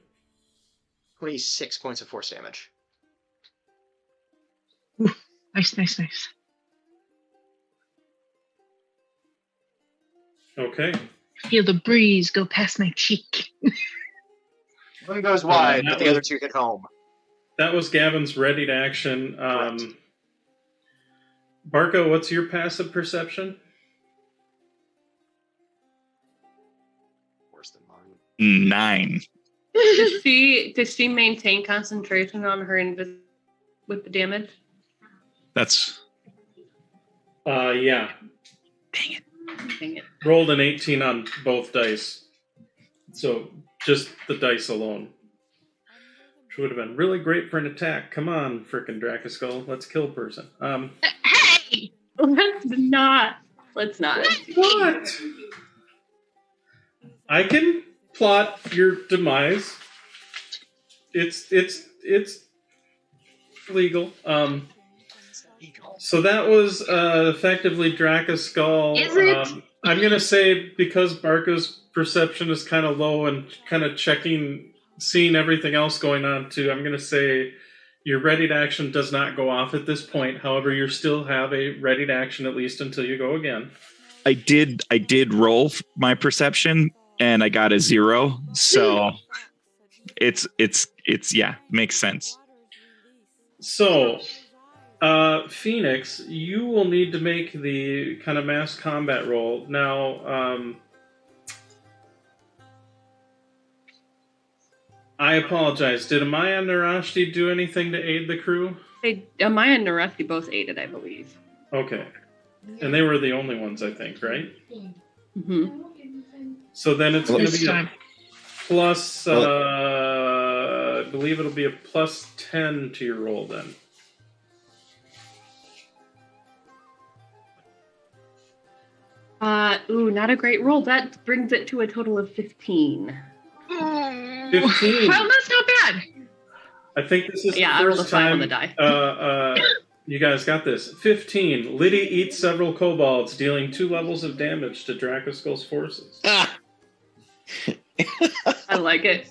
26 points of force damage. Nice. Okay. Feel the breeze go past my cheek. One goes wide, but the other 2 hit home. That was Gavin's ready to action. Barco, what's your passive perception? Worse than mine. 9. Does she maintain concentration on her with the damage? That's... Yeah. Dang it. Rolled an 18 on both dice. So, just the dice alone. Which would have been really great for an attack. Come on, frickin' Drakuskull. Let's kill a person. Hey! Let's not. What? I can plot your demise. It's legal. So that was effectively Drakuskull. Is it? I'm gonna say because Barco's perception is kind of low and kind of seeing everything else going on too. I'm gonna say your ready to action does not go off at this point. However, you still have a ready to action at least until you go again. I did roll my perception and I got a 0. So it's yeah, makes sense. So Phoenix, you will need to make the kind of mass combat roll. Now, I apologize. Did Amaya and Narashti do anything to aid the crew? Amaya and Narashti both aided, I believe. Okay. And they were the only ones, I think, right? Mm-hmm. So then it's going to be time. a plus, I believe it'll be a plus 10 to your roll then. Not a great roll. That brings it to a total of 15. 15. Well, that's not bad. I think this is Yeah, the I rolled first a 5 on time. the die. You guys got this. 15. Liddy eats several kobolds, dealing 2 levels of damage to Drakaskull's forces. Ah! I like it.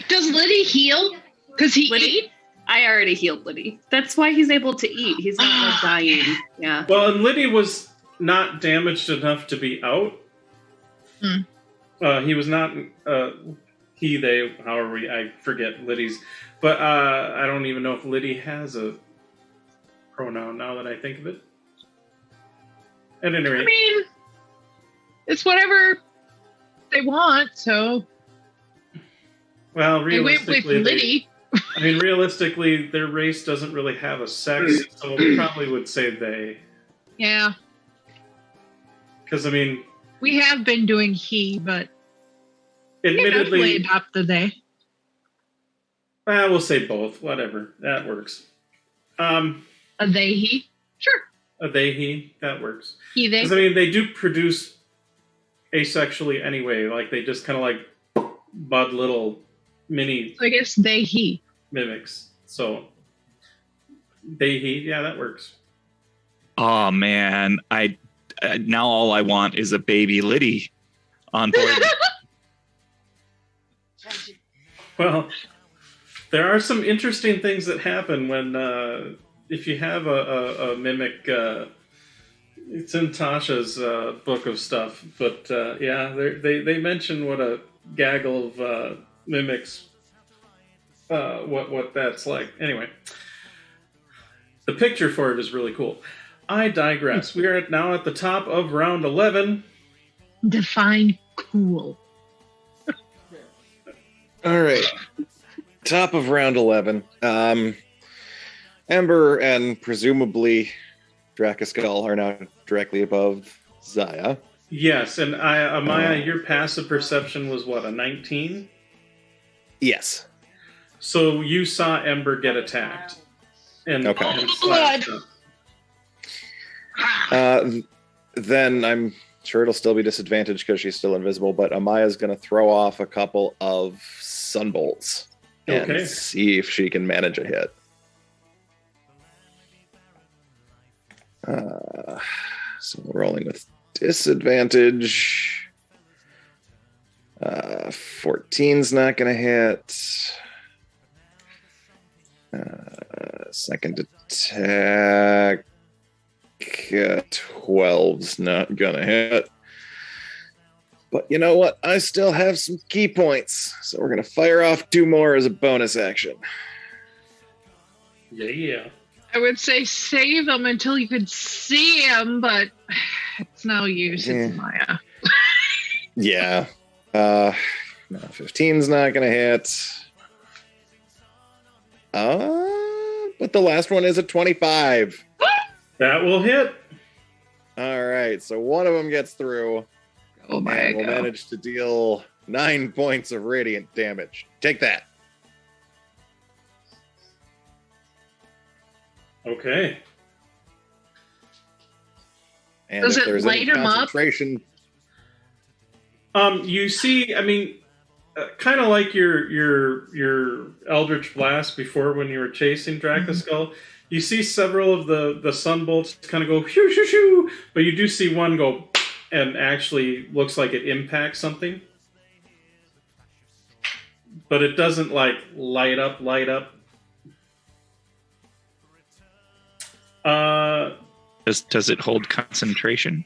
Does Liddy heal? Because he ate? I already healed Liddy. That's why he's able to eat. He's not like dying. Yeah. Well, and Liddy was not damaged enough to be out. He was not. He, they, however I forget Liddy's. But I don't even know if Liddy has a pronoun now that I think of it. At any rate. I mean, it's whatever they want, so. Well, They went with realistically, Liddy. I mean, realistically, their race doesn't really have a sex, so we probably would say they. Yeah. Because, I mean, We have been doing he, but admittedly, we adopt the they. we'll say both. Whatever. That works. A they, he? Sure. A they, he. That works. He, they. Because, I mean, they do produce asexually anyway. Like, they just kind of like bud little mini So I guess they, he. mimics. So, they, he. Yeah, that works. Oh man, I now all I want is a baby Liddy on board. Well, there are some interesting things that happen when, if you have a mimic, it's in Tasha's book of stuff, but yeah, they mention what a gaggle of mimics, what that's like. Anyway, the picture for it is really cool. I digress. We are now at the top of round 11. Define cool. All right. Top of round 11. Ember and presumably Drakaskull are now directly above Zaya. Yes, and Amaya, your passive perception was what, a 19? Yes. So you saw Ember get attacked. And, Okay. and slashed up. Then I'm sure it'll still be disadvantaged because she's still invisible, but Amaya's going to throw off a couple of sunbolts and Okay. see if she can manage a hit. So we're rolling with disadvantage. 14's not going to hit. Second attack. 12's not gonna hit. But you know what? I still have some key points. So we're gonna fire off 2 more as a bonus action. Yeah. I would say save them until you could see them, but it's no use. It's Maya. Yeah. No, 15's not gonna hit. But the last one is a 25. That will hit. All right, so one of them gets through. Oh my And we'll god. manage to deal 9 points of radiant damage. Take that. Okay. And Does if it there's light any 'em up? concentration, You see, I mean, kind of like your Eldritch Blast before when you were chasing Drakaskull. You see several of the sunbolts kind of go shoo shoo shoo, but you do see one go and actually looks like it impacts something, but it doesn't like light up. Does it hold concentration?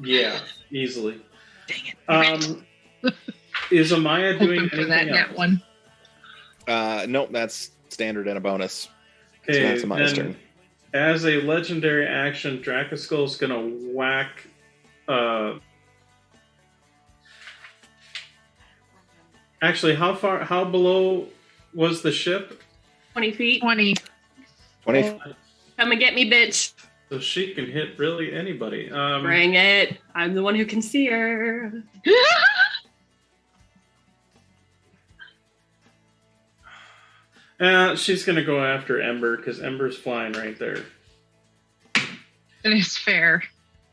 Yeah, easily. Dang it. Is Amaya doing Hoping for that anything net else? one. nope, that's standard and a bonus. So Okay, that's a minus then turn. as a legendary action, Dracoskull's gonna whack. Actually, how below was the ship? 20 feet. 20. 20. Come and get me, bitch. So she can hit really anybody. Bring it. I'm the one who can see her. She's gonna go after Ember because Ember's flying right there. It is fair.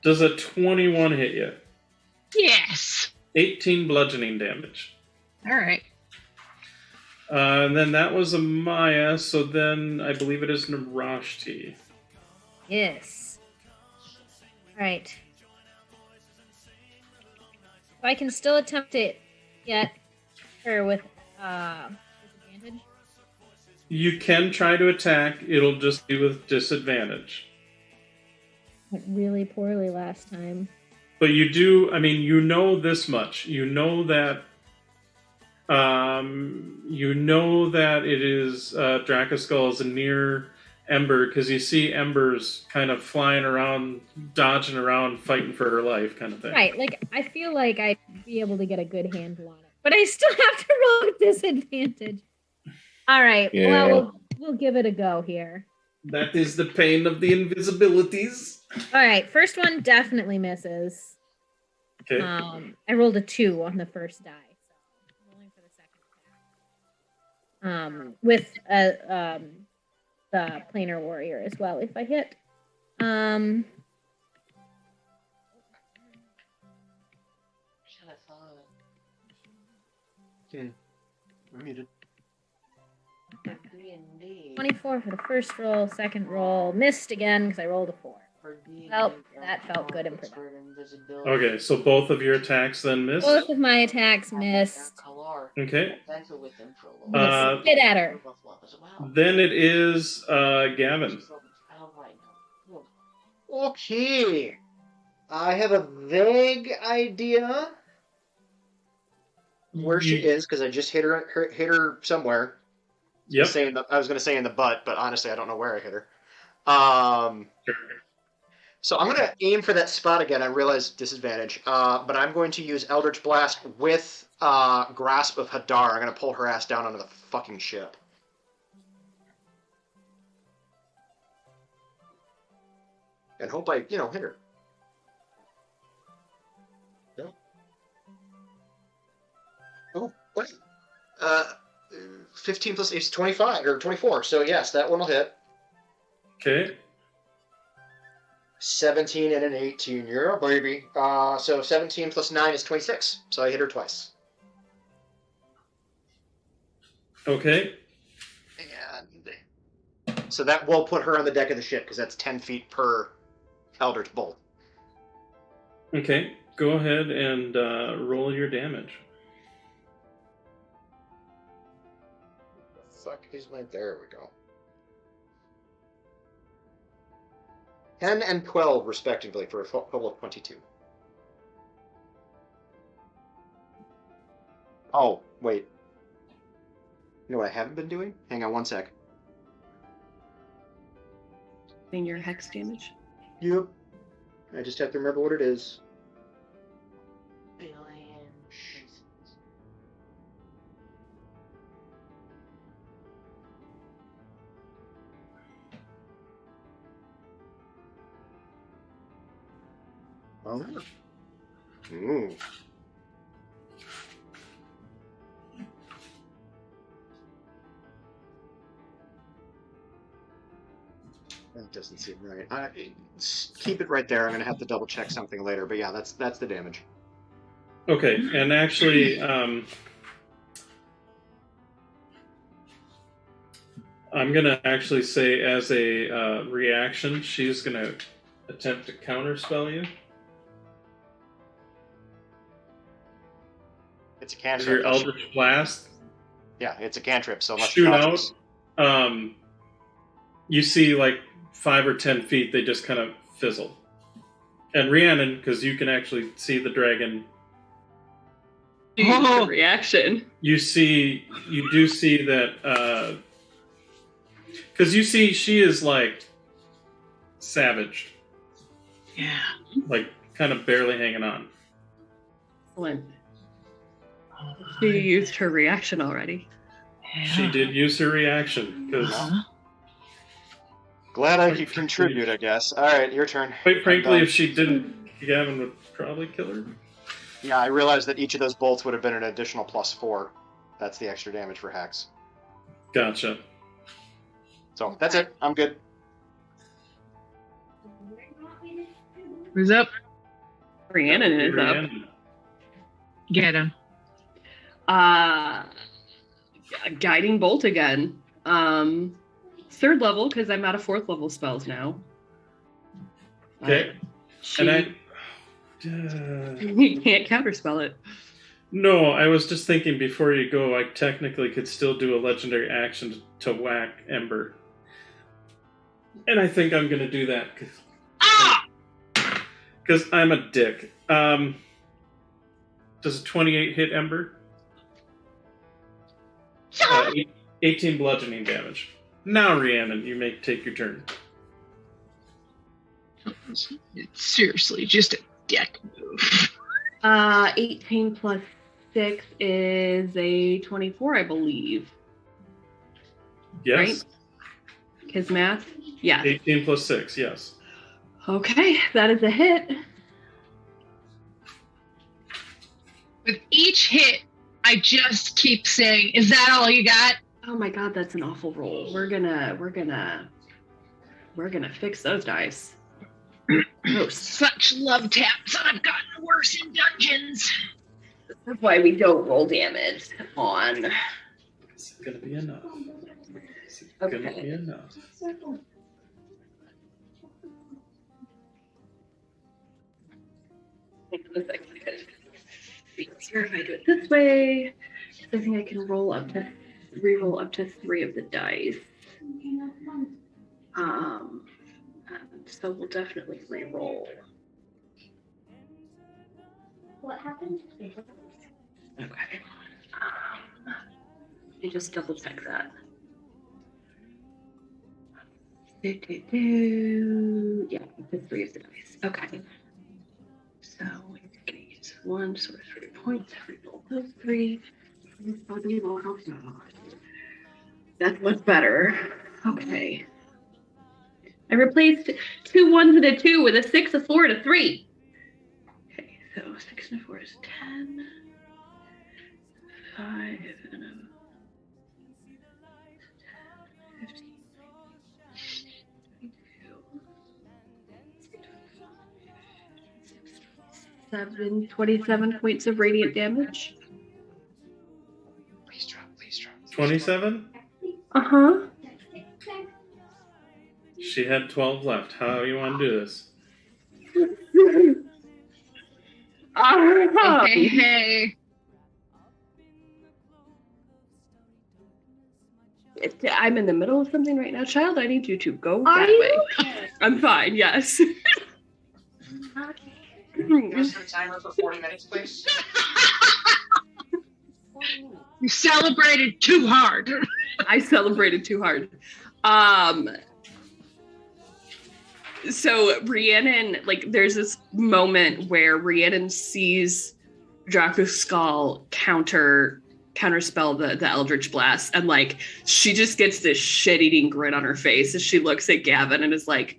Does a 21 hit you? Yes. 18 bludgeoning damage. All right. And then that was a Maya, so then I believe it is Narashti. Yes. All right. So I can still attempt to get her with disadvantage. You can try to attack, it'll just be with disadvantage. Went really poorly last time. But you do, I mean, you know this much. You know that it is Dracoskull is near Ember because you see Ember's kind of flying around, dodging around, fighting for her life kind of thing. Right, like I feel like I'd be able to get a good handle on it. But I still have to roll with disadvantage. All right, Yeah. well, we'll give it a go here. That is the pain of the invisibilities. All right, first one definitely misses. Okay. I rolled a 2 on the first die, so I'm rolling for the second attack. With the planar warrior as well. If I hit, Should have thought. Okay. I'm muted. 24 for the first roll, second roll missed again because I rolled a 4. Well, that felt good and productive. Okay, so both of your attacks then miss. Both of my attacks missed. Okay. Spit at her. Then it is Gavin. Okay. I have a vague idea where she is because I just hit her somewhere. Yep. I was going to say in the butt, but honestly, I don't know where I hit her. So I'm going to aim for that spot again. I realize disadvantage, but I'm going to use Eldritch Blast with Grasp of Hadar. I'm going to pull her ass down onto the fucking ship. And hope I, hit her. No. Oh, what? 15 plus 8 is 25, or 24. So yes, that one will hit. Okay. 17 and an 18. You're a baby. So 17 plus 9 is 26. So I hit her twice. Okay. And so that will put her on the deck of the ship because that's 10 feet per Eldritch Bolt. Okay. Go ahead and roll your damage. Fuck, he's my... There we go. 10 and 12, respectively, for a total of 22. Oh, wait. You know what I haven't been doing? Hang on one sec. In your hex damage? Yep. I just have to remember what it is. Oh. Ooh. That doesn't seem right. Keep it right there. I'm going to have to double check something later. But yeah, that's the damage. Okay, and actually, I'm going to actually say as a reaction, she's going to attempt to counterspell you. It's a cantrip. Your Eldritch Blast. Yeah, it's a cantrip. So much. Shoot out. You see, like 5 or 10 feet, they just kind of fizzle. And Rhiannon, because you can actually see the dragon. Reaction. You do see that Because you see, she is like savaged, Yeah. like kind of barely hanging on. Excellent. She used her reaction already. She did use her reaction because, Glad I could contribute, I guess. All right, your turn. quite frankly, if she didn't, Gavin would probably kill her. Yeah, I realized that each of those bolts would have been an additional +4. That's the extra damage for hacks. Gotcha. So that's it. I'm good. Who's up? Rhiannon is up. Rhiannon. Get him. Guiding bolt again. 3rd level because I'm out of 4th level spells now. Okay. She, And you can't counterspell it. no, I was just thinking before you go, I technically could still do a legendary action to whack Ember. And I think I'm going to do that because I'm a dick. Does a 28 hit Ember? 18 bludgeoning damage. Now, Rhiannon, you may take your turn. It's seriously just a dick move. 18 plus 6 is a 24, I believe. Yes. Right? His math? Yeah. 18 plus 6, yes. Okay, that is a hit. With each hit, I just keep saying, "Is that all you got?" Oh my god, that's an awful roll. We're gonna fix those dice. Gross. Such love taps. I've gotten worse in dungeons. That's why we don't roll damage on. It's gonna be enough. It's Okay. gonna be enough. Hang on a second. Be easier if I do it this way. I think I can re-roll up to 3 of the dice. So we'll definitely re-roll. What happened? Okay. Let me just double check that. Yeah, the 3 of the dice. Okay. So we're gonna use 1 sorcery point to re-roll those 3. That's much better. Okay. I replaced 2 1s and a 2 with a 6, a 4, and a 3. Okay, so 6 and a 4 is 10. 5 and a 15. 27 points of radiant damage. Please drop. 27? Uh-huh. She had 12 left. How you want to do this? Okay, hey. I'm in the middle of something right now, child. I need you to go Are that you? way. I'm fine, yes. Just a timer for 40 minutes, please. You celebrated too hard. I celebrated too hard. So Rhiannon, like, there's this moment where Rhiannon sees Draco's Skull counterspell the Eldritch Blast, and like she just gets this shit-eating grin on her face as she looks at Gavin and is like,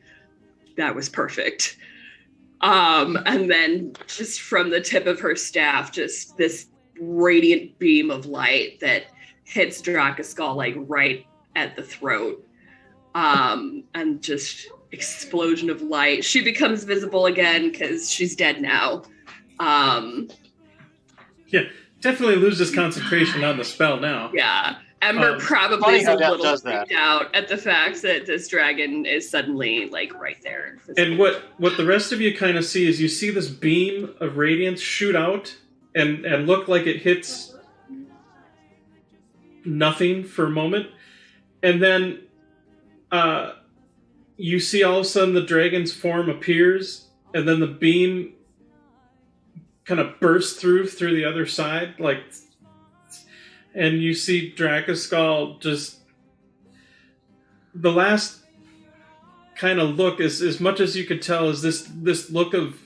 "That was perfect." And then just from the tip of her staff, just this radiant beam of light that hits Draco's Skull like right at the throat, and just explosion of light. She becomes visible again because she's dead now. Yeah, definitely loses concentration on the spell now. Yeah. Ember probably funny is how a that little does that. freaked out at the fact that this dragon is suddenly like right there. And what the rest of you kind of see is you see this beam of radiance shoot out and look like it hits nothing for a moment. And then you see all of a sudden the dragon's form appears, and then the beam kind of bursts through the other side, like, and you see Draco's Skull just the last kind of look, is as much as you could tell, is this look of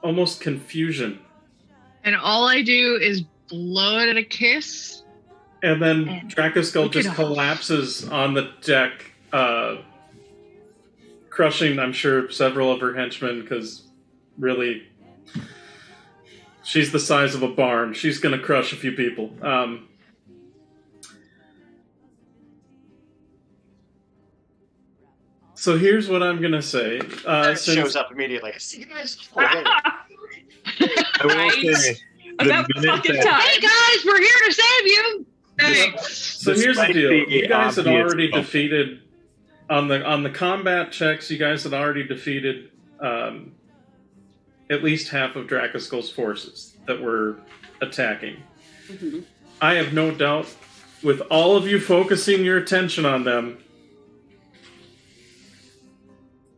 almost confusion. And all I do is blow it a kiss. And then Dracoskull just collapses on the deck, crushing, I'm sure, several of her henchmen, because really, she's the size of a barn. She's going to crush a few people. So here's what I'm going to say. Shows up immediately. See you guys. I will say, About fucking time. Hey guys, we're here to save you. Thanks. So here's the deal. You guys had already defeated, on the combat checks, you guys had already defeated at least half of Dracoskull's forces that were attacking. Mm-hmm. I have no doubt, with all of you focusing your attention on them,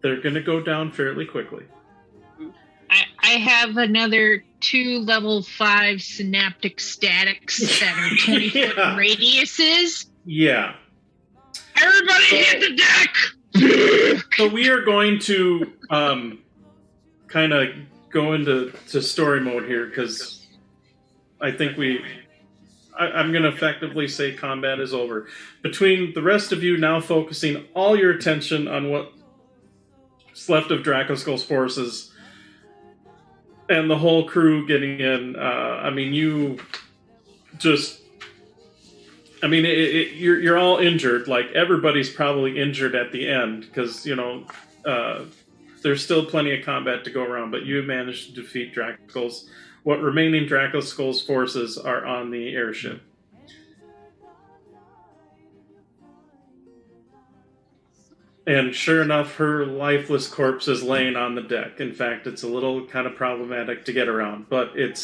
they're going to go down fairly quickly. I have another 2 level 5 synaptic statics that are 20-foot radiuses. Yeah. Everybody hit the deck! So we are going to kind of go into story mode here, because I think I'm going to effectively say combat is over. Between the rest of you now focusing all your attention on what's left of Dracoskull's forces, and the whole crew getting in, you're all injured. Like, everybody's probably injured at the end, because, there's still plenty of combat to go around, but you managed to defeat Dracoskull's. What remaining Dracoskull's forces are on the airship. And sure enough, her lifeless corpse is laying on the deck. In fact, it's a little kind of problematic to get around, but it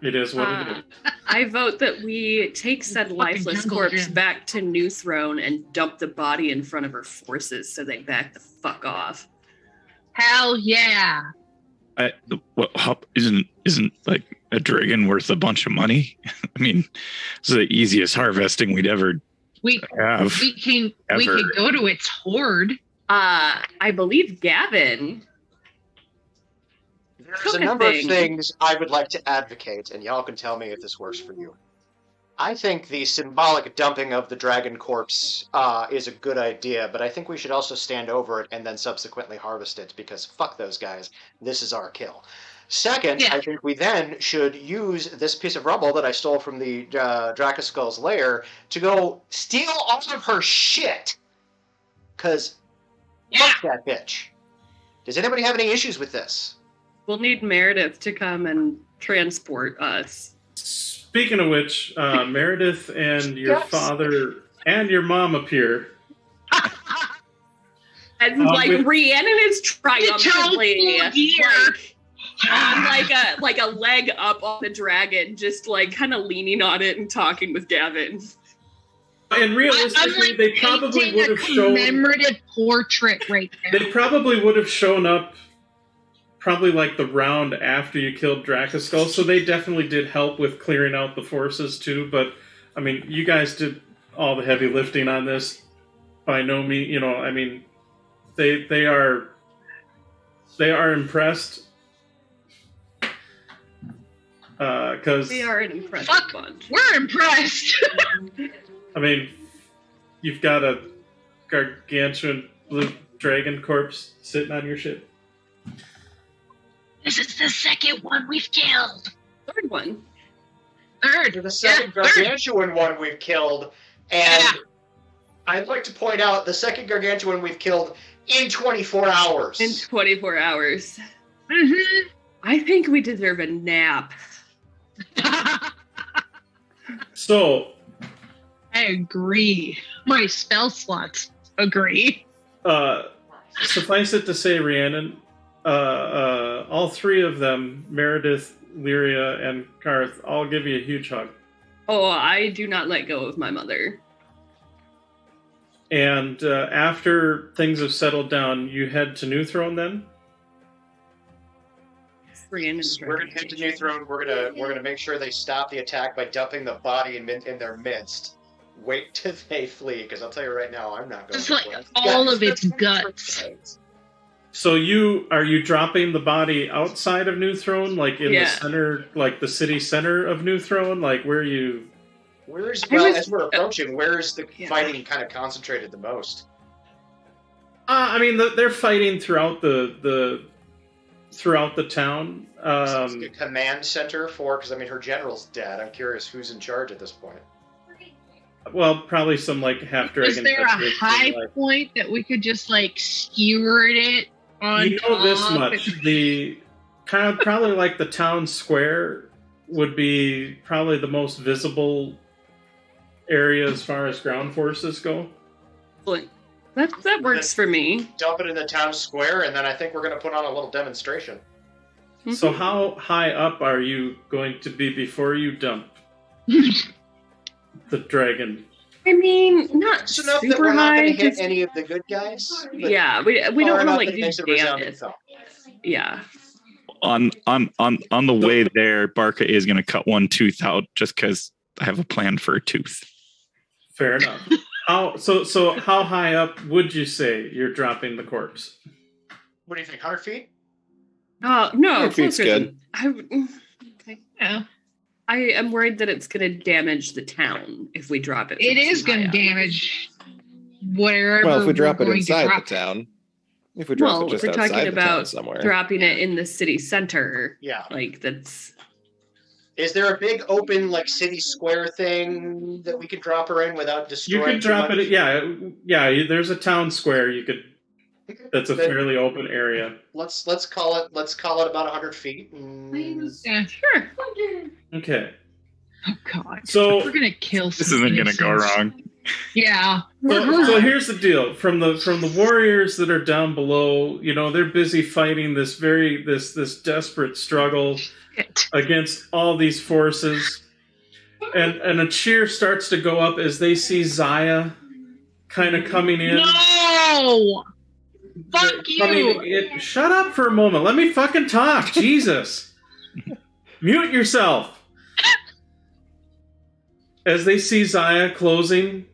is what it is. I vote that we take said lifeless corpse back to New Throne and dump the body in front of her forces so they back the fuck off. Hell yeah! Isn't like a dragon worth a bunch of money? I mean, it's the easiest harvesting we'd ever have. We can go to its hoard. I believe Gavin. There's a number of things I would like to advocate, and y'all can tell me if this works for you. I think the symbolic dumping of the dragon corpse is a good idea, but I think we should also stand over it and then subsequently harvest it, because fuck those guys. This is our kill. Second, I think we then should use this piece of rubble that I stole from the Dracoskull's lair to go steal all of her shit. Because fuck that bitch. Does anybody have any issues with this? We'll need Meredith to come and transport us. Speaking of which, Meredith and your father and your mom appear. And Rhiannon is triumphantly on like a leg up on the dragon, just like kind of leaning on it and talking with Gavin. And realistically, they probably would have shown a commemorative portrait right there. They probably would have shown up probably like the round after you killed Dracoskull, so they definitely did help with clearing out the forces too. But I mean, you guys did all the heavy lifting on this. By no means, they are impressed. Because we are an impressive bunch. We're impressed. I mean, you've got a gargantuan blue dragon corpse sitting on your ship. This is the second one we've killed. Third one. Third. The second gargantuan one we've killed, and I'd like to point out the second gargantuan we've killed in 24 hours. In 24 hours. Mm-hmm. I think we deserve a nap. So, I agree. My spell slots agree. Suffice it to say, Rhiannon, all three of them, Meredith, Lyria, and Karth, I'll give you a huge hug. Oh, I do not let go of my mother. And after things have settled down, you head to New Throne then? We're gonna head to New Throne. We're gonna make sure they stop the attack by dumping the body in their midst. wait till they flee, because I'll tell you right now, I'm not going Just to like play. all of its guts. So are you dropping the body outside of New Throne, like in the center, like the city center of New Throne? Like where are you? As we're approaching, where is the fighting kind of concentrated the most? I mean, they're fighting throughout the town. It's the command center because I mean, her general's dead. I'm curious who's in charge at this point. Well, probably some like half dragon. Is there a high point that we could just like skewer it on? You know this much. The kind of probably like the town square would be probably the most visible area as far as ground forces go. That works for me. Dump it in the town square, and then I think we're going to put on a little demonstration. Mm-hmm. So how high up are you going to be before you dump the dragon? I mean, not Close enough super that we're not high. going to hit any of the good guys. Yeah, we don't want to like do damage. damage. Yeah. On the way there, Barca is going to cut one tooth out just because I have a plan for a tooth. Fair enough. So how high up would you say you're dropping the corpse? What do you think? 100 feet? No, 100 feet's good. Okay. Yeah. I am worried that it's going to damage the town if we drop it. It is going to damage wherever. Well, if we drop it we're inside going the town. If we drop it just if we're outside talking the town about somewhere. dropping it in the city center, yeah, like that's. Is there a big open like city square thing that we could drop her in without destroying? You could drop it. Yeah. There's a town square. You could. That's a fairly open area. Let's call it about 100 feet. Yeah, sure. Okay. Oh God. So we're gonna kill. This isn't gonna go wrong. Yeah. So here's the deal: from the warriors that are down below, they're busy fighting this desperate struggle against all these forces, and a cheer starts to go up as they see Zaya kind of coming in. No. Fuck you! Shut up for a moment. Let me fucking talk. Jesus. Mute yourself. As they see Zaya closing,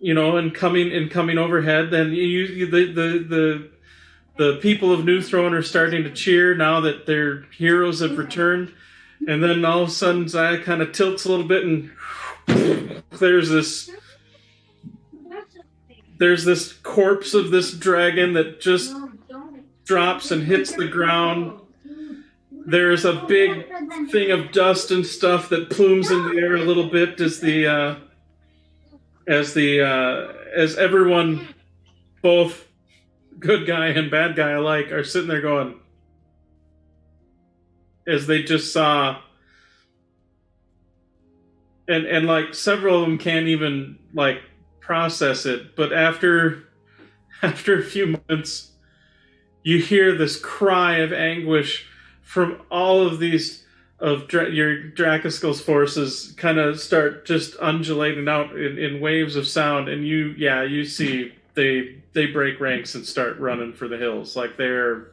and coming overhead, then the people of New Throne are starting to cheer now that their heroes have returned. And then all of a sudden Zaya kind of tilts a little bit, and there's this corpse of this dragon that just drops and hits the ground. There's a big thing of dust and stuff that plumes in the air a little bit as everyone, both good guy and bad guy alike, are sitting there going, as they just saw, and like several of them can't even like process it, but after a few moments, you hear this cry of anguish from all of these your Drakaskul's forces kind of start just undulating out in waves of sound, and you see they break ranks and start running for the hills like they're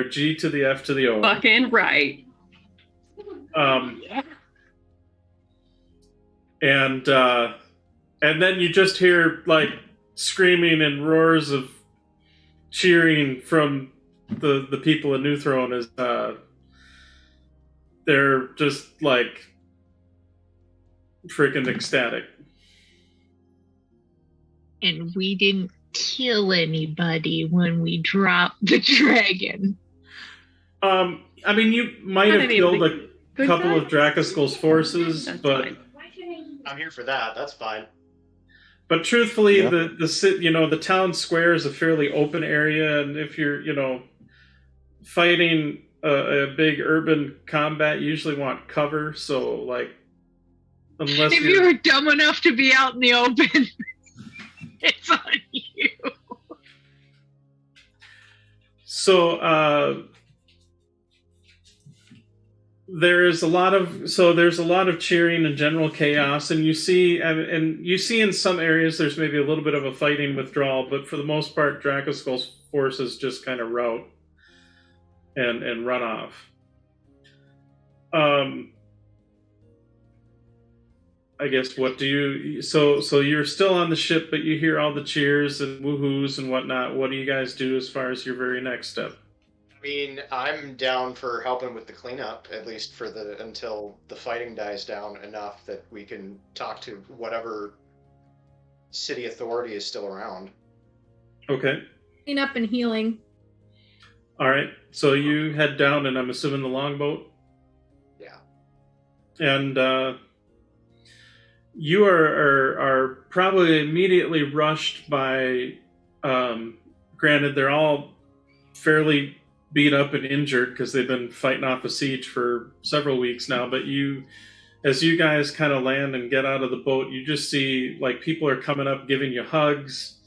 G to the F to the O. Fucking right. And then you just hear like screaming and roars of cheering from the people in New Throne as they're just like freaking ecstatic. And we didn't kill anybody when we dropped the dragon. I mean, you might have killed a couple of Drakaskul's forces, but fine. I'm here for that. That's fine. But truthfully, the town square is a fairly open area, and if you're fighting a big urban combat, you usually want cover. So like, unless if you were dumb enough to be out in the open, it's on you. So there's a lot of cheering and general chaos, and you see in some areas there's maybe a little bit of a fighting withdrawal, but for the most part, Drakaskul's forces just kind of rout and run off. I I guess what do you? So you're still on the ship, but you hear all the cheers and woohoos and whatnot. What do you guys do as far as your very next step? I mean, I'm down for helping with the cleanup, at least for until the fighting dies down enough that we can talk to whatever city authority is still around. Okay. Clean up and healing. All right. So you head down, and I'm assuming the longboat. Yeah. And you are probably immediately rushed by. Granted, they're all fairly beat up and injured because they've been fighting off a siege for several weeks now. But as you guys kind of land and get out of the boat, you just see like people are coming up, giving you hugs,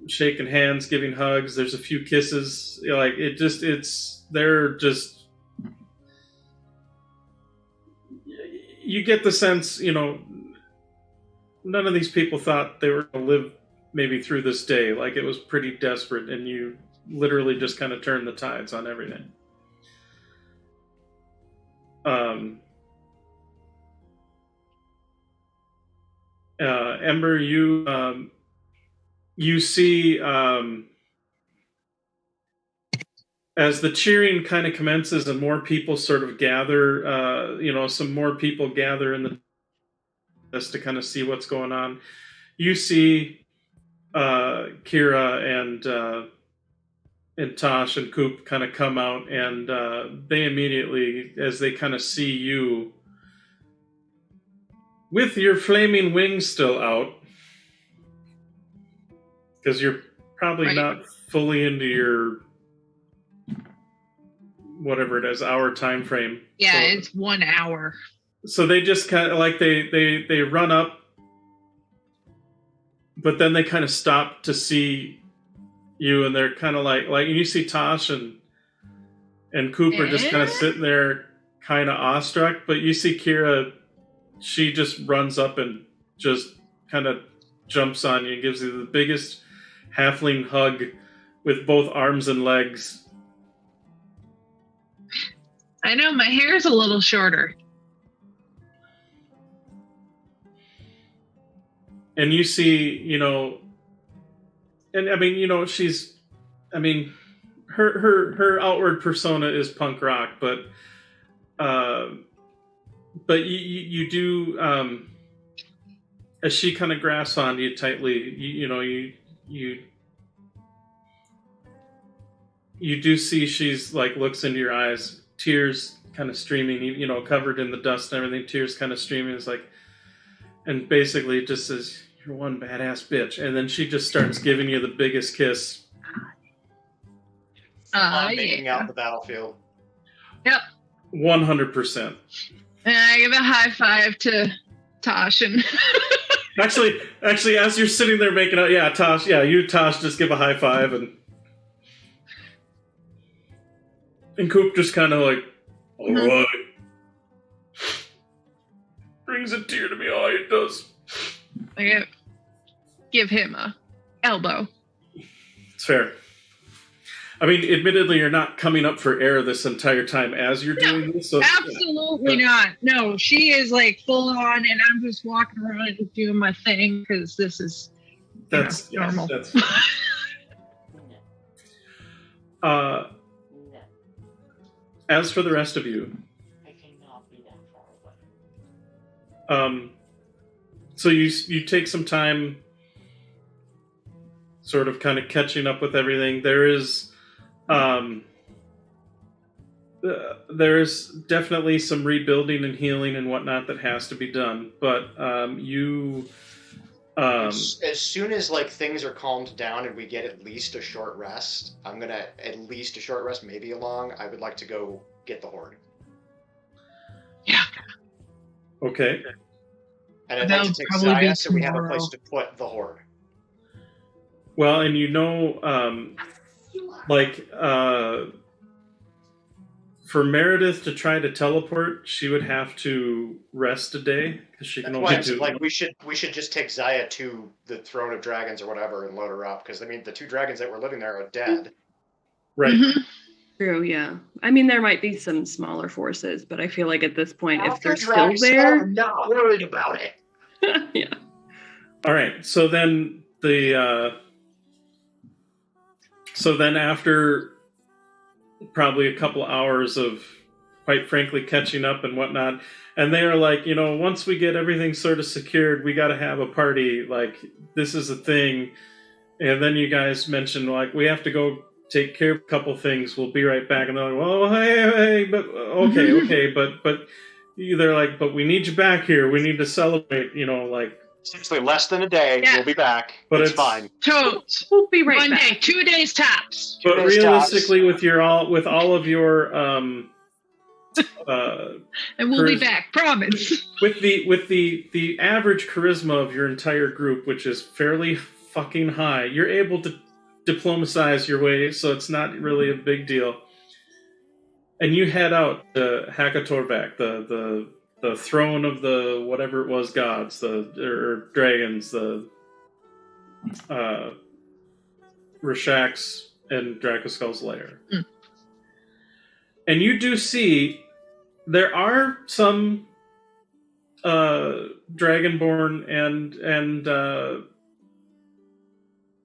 shaking hands, giving hugs. There's a few kisses. Like they're just. You get the sense, none of these people thought they were going to live maybe through this day. Like it was pretty desperate, and you literally just kind of turned the tides on everything. Ember, you see as the cheering kind of commences and more people sort of gather, some more people gather in the just to kind of see what's going on. You see Kira and Tosh and Coop kind of come out, and they immediately, as they kind of see you with your flaming wings still out, because you're probably not fully into your whatever it is hour time frame. Yeah, so, it's 1 hour. So they just kind of like they run up, but then they kind of stop to see you, and they're kind of like you see Tosh and Cooper just kind of sitting there kind of awestruck, but you see Kira, she just runs up and just kind of jumps on you and gives you the biggest halfling hug with both arms and legs. I know, my hair's a little shorter. And you see, and I mean, her outward persona is punk rock, but you do, as she kind of grasps onto you tightly, you do see she's like looks into your eyes, tears kind of streaming, covered in the dust and everything, tears kind of streaming. It's like, and basically it just says, "You're one badass bitch," and then she just starts giving you the biggest kiss. Making out the battlefield. Yep. 100%. And I give a high five to Tosh and. actually, as you're sitting there making out, yeah, Tosh, just give a high five, and Coop just kind of like, all right. Brings a tear to my eye, it does. I give him a elbow. It's fair. I mean, admittedly, you're not coming up for air this entire time as you're doing this. So, absolutely not. No, she is like full on, and I'm just walking around and doing my thing because this is normal. As for the rest of you, I cannot be that far away. So you take some time, sort of kind of catching up with everything. There's definitely some rebuilding and healing and whatnot that has to be done, but as soon as like things are calmed down and we get at least a short rest, maybe a long, I would like to go get the horde. Yeah. Okay. And I'd like to take Zaya so we have a place to put the horde. Well, and for Meredith to try to teleport, she would have to rest a day because she can only do. Like we should just take Zaya to the Throne of Dragons or whatever and load her up because I mean the two dragons that were living there are dead. Right. Mm-hmm. True, yeah. I mean, there might be some smaller forces, but I feel like at this point, if After they're still Drax, there, I'm not worried about it. yeah. All right. So then after probably a couple hours of, quite frankly, catching up and whatnot, and they are like, once we get everything sort of secured, we got to have a party. Like, this is a thing. And then you guys mentioned, like, we have to go take care of a couple things. We'll be right back. And they're like, well, hey, but okay, but they're like, but we need you back here. We need to celebrate. Like, Seriously, less than a day. Yeah. We'll be back. But it's it's- fine. Totes. We'll be right One back. day, 2 days tops. but 2 days realistically, tops. with all of your And we'll be back, promise. with the average charisma of your entire group, which is fairly fucking high, you're able to diplomatize your way, so it's not really a big deal. And you head out to Hakatorvak, the throne of the whatever it was gods, or dragons, the Rashak's and Dracoskull's lair. Mm. And you do see there are some dragonborn and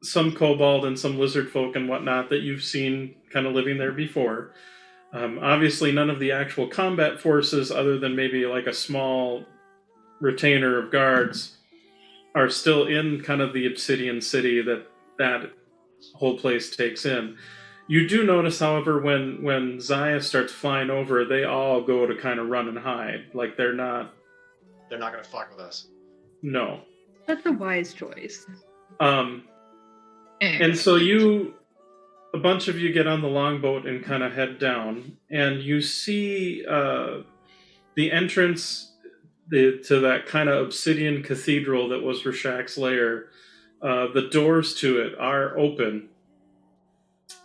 some kobold and some lizard folk and whatnot that you've seen kind of living there before. Obviously, none of the actual combat forces, other than maybe like a small retainer of guards, are still in kind of the obsidian city that whole place takes in. You do notice, however, when Zaya starts flying over, they all go to kind of run and hide. Like, they're not gonna fuck with us. No. That's a wise choice. And so a bunch of you get on the longboat and kind of head down, and you see the entrance to that kind of obsidian cathedral that was Rashak's lair. The doors to it are open.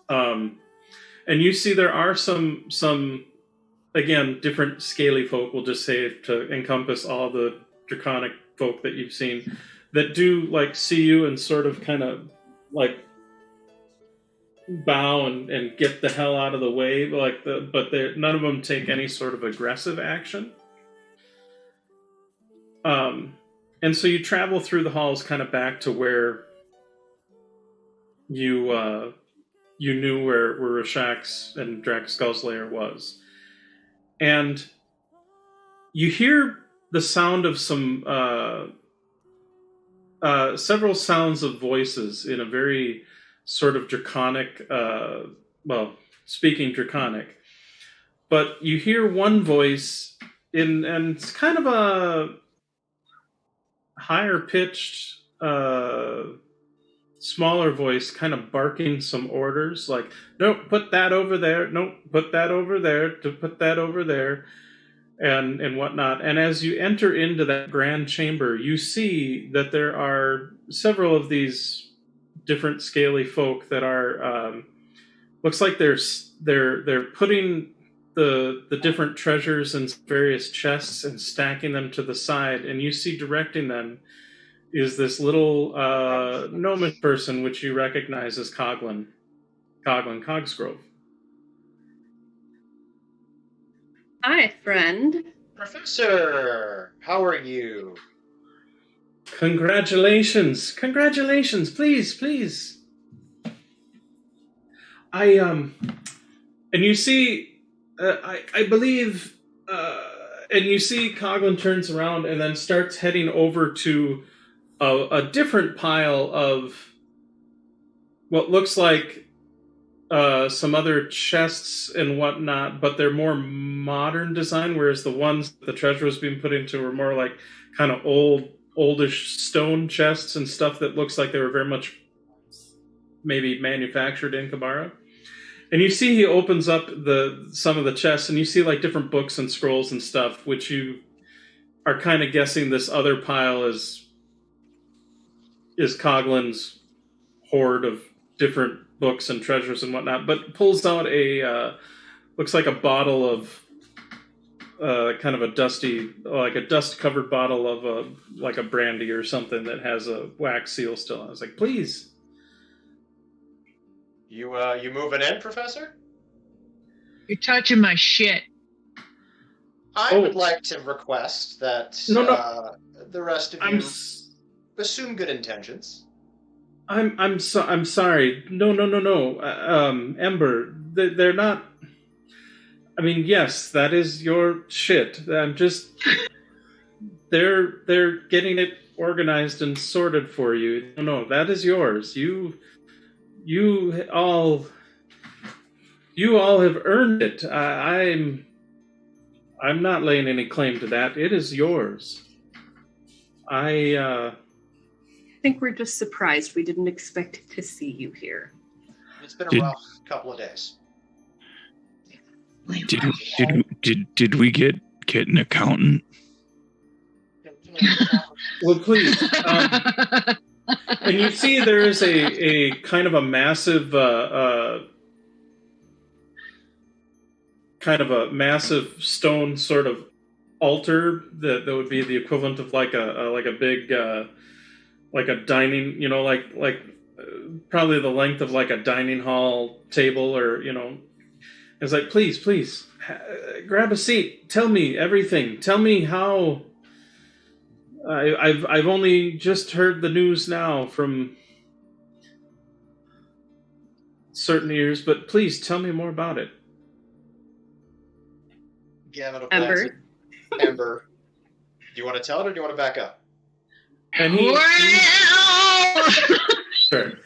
And you see there are some again, different scaly folk, we'll just say, to encompass all the draconic folk that you've seen, that do, like, see you and sort of kind of, like, bow and get the hell out of the way, but none of them take any sort of aggressive action. And so you travel through the halls kind of back to where you knew where Rashak's and Dracoskull's lair was. And you hear the sound of some several sounds of voices in a very sort of draconic, speaking draconic. But you hear one voice and it's kind of a higher pitched, smaller voice, kind of barking some orders, like, nope, put that over there, nope, put that over there, to put that over there, and whatnot. And as you enter into that grand chamber, you see that there are several of these different scaly folk that are looks like they're putting the different treasures in various chests and stacking them to the side, and you see directing them is this little gnomish person, which you recognize as Coglin Cogsgrove. Hi, friend. Professor, how are you? Congratulations, please. And you see, I believe, and you see Coglin turns around and then starts heading over to a different pile of what looks like some other chests and whatnot, but they're more modern design, whereas the ones the treasure was being put into were more like kind of oldish stone chests and stuff that looks like they were very much maybe manufactured in Kabara. And you see he opens up some of the chests, and you see like different books and scrolls and stuff, which you are kind of guessing this other pile is Coglin's hoard of different books and treasures and whatnot, but pulls out looks like a bottle of kind of a dusty, like a dust-covered bottle of like a brandy or something that has a wax seal still. I was like, please. You moving in, Professor? You're touching my shit. I would like to request that No. the rest of you assume good intentions. I'm sorry. No. Ember, they're not. I mean, yes, that is your shit. I'm just. They're getting it organized and sorted for you. No, that is yours. You all have earned it. I'm not laying any claim to that. It is yours. I think we're just surprised. We didn't expect to see you here. It's been a rough couple of days. Did we get an accountant? Well, please. And you see there is a kind of a massive stone sort of altar that would be the equivalent of like a big like a dining, like probably the length of like a dining hall table, or it's like, please grab a seat, tell me everything, tell me how. I've only just heard the news now from certain ears, but please tell me more about it. Gavin will Ember. Ember, do you want to tell it or do you want to back up? And sure.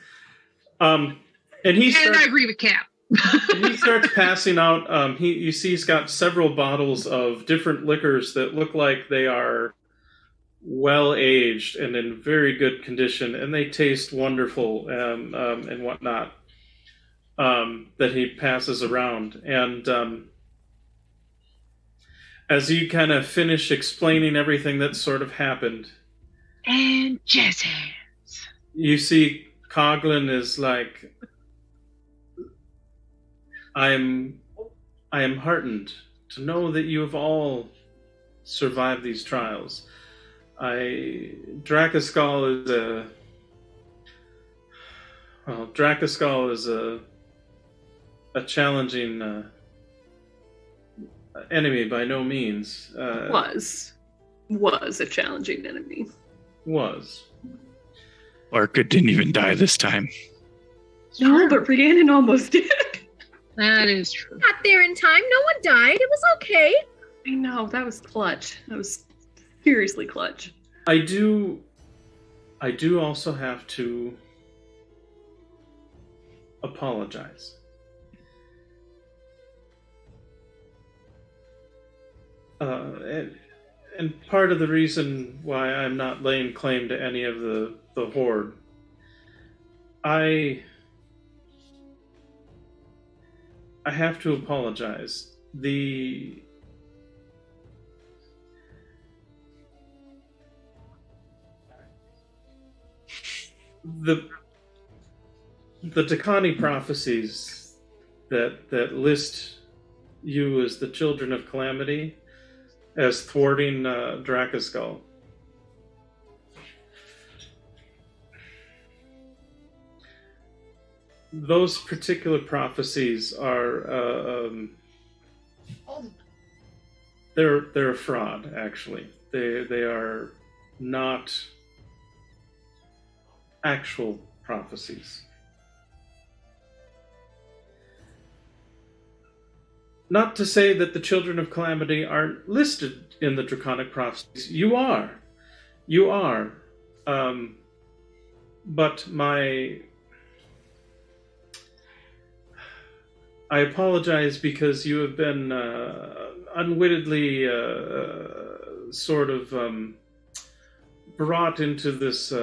And I agree with Cap. And he starts passing out. You see, he's got several bottles of different liquors that look like they are well aged and in very good condition, and they taste wonderful and whatnot. That he passes around, and as you kind of finish explaining everything that sort of happened, and jazz hands, you see Coughlin is like, I am heartened to know that you have all survived these trials. Dracoskal is a challenging enemy by no means. Was a challenging enemy. Arca didn't even die this time. No, but Rhiannon almost did. That is true. Got there in time. No one died. It was okay. I know, that was clutch. That was seriously clutch. I do also have to apologize. And part of the reason why I'm not laying claim to any of the horde, I have to apologize. The Dakani prophecies that list you as the children of calamity, as thwarting Dracoskal. Those particular prophecies are they're a fraud. Actually, they are not actual prophecies. Not to say that the children of calamity aren't listed in the draconic prophecies. You are. But I apologize because you have been unwittingly sort of brought into this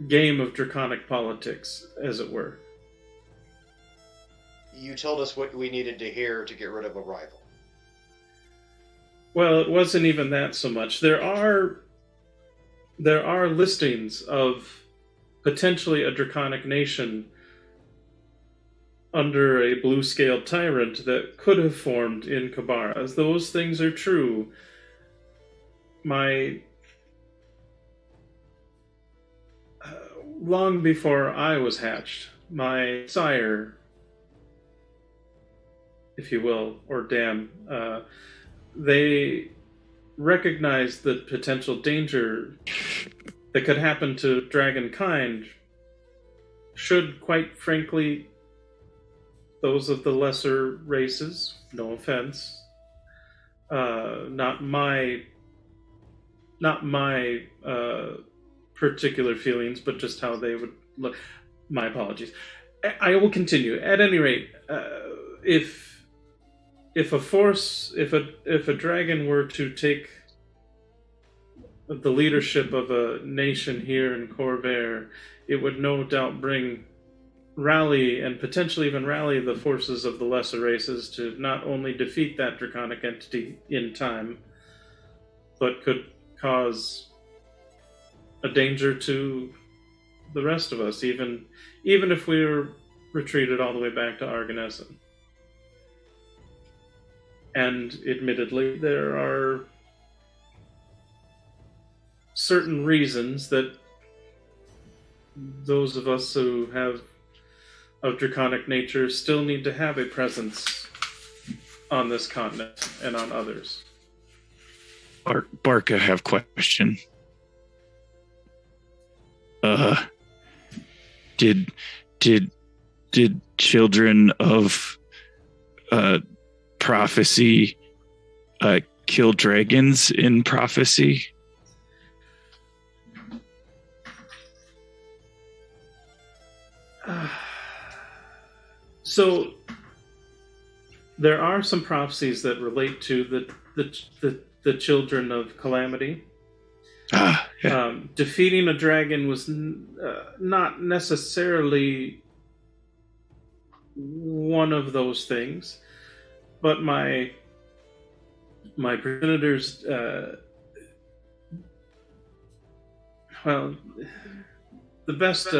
game of draconic politics, as it were. You told us what we needed to hear to get rid of a rival. Well, it wasn't even that so much. There are listings of potentially a draconic nation under a blue-scaled tyrant that could have formed in Kabara. As those things are true, long before I was hatched, my sire if you will, or dam, they recognize the potential danger that could happen to dragonkind should, quite frankly, those of the lesser races, no offense, not my particular feelings, but just how they would look. My apologies. I will continue. At any rate, if a dragon were to take the leadership of a nation here in Corvair, it would no doubt rally and potentially even rally the forces of the lesser races to not only defeat that draconic entity in time, but could cause a danger to the rest of us, even if we were retreated all the way back to Arganessen. And admittedly, there are certain reasons that those of us who have of draconic nature still need to have a presence on this continent and on others. Barca have question. Did children of prophecy kill dragons in prophecy? So there are some prophecies that relate to the children of calamity. Yeah. Defeating a dragon was not necessarily one of those things, but my progenitors, well, the best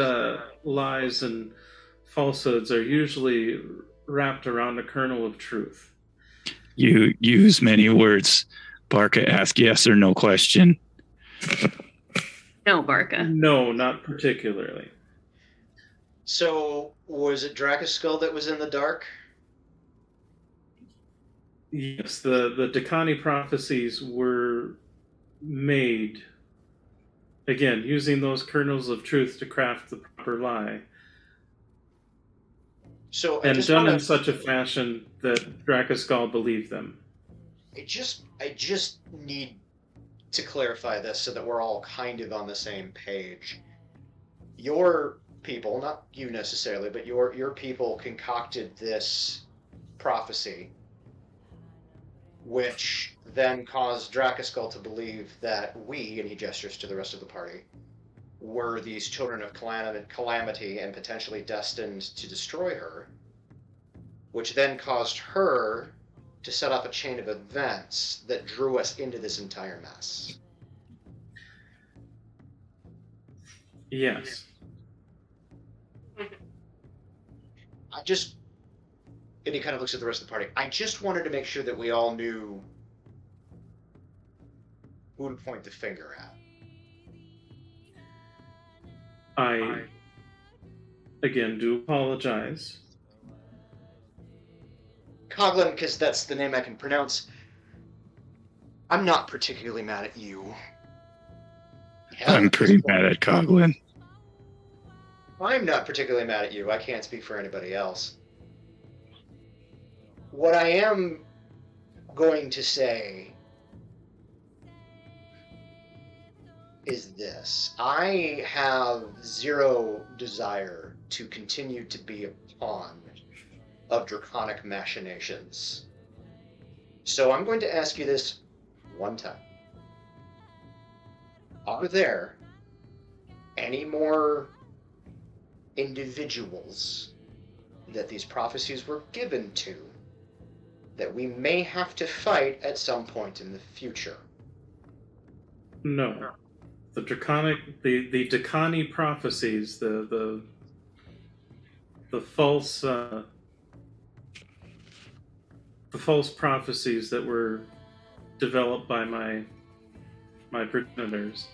lies and falsehoods are usually wrapped around a kernel of truth. You use many words. Barca, ask yes or no question. No, Barca. No, not particularly. So, was it Drakaskull that was in the dark? Yes, the Dakani prophecies were made, again, using those kernels of truth to craft the proper lie. So, and done in such a fashion that Drakaskull believed them. I just need to clarify this so that we're all kind of on the same page. Your people, not you necessarily, but your people concocted this prophecy, which then caused Drakaskull to believe that we, and he gestures to the rest of the party, were these children of calamity and potentially destined to destroy her, which then caused her to set off a chain of events that drew us into this entire mess. Yes. And he kind of looks at the rest of the party. I just wanted to make sure that we all knew who to point the finger at. I, again, do apologize. Coglin, because that's the name I can pronounce. I'm not particularly mad at you. Hell, I'm pretty mad at Coglin. I'm not particularly mad at you. I can't speak for anybody else. What I am going to say is this. I have zero desire to continue to be a pawn of draconic machinations. So I'm going to ask you this one time. Are there any more individuals that these prophecies were given to that we may have to fight at some point in the future? No. The Dakani prophecies, the false prophecies that were developed by my progenitors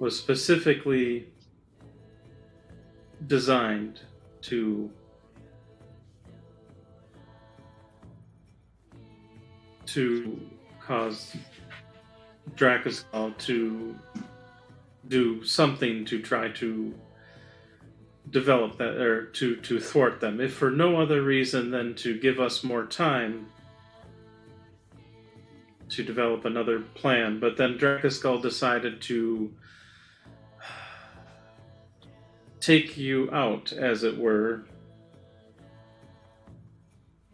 was specifically designed to to cause Dracoskal to do something to try to develop that, or to thwart them, if for no other reason than to give us more time to develop another plan. But then Dracoskal decided to take you out, as it were,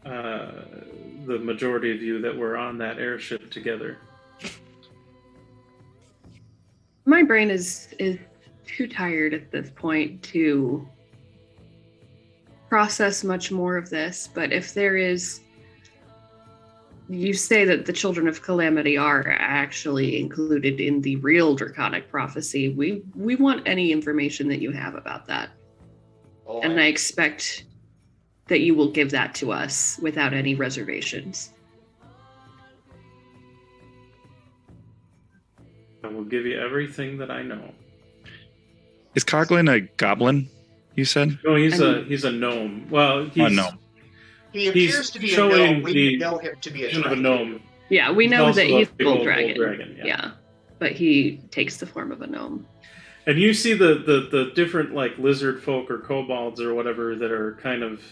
the majority of you that were on that airship together. My brain is too tired at this point to process much more of this, but if there is, you say that the children of calamity are actually included in the real draconic prophecy. We want any information that you have about that. Oh, And I expect that you will give that to us without any reservations. I will give you everything that I know. Is Coglin a goblin, you said? No, he's a gnome. Well, he's A gnome. He appears to be a showing gnome. We know him to be a of a dragon. gnome. Yeah, we He's know also that a he's big full old dragon. yeah. But he takes the form of a gnome. And you see the different like lizard folk or kobolds or whatever that are kind of,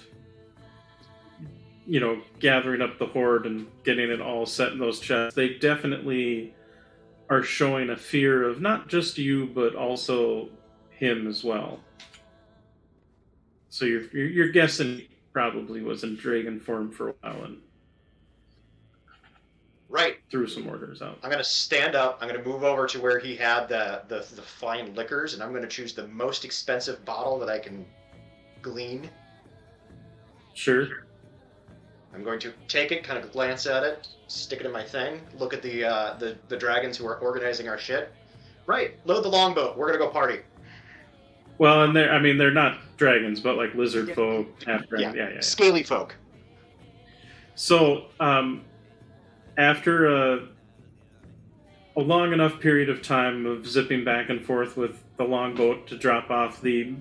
you know, gathering up the horde and getting it all set in those chests. They definitely are showing a fear of not just you, but also him as well. So you're guessing he probably was in dragon form for a while and Right. threw some orders out. I'm going to stand up. I'm going to move over to where he had the fine liquors, and I'm going to choose the most expensive bottle that I can glean. Sure. I'm going to take it, kind of glance at it, stick it in my thing, look at the dragons who are organizing our shit. Right, load the longboat. We're going to go party. Well, and they're not dragons, but like lizard folk, half dragon. Yeah. Scaly folk. So, after a long enough period of time of zipping back and forth with the longboat to drop off the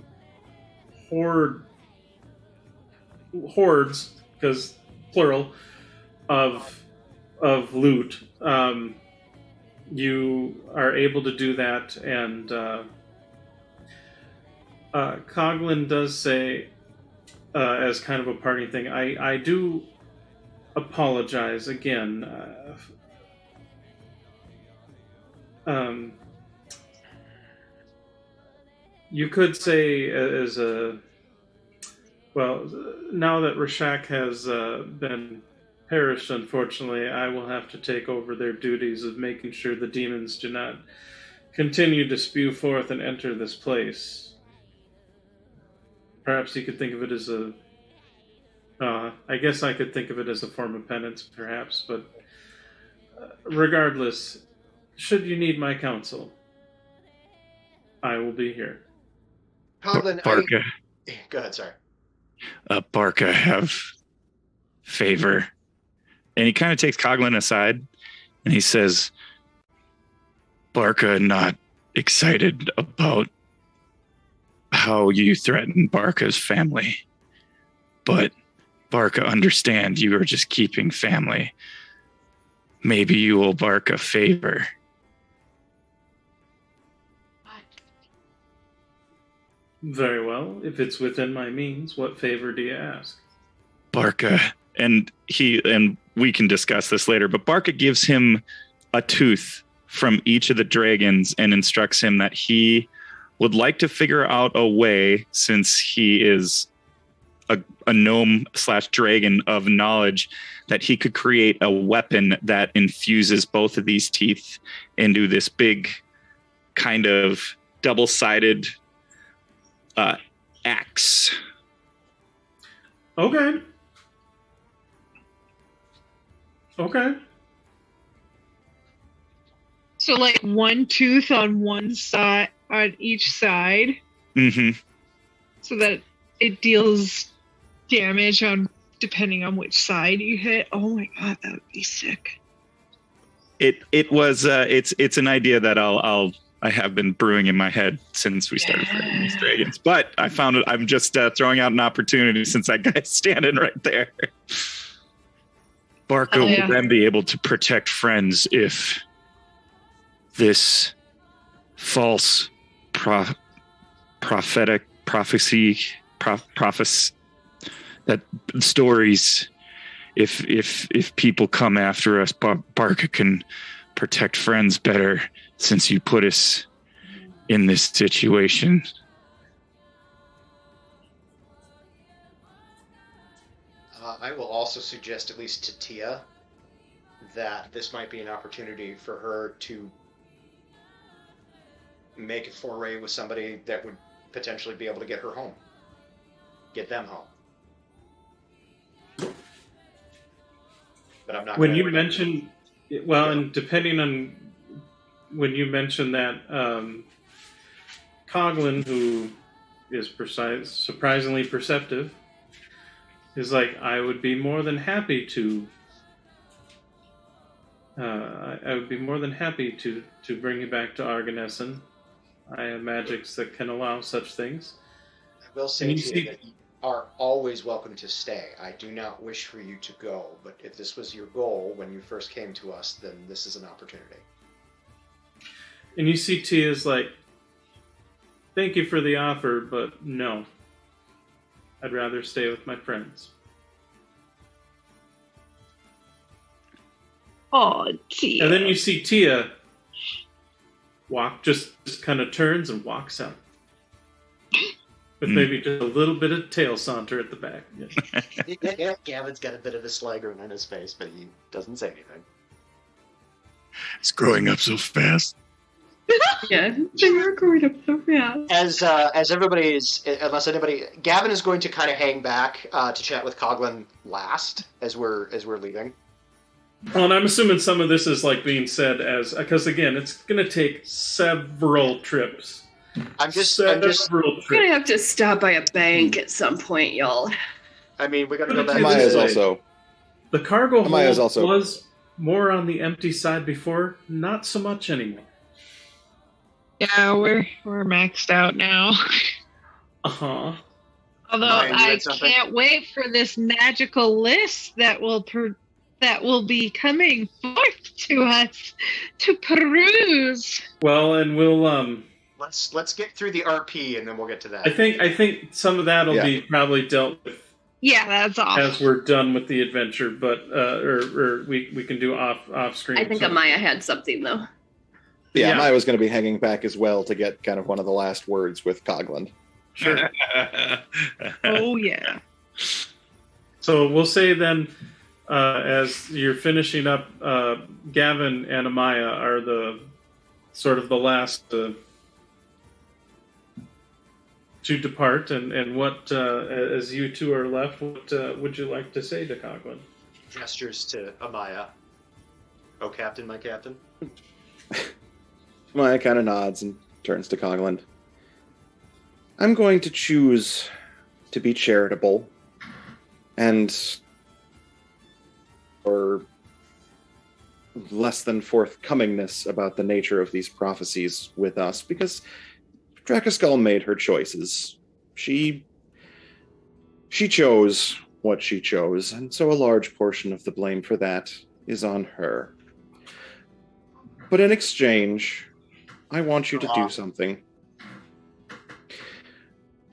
hordes, because plural, of loot, you are able to do that, and Coglin does say, as kind of a parting thing, I do apologize again. You could say as a... Well, now that Rashak has been perished, unfortunately, I will have to take over their duties of making sure the demons do not continue to spew forth and enter this place. Perhaps you could think of it as a... I guess I could think of it as a form of penance, perhaps, but regardless, should you need my counsel, I will be here. Coglin, Barca. Go ahead, sorry. Barca have favor. And he kind of takes Coglin aside and he says, Barca not excited about how you threaten Barca's family. But Barca, understand you are just keeping family. Maybe you will Barca a favor. Very well. If it's within my means, what favor do you ask? Barca, and we can discuss this later, but Barca gives him a tooth from each of the dragons and instructs him that he would like to figure out a way, since he is a gnome / dragon of knowledge, that he could create a weapon that infuses both of these teeth into this big kind of double-sided axe. Okay. So like one tooth on one side, on each side, Mm-hmm. so that it deals damage on depending on which side you hit. Oh my god, that would be sick. It was it's an idea that I have been brewing in my head since we started fighting these dragons. But I found it. I'm just throwing out an opportunity since that guy's standing right there. Barca will then be able to protect friends if this false prophetic prophecy that stories, if people come after us, Barca can protect friends better since you put us in this situation. I will also suggest, at least to Tia, that this might be an opportunity for her to make a foray with somebody that would potentially be able to get her home. Get them home. But I'm not. When you mention, well, and depending on when you mention that, Coglin, who is surprisingly perceptive, is like, I would be more than happy to. I would be more than happy to bring you back to Arganessen. I have magics that can allow such things. I will say to you that you are always welcome to stay. I do not wish for you to go, but if this was your goal when you first came to us, then this is an opportunity. And you see Tia's like, thank you for the offer, but no. I'd rather stay with my friends. Oh, Tia. And then you see Tia just kind of turns and walks out. With maybe just a little bit of tail saunter at the back. Yeah. Gavin's got a bit of a slagger in his face, but he doesn't say anything. It's growing up so fast. Yeah, they are growing up so fast. As everybody is, unless anybody, Gavin is going to kind of hang back to chat with Coglin last as we're leaving. Well, and I'm assuming some of this is like being said as, because again, it's going to take several trips. I'm gonna have to stop by a bank at some point, y'all. I mean, we gotta go back. Amaya's also. The cargo hold also was more on the empty side before, not so much anymore. Yeah, we're maxed out now. Uh-huh. Although I can't wait for this magical list that will be coming forth to us to peruse. Well, and we'll let's get through the RP and then we'll get to that. I think some of that'll be probably dealt with. Yeah, that's all. As we're done with the adventure, but or we can do off screen. I think Amaya had something though. Yeah, Amaya was going to be hanging back as well to get kind of one of the last words with Coglin. Sure. Oh yeah. So we'll say then, as you're finishing up, Gavin and Amaya are the sort of the last to depart, and what as you two are left, what would you like to say to Coglin? Gestures to Amaya. Oh, Captain, my captain. Amaya kind of nods and turns to Coglin. I'm going to choose to be charitable and or less than forthcomingness about the nature of these prophecies with us, because Drakaskull made her choices. She chose what she chose, and so a large portion of the blame for that is on her. But in exchange, I want you to do something.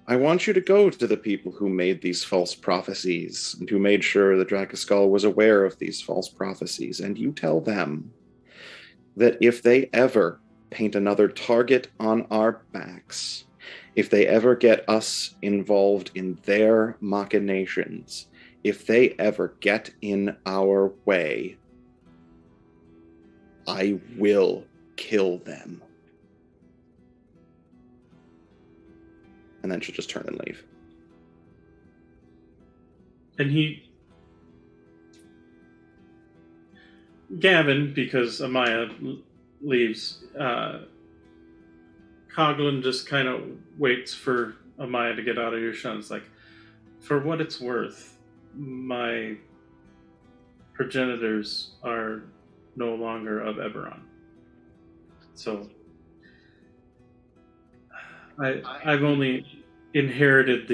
I want you to go to the people who made these false prophecies and who made sure that Drakaskull was aware of these false prophecies, and you tell them that if they ever paint another target on our backs, if they ever get us involved in their machinations, if they ever get in our way, I will kill them. And then she'll just turn and leave. And Gavin, because Amaya leaves, Coglin just kind of waits for Amaya to get out of earshot. It's like, for what it's worth, my progenitors are no longer of Eberron. So I've only inherited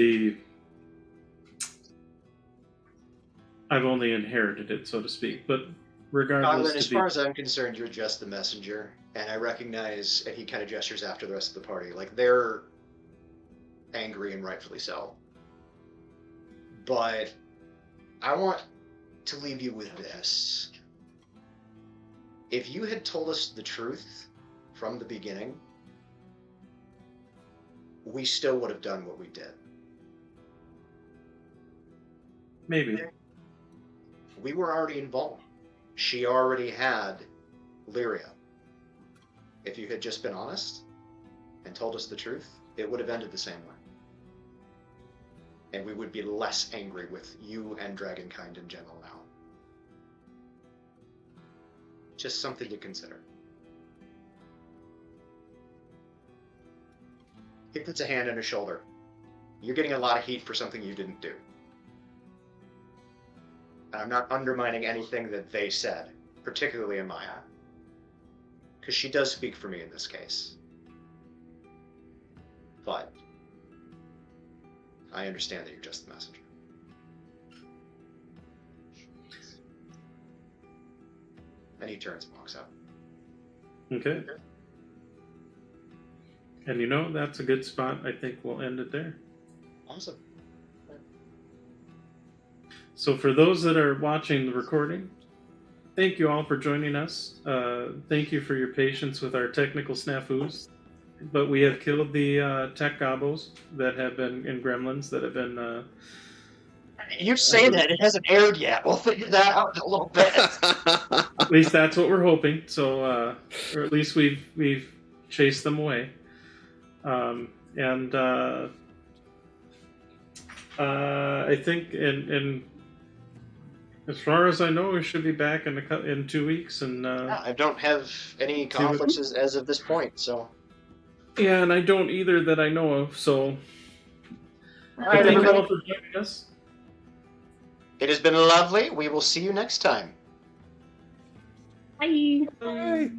I've only inherited it, so to speak. But regardless, As far as I'm concerned, you're just the messenger, and I recognize, and he kind of gestures after the rest of the party, like they're angry and rightfully so. But I want to leave you with this. If you had told us the truth from the beginning, we still would have done what we did. maybe. We were already involved. She already had Lyria. If you had just been honest and told us the truth, it would have ended the same way. And we would be less angry with you and Dragonkind in general now. Just something to consider. He puts a hand on his shoulder. You're getting a lot of heat for something you didn't do. And I'm not undermining anything that they said, particularly Amaya. Because she does speak for me in this case. But I understand that you're just the messenger. And he turns and walks out. Okay. And you know, that's a good spot. I think we'll end it there. Awesome. So for those that are watching the recording, thank you all for joining us. Thank you for your patience with our technical snafus. But we have killed the tech gobos that have been in Gremlins that have been... You say that, it hasn't aired yet. We'll figure that out in a little bit. At least that's what we're hoping. So, or at least we've chased them away. I think in as far as I know, we should be back in 2 weeks. And I don't have any conflicts as of this point, so... Yeah, and I don't either that I know of, so... Alright, thank you everybody. all for joining us. It has been lovely. We will see you next time. Bye. Bye.